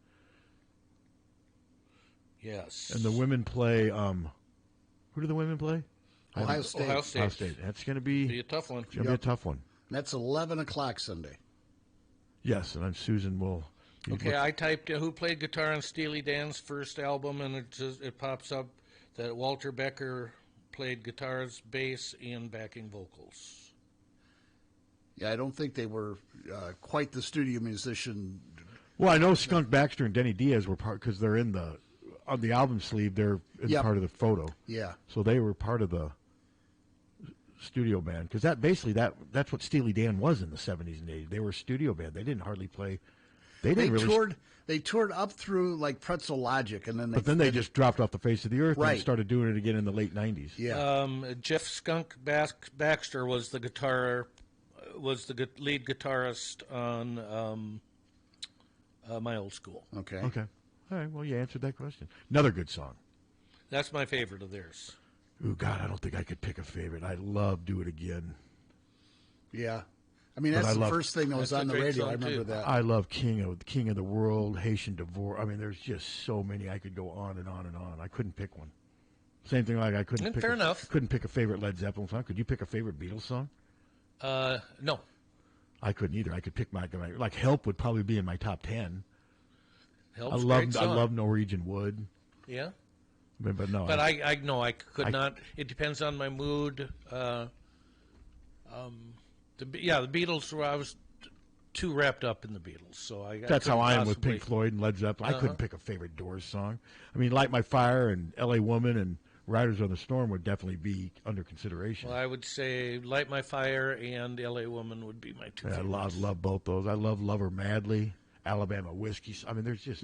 Yes. And the women play, who do the women play? Ohio State. Ohio State. That's going to be a tough one. It's going to be a tough one. That's 11 o'clock Sunday. Yes, and Susan will. Okay, I typed who played guitar on Steely Dan's first album, and it pops up that Walter Becker played guitars, bass, and backing vocals. Yeah, I don't think they were quite the studio musician. Well, I know Skunk Baxter and Denny Diaz were part because they're on the album sleeve. They're part of the photo. Yeah. So they were part of the studio band because that's what Steely Dan was in the 70s and 80s. They were a studio band. They didn't hardly play. They toured up through like Pretzel Logic, and then they just dropped off the face of the earth right. and started doing it again in the late 90s. Yeah. Jeff Skunk Baxter was the lead guitarist on My Old School. Okay. Okay. All right. Well, you answered that question. Another good song. That's my favorite of theirs. Oh God, I don't think I could pick a favorite. I love "Do It Again." Yeah. I mean, that's the first thing that was on the radio. I remember that. I love King of the World, Haitian Divorce. I mean, there's just so many. I could go on and on and on. I couldn't pick one. Same thing like I couldn't pick. Fair enough. Couldn't pick a favorite Led Zeppelin song. Could you pick a favorite Beatles song? No. I couldn't either. I could pick my like "Help" would probably be in my top 10. Help's I great song. love Norwegian Wood. Yeah. But no. But I could not. It depends on my mood. The Beatles. I was too wrapped up in the Beatles, so that's how I am with possibly. Pink Floyd and Led Zeppelin. I couldn't pick a favorite Doors song. I mean, "Light My Fire" and "L.A. Woman" and "Riders on the Storm" would definitely be under consideration. Well, I would say "Light My Fire" and "L.A. Woman" would be my two favorites. I love both those. I love "Love Her Madly," "Alabama Whiskey." I mean, there's just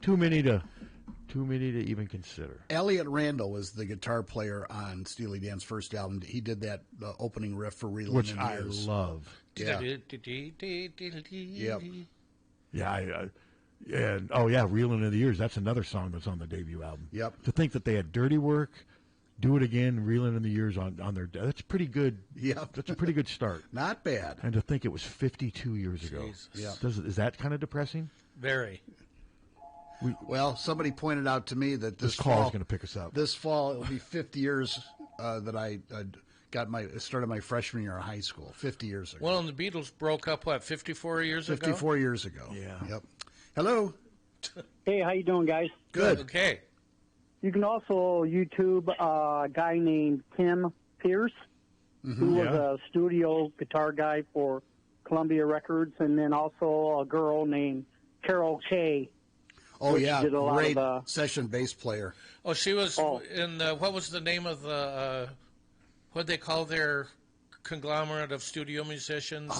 too many to even consider. Elliot Randall was the guitar player on Steely Dan's first album. He did that opening riff for "Reeling Which in I Years." love. Yeah. Yep. Yeah, and "Reeling in the Years." That's another song that's on the debut album. Yep. To think that they had "Dirty Work," "Do It Again," "Reeling in the Years" on their that's pretty good. Yep. That's a pretty good start. Not bad. And to think it was 52 years ago. Yeah. Is that kind of depressing? Very. Well, somebody pointed out to me that this call is going to pick us up. This fall, it'll be 50 years that I started my freshman year of high school. 50 years ago. Well, and the Beatles broke up 54 years ago. 54 years ago. Yeah. Yep. Hello. Hey, how you doing, guys? Good. Okay. You can also YouTube a guy named Tim Pierce, who was a studio guitar guy for Columbia Records, and then also a girl named Carol Kay. Oh, which yeah. did a lot Great of session bass player. Oh, she was in what was the name of the what they call their conglomerate of studio musicians?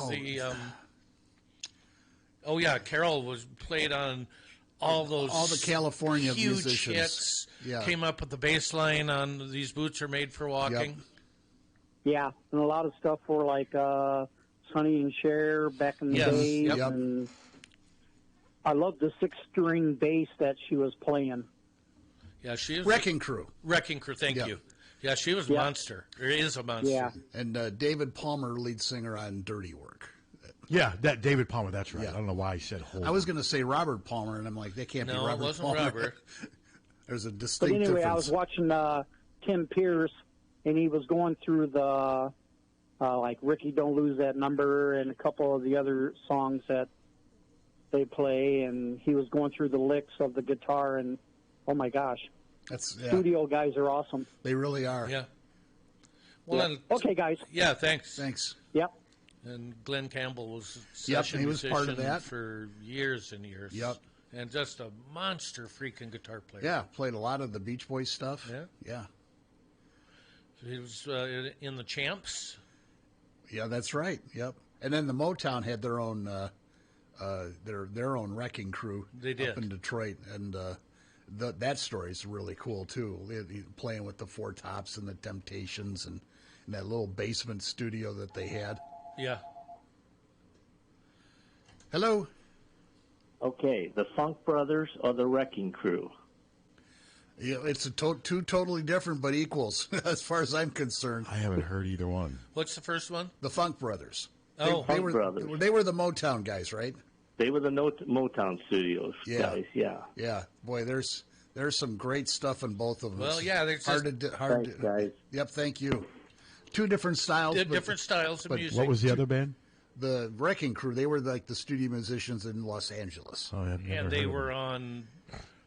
Carol played on all the California huge musicians. Hits. Yeah. Came up with the bass line on "These Boots Are Made for Walking." Yep. Yeah, and a lot of stuff for like Sonny and Cher back in the days. Yep. And I love the 6-string bass that she was playing. Yeah, she is Wrecking Crew. Wrecking Crew, thank you. Yeah, she was a monster. Or is a monster. Yeah. And David Palmer, lead singer on "Dirty Work." Yeah, that David Palmer. That's right. I don't know why I said Holden. I was going to say Robert Palmer, and I'm like, they can't be Robert Palmer. No, it wasn't Robert. There's a But distinct anyway, difference. I was watching Tim Pierce, and he was going through the like Ricky Don't Lose That Number and a couple of the other songs that they play. And he was going through the licks of the guitar, and oh my gosh, studio guys are awesome. They really are. Yeah. Well, yeah. Okay, guys. Yeah, thanks. Thanks. Yep. And Glenn Campbell was he was part of that for years and years. Yep. And just a monster freaking guitar player. Yeah, played a lot of the Beach Boys stuff. Yeah. Yeah. So he was in the Champs. Yeah, that's right. Yep. And then the Motown had their own their own wrecking crew. They did. Up in Detroit, and that story is really cool too. Playing with the Four Tops and the Temptations, and that little basement studio that they had. Yeah. Hello. Okay, the Funk Brothers or the Wrecking Crew? Yeah, it's two totally different but equals as far as I'm concerned. I haven't heard either one. What's the first one? The Funk Brothers. Oh, Funk Brothers. They were the Motown guys, right? They were the Motown Studios guys. Yeah. Yeah. Boy, there's some great stuff in both of them. Well, yeah, there's Thanks, guys. Yep, thank you. Two different styles. Different styles of music. What was the other band? The Wrecking Crew. They were like the studio musicians in Los Angeles. Oh, I've never And they heard of were them. on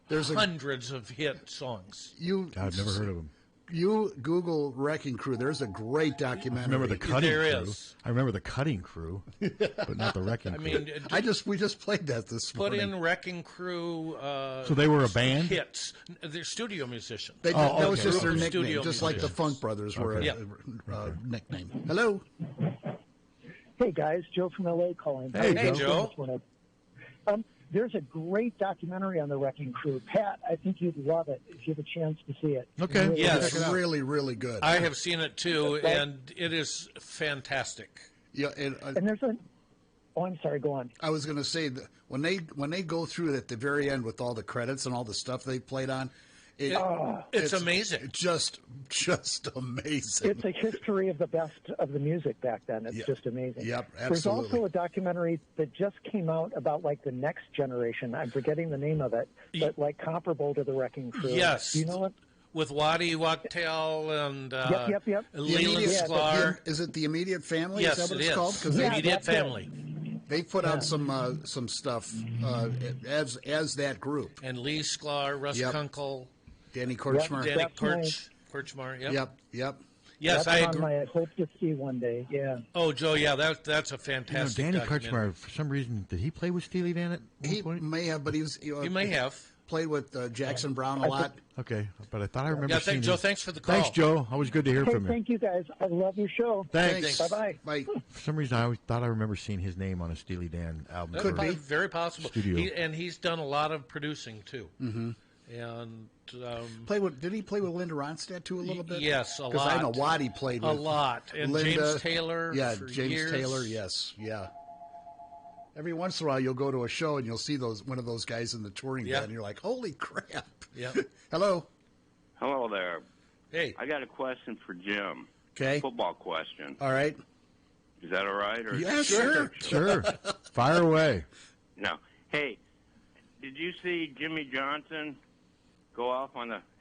There's hundreds of hit songs. I've never heard of them. You Google Wrecking Crew. There's a great documentary. I remember the Cutting There Crew. is. I remember the Cutting Crew, but not the Wrecking I Crew. mean, we just played that this put morning. in Wrecking Crew. So they were a band? Hits. They're studio musicians. That was just their Group of nickname, studio just like the musicians. Funk Brothers were Okay. a nickname. Hello. Hey guys, Joe from LA calling. Hey, Joe. There's a great documentary on the Wrecking Crew. Pat, I think you'd love it if you have a chance to see it. Okay. Really Yes. It's really, really good. I have seen it too, and it is fantastic. Yeah, And there's a. Oh, I'm sorry. Go on. I was going to say that when they go through it at the very end with all the credits and all the stuff they played on, it's amazing. Just amazing. It's a history of the best of the music back then. It's just amazing. Yep, There's absolutely. also a documentary that just came out about like the next generation. I'm forgetting the name of it, but like comparable to the Wrecking Crew. Yes. Do you know it? With Waddy Wachtel and Yep. Leland Sklar. Is it the Immediate Family? Yes, is that what it it's is. called? The Immediate Family. They put out some stuff as that group. And Lee Sklar, Russ Kunkel, Danny Korchmar. Danny Korchmar. Yep. Yep. Yes, that's I on agree. my hope to see one day. Yeah. Oh, Joe, yeah, that's a fantastic. Danny documentary. Korchmar, for some reason, did he play with Steely Dan at one He point? may have, but he may have played with Jackson Brown a lot. Okay, but I thought I remember Yeah, seeing Joe, his- thanks for the call. Thanks, Joe. Always good to hear Hey, from you. thank you guys. I love your show. Thanks. Bye-bye. Bye. For some reason, I always thought I remember seeing his name on a Steely Dan album. Could be very possible. Studio. And he's done a lot of producing too. Mm-hmm. And Did he play with Linda Ronstadt too a little bit? Yes, a lot. Because I know Waddy played with a lot. And Linda, James Taylor. Yeah, for James years. Taylor. Yes, yeah. Every once in a while, you'll go to a show and you'll see one of those guys in the touring band, and you're like, "Holy crap!" Yeah. Hello. Hello there. Hey. I got a question for Jim. Okay. Football question. All right. Is that all right? Or Yeah, sure. Sure. Fire away. No. Hey, did you see Jimmy Johnson go off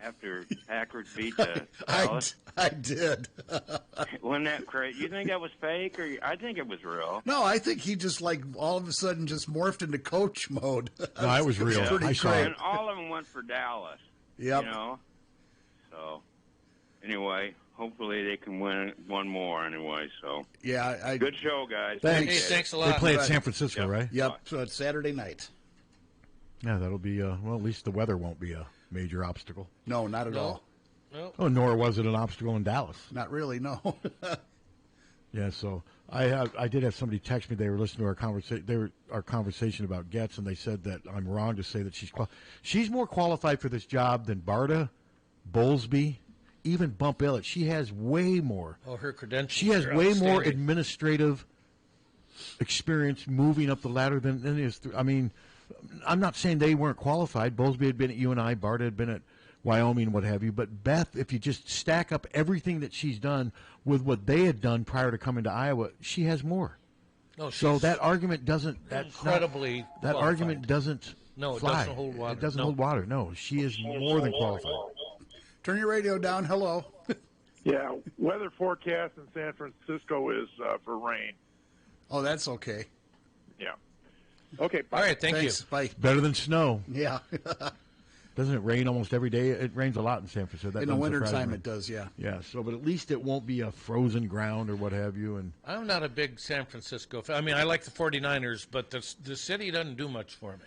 after Packers beat the Dallas? I did. Wasn't that crazy? You think that was fake, or I think it was real? No, I think he just all of a sudden just morphed into coach mode. No, it was real. Pretty I saw great. And all of them went for Dallas. Yep. You know. So, anyway, hopefully they can win one more. Anyway, so Yeah. good show, guys. Thanks. Hey, thanks a They lot. play at San Francisco, right? Yep. So it's Saturday night. Yeah, that'll be, well, at least the weather won't be a major obstacle. No, not at all. No. Oh, nor was it an obstacle in Dallas. Not really. No. Yeah, so I did have somebody text me. They were listening to our conversation about Getz, and they said that I'm wrong to say that she's more qualified for this job than Barta, Bowlesby, even Bump Elliott. She has way more. Oh, her credentials. She has are way more outstanding. administrative experience moving up the ladder than any is. I mean, I'm not saying they weren't qualified. Bowlesby had been at UNI, Barta had been at Wyoming, what have you. But Beth, if you just stack up everything that she's done with what they had done prior to coming to Iowa, she has more. No, So she's that argument doesn't. incredibly That qualified. argument doesn't. No, it fly. doesn't hold water. It doesn't No. hold water. No, she is more than qualified. Turn your radio down. Hello. Yeah, weather forecast in San Francisco is for rain. Oh, that's okay. Yeah. Okay, bye. All right, Thanks. you. Bye. Better than snow. Yeah. Doesn't it rain almost every day? It rains a lot in San Francisco. That In the doesn't surprise wintertime me. it does, yeah. Yeah, so but at least it won't be a frozen ground or what have you. And I'm not a big San Francisco fan. I mean, I like the 49ers, but the city doesn't do much for me.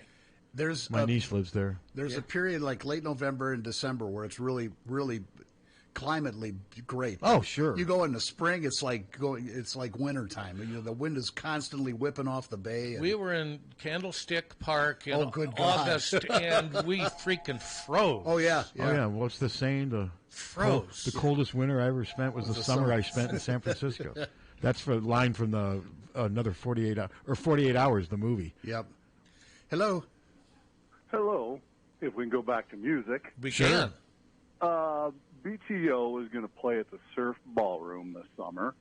There's my niece lives there. There's a period like late November and December where it's really, really climately great. Oh, sure. You go in the spring, it's like wintertime. You know, the wind is constantly whipping off the bay. And We were in Candlestick Park in good God. August, and we freaking froze. Oh, yeah. Oh yeah, what's the saying? Froze. The coldest winter I ever spent was the summer I spent in San Francisco. That's for a line from the another 48 hours. The movie. Yep. Hello. Hello. If we can go back to music, we can. BTO is going to play at the Surf Ballroom this summer.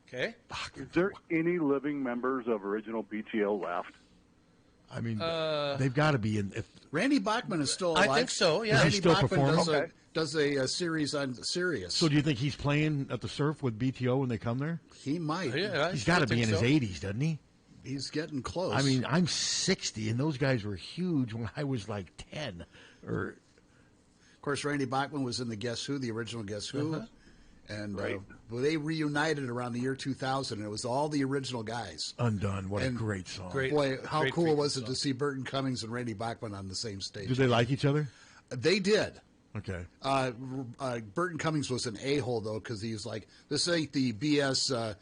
Okay. Is there any living members of original BTO left? I mean, they've got to be in. If Randy Bachman is still alive. I think so, yeah. Is he Randy still Bachman performing? does a series on Sirius. So do you think he's playing at the Surf with BTO when they come there? He might. Yeah, He's got to be in his 80s, doesn't he? He's getting close. I mean, I'm 60, and those guys were huge when I was like 10. Of course, Randy Bachman was in the Guess Who, the original Guess Who. Uh-huh. And well, they reunited around the year 2000, and it was all the original guys. Undone. What a great song. Boy, how great cool was it song. to see Burton Cummings and Randy Bachman on the same stage? Did they like each other? They did. Okay. Burton Cummings was an a-hole, though, because he was like, this ain't the BS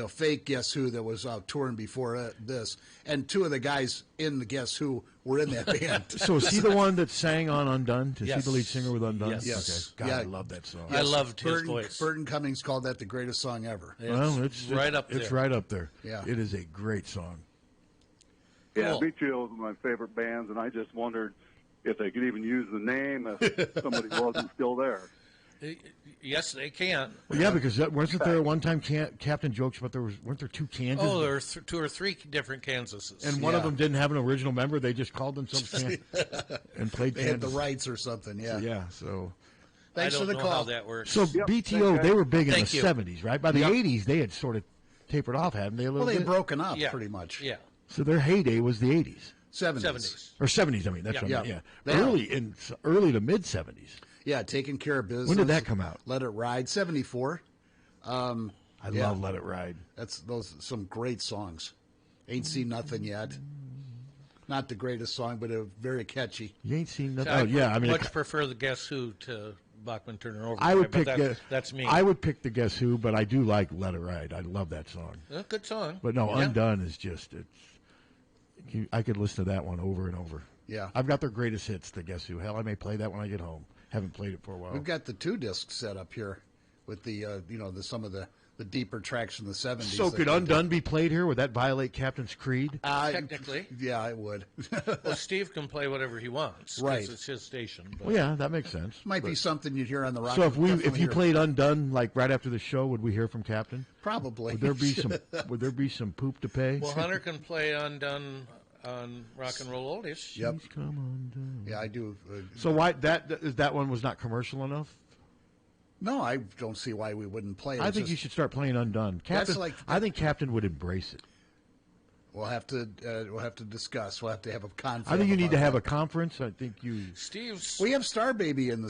fake Guess Who that was out touring before this. And two of the guys in the Guess Who were in that band. So is he the one that sang on Undone? Is he Yes. the lead singer with Undone? Yes. Okay. God, Yeah. I love that song. I loved his Burton, voice. Burton Cummings called that the greatest song ever. Well, it's right up there. It's right up there. Yeah. It is a great song. Yeah, Cool. BTO is one of my favorite bands, and I just wondered if they could even use the name if somebody wasn't still there. Yes, they can. Well, yeah, because wasn't there one time Captain jokes about weren't there two Kansas? Oh, there were two or three different Kansases. And one of them didn't have an original member. They just called themselves and played They had the Kansas. rights or something, yeah. Yeah, so. Thanks I for don't the know call. how that works. So BTO, they were big in Thank the you. 70s, right? By the 80s, they had sort of tapered off, hadn't they? A little Well, they'd bit? broken up Yeah. pretty much. Yeah. So their heyday was the 80s. 70s. Or 70s, I mean. That's Yeah. what I mean, Yeah. yeah. Early to mid 70s. Yeah, Taking Care of Business. When did that come out? Let It Ride, 74. I love Let It Ride. Those some great songs. Ain't Seen Nothing Yet. Not the greatest song, but very catchy. You ain't seen nothing. I Oh, yeah. I mean, much prefer the Guess Who to Bachman Turner Overdrive. I would but pick that's me. I would pick the Guess Who, but I do like Let It Ride. I love that song. Good song. But no, Yeah. Undone is just I could listen to that one over and over. Yeah. I've got their greatest hits, the Guess Who. Hell, I may play that when I get home. Haven't played it for a while. We've got the 2-disc set up here with the some of the deeper tracks from the 70s. So could Undone be played here? Would that violate Captain's Creed? Technically. Yeah, it would. Well, Steve can play whatever he wants. 'cause Right. It's his station. But. Well, yeah, that makes sense. Might be something you'd hear on the rock. So if definitely you hear- played Undone like right after the show, would we hear from Captain? Probably. Would there be some poop to pay? Well, Hunter can play Undone on Rock and Roll Oldies. Yep. Come on, Yeah, I do. So why that one was not commercial enough? No, I don't see why we wouldn't play it. I It's think you just- should start playing Undone. Captain, I think Captain would embrace it. We'll have to discuss. We'll have to have a conference. I think you need to have a conference. I think you. Steve's. We have Star Baby in the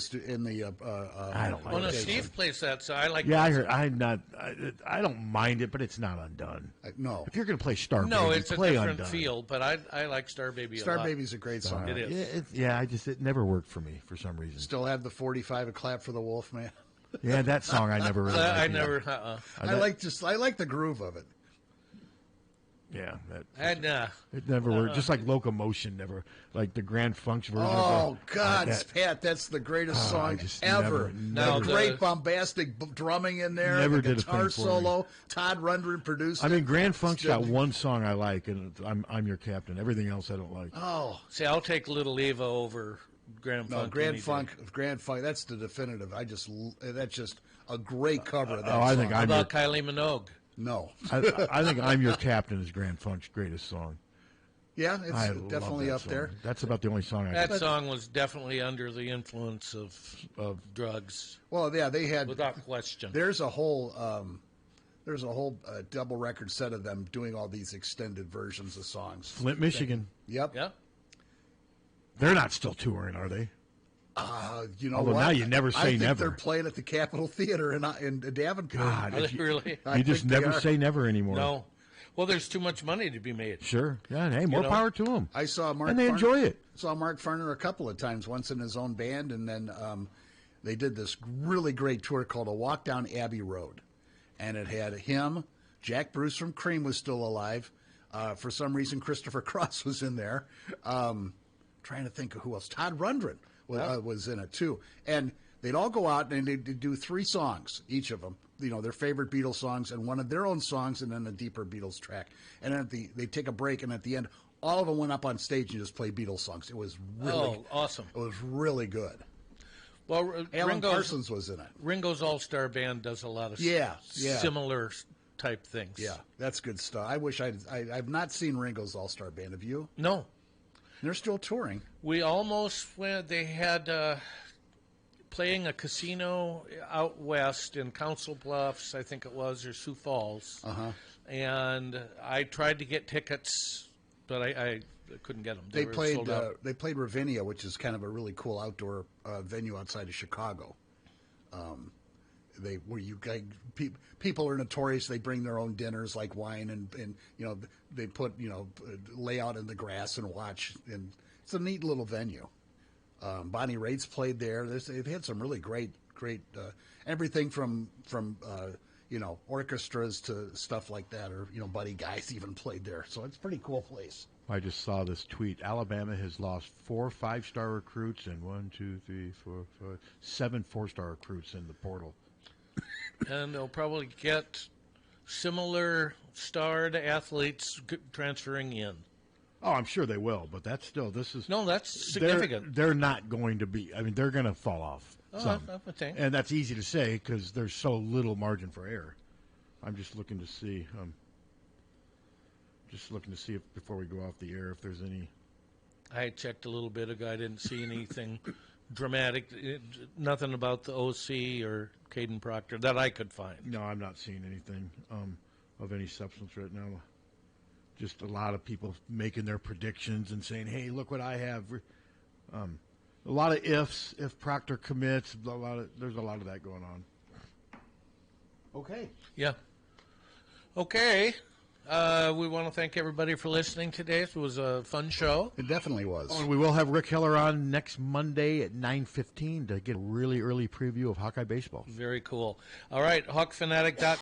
I don't like Well, no, it. Steve plays that, so I like. Yeah, I heard. I don't mind it, but it's not Undone. No. If you're going to play Star No, Baby, it's a play different Undone. feel, but I like Star Baby a Star lot. Baby's a great song. It is. Yeah, it never worked for me for some reason. Still have the 45 a clap for the Wolf Man. Yeah, that song I never really liked. I either. never. I like the groove of it. Yeah, it never worked. Just like Locomotion never, like the Grand Funk's version. Oh of God, that, Pat, that's the greatest I song just ever. never- Great bombastic drumming in there. Never the did a guitar thing for solo. Todd Rundgren produced. I mean, it. Grand Funk's got Just- one song I like, and I'm Your Captain. Everything else I don't like. Oh, See, I'll take Little Eva over Grand no, Funk. Grand any day. Funk. Grand Funk. That's the definitive. That's just a great cover of that. I think song. How I'm about Kylie Minogue? No. I think I'm Your Captain is Grand Funk's greatest song. Yeah, it's I love definitely that up song. there. That's about the only song I That song was definitely under the influence of drugs. Well, yeah, they had without question. There's a whole double record set of them doing all these extended versions of songs. Flint, Michigan. Yep. Yep. They're not still touring, are they? You know Although what? now you never say I think never. they're playing at the Capitol Theater in Davenport. God, Are they really? You just never say never anymore. No. Well, there's too much money to be made. Sure. Yeah. Hey, more power to them. I saw Mark, and they enjoy it. Saw Mark Farner a couple of times. Once in his own band, and then they did this really great tour called A Walk Down Abbey Road, and it had him. Jack Bruce from Cream was still alive. For some reason, Christopher Cross was in there. Trying to think of who else. Todd Rundgren was in it too, and they'd all go out and they'd do 3 songs, each of them. You know, their favorite Beatles songs and one of their own songs, and then a deeper Beatles track. And then they'd take a break, and at the end, all of them went up on stage and just played Beatles songs. It was really awesome. It was really good. Well, Alan Parsons was in it. Ringo's All-Star Band does a lot of similar type things. Yeah, that's good stuff. I wish I've not seen Ringo's All-Star Band. Have you? No. They're still touring. We almost went. They had playing a casino out west in Council Bluffs, I think it was, or Sioux Falls. And I tried to get tickets, but I couldn't get them. They were sold out. They played Ravinia, which is kind of a really cool outdoor venue outside of Chicago. People are notorious. They bring their own dinners like wine and you know they put lay out in the grass and watch, and it's a neat little venue. Bonnie Raitt's played there. They've had some really great everything from orchestras to stuff like that, or Buddy Guy's even played there. So it's a pretty cool place. I just saw this tweet. Alabama has lost 4 5-star recruits and 7 4-star recruits in the portal. And they'll probably get similar starred athletes transferring in. Oh, I'm sure they will, but that's significant. They're not going to be. I mean, they're going to fall off. I would think. And that's easy to say because there's so little margin for error. I'm just looking to see. If before we go off the air, if there's any. I checked a little bit ago. I didn't see anything dramatic. Nothing about the OC or Caden Proctor that I could find. No, I'm not seeing anything of any substance right now. Just a lot of people making their predictions and saying, "Hey, look what I have." A lot of ifs. If Proctor commits, there's a lot of that going on. Okay. Yeah. Okay. We want to thank everybody for listening today. It was a fun show. It definitely was. Oh, and we will have Rick Heller on next Monday at 9:15 to get a really early preview of Hawkeye baseball. Very cool. All right, Hawkfanatic.com.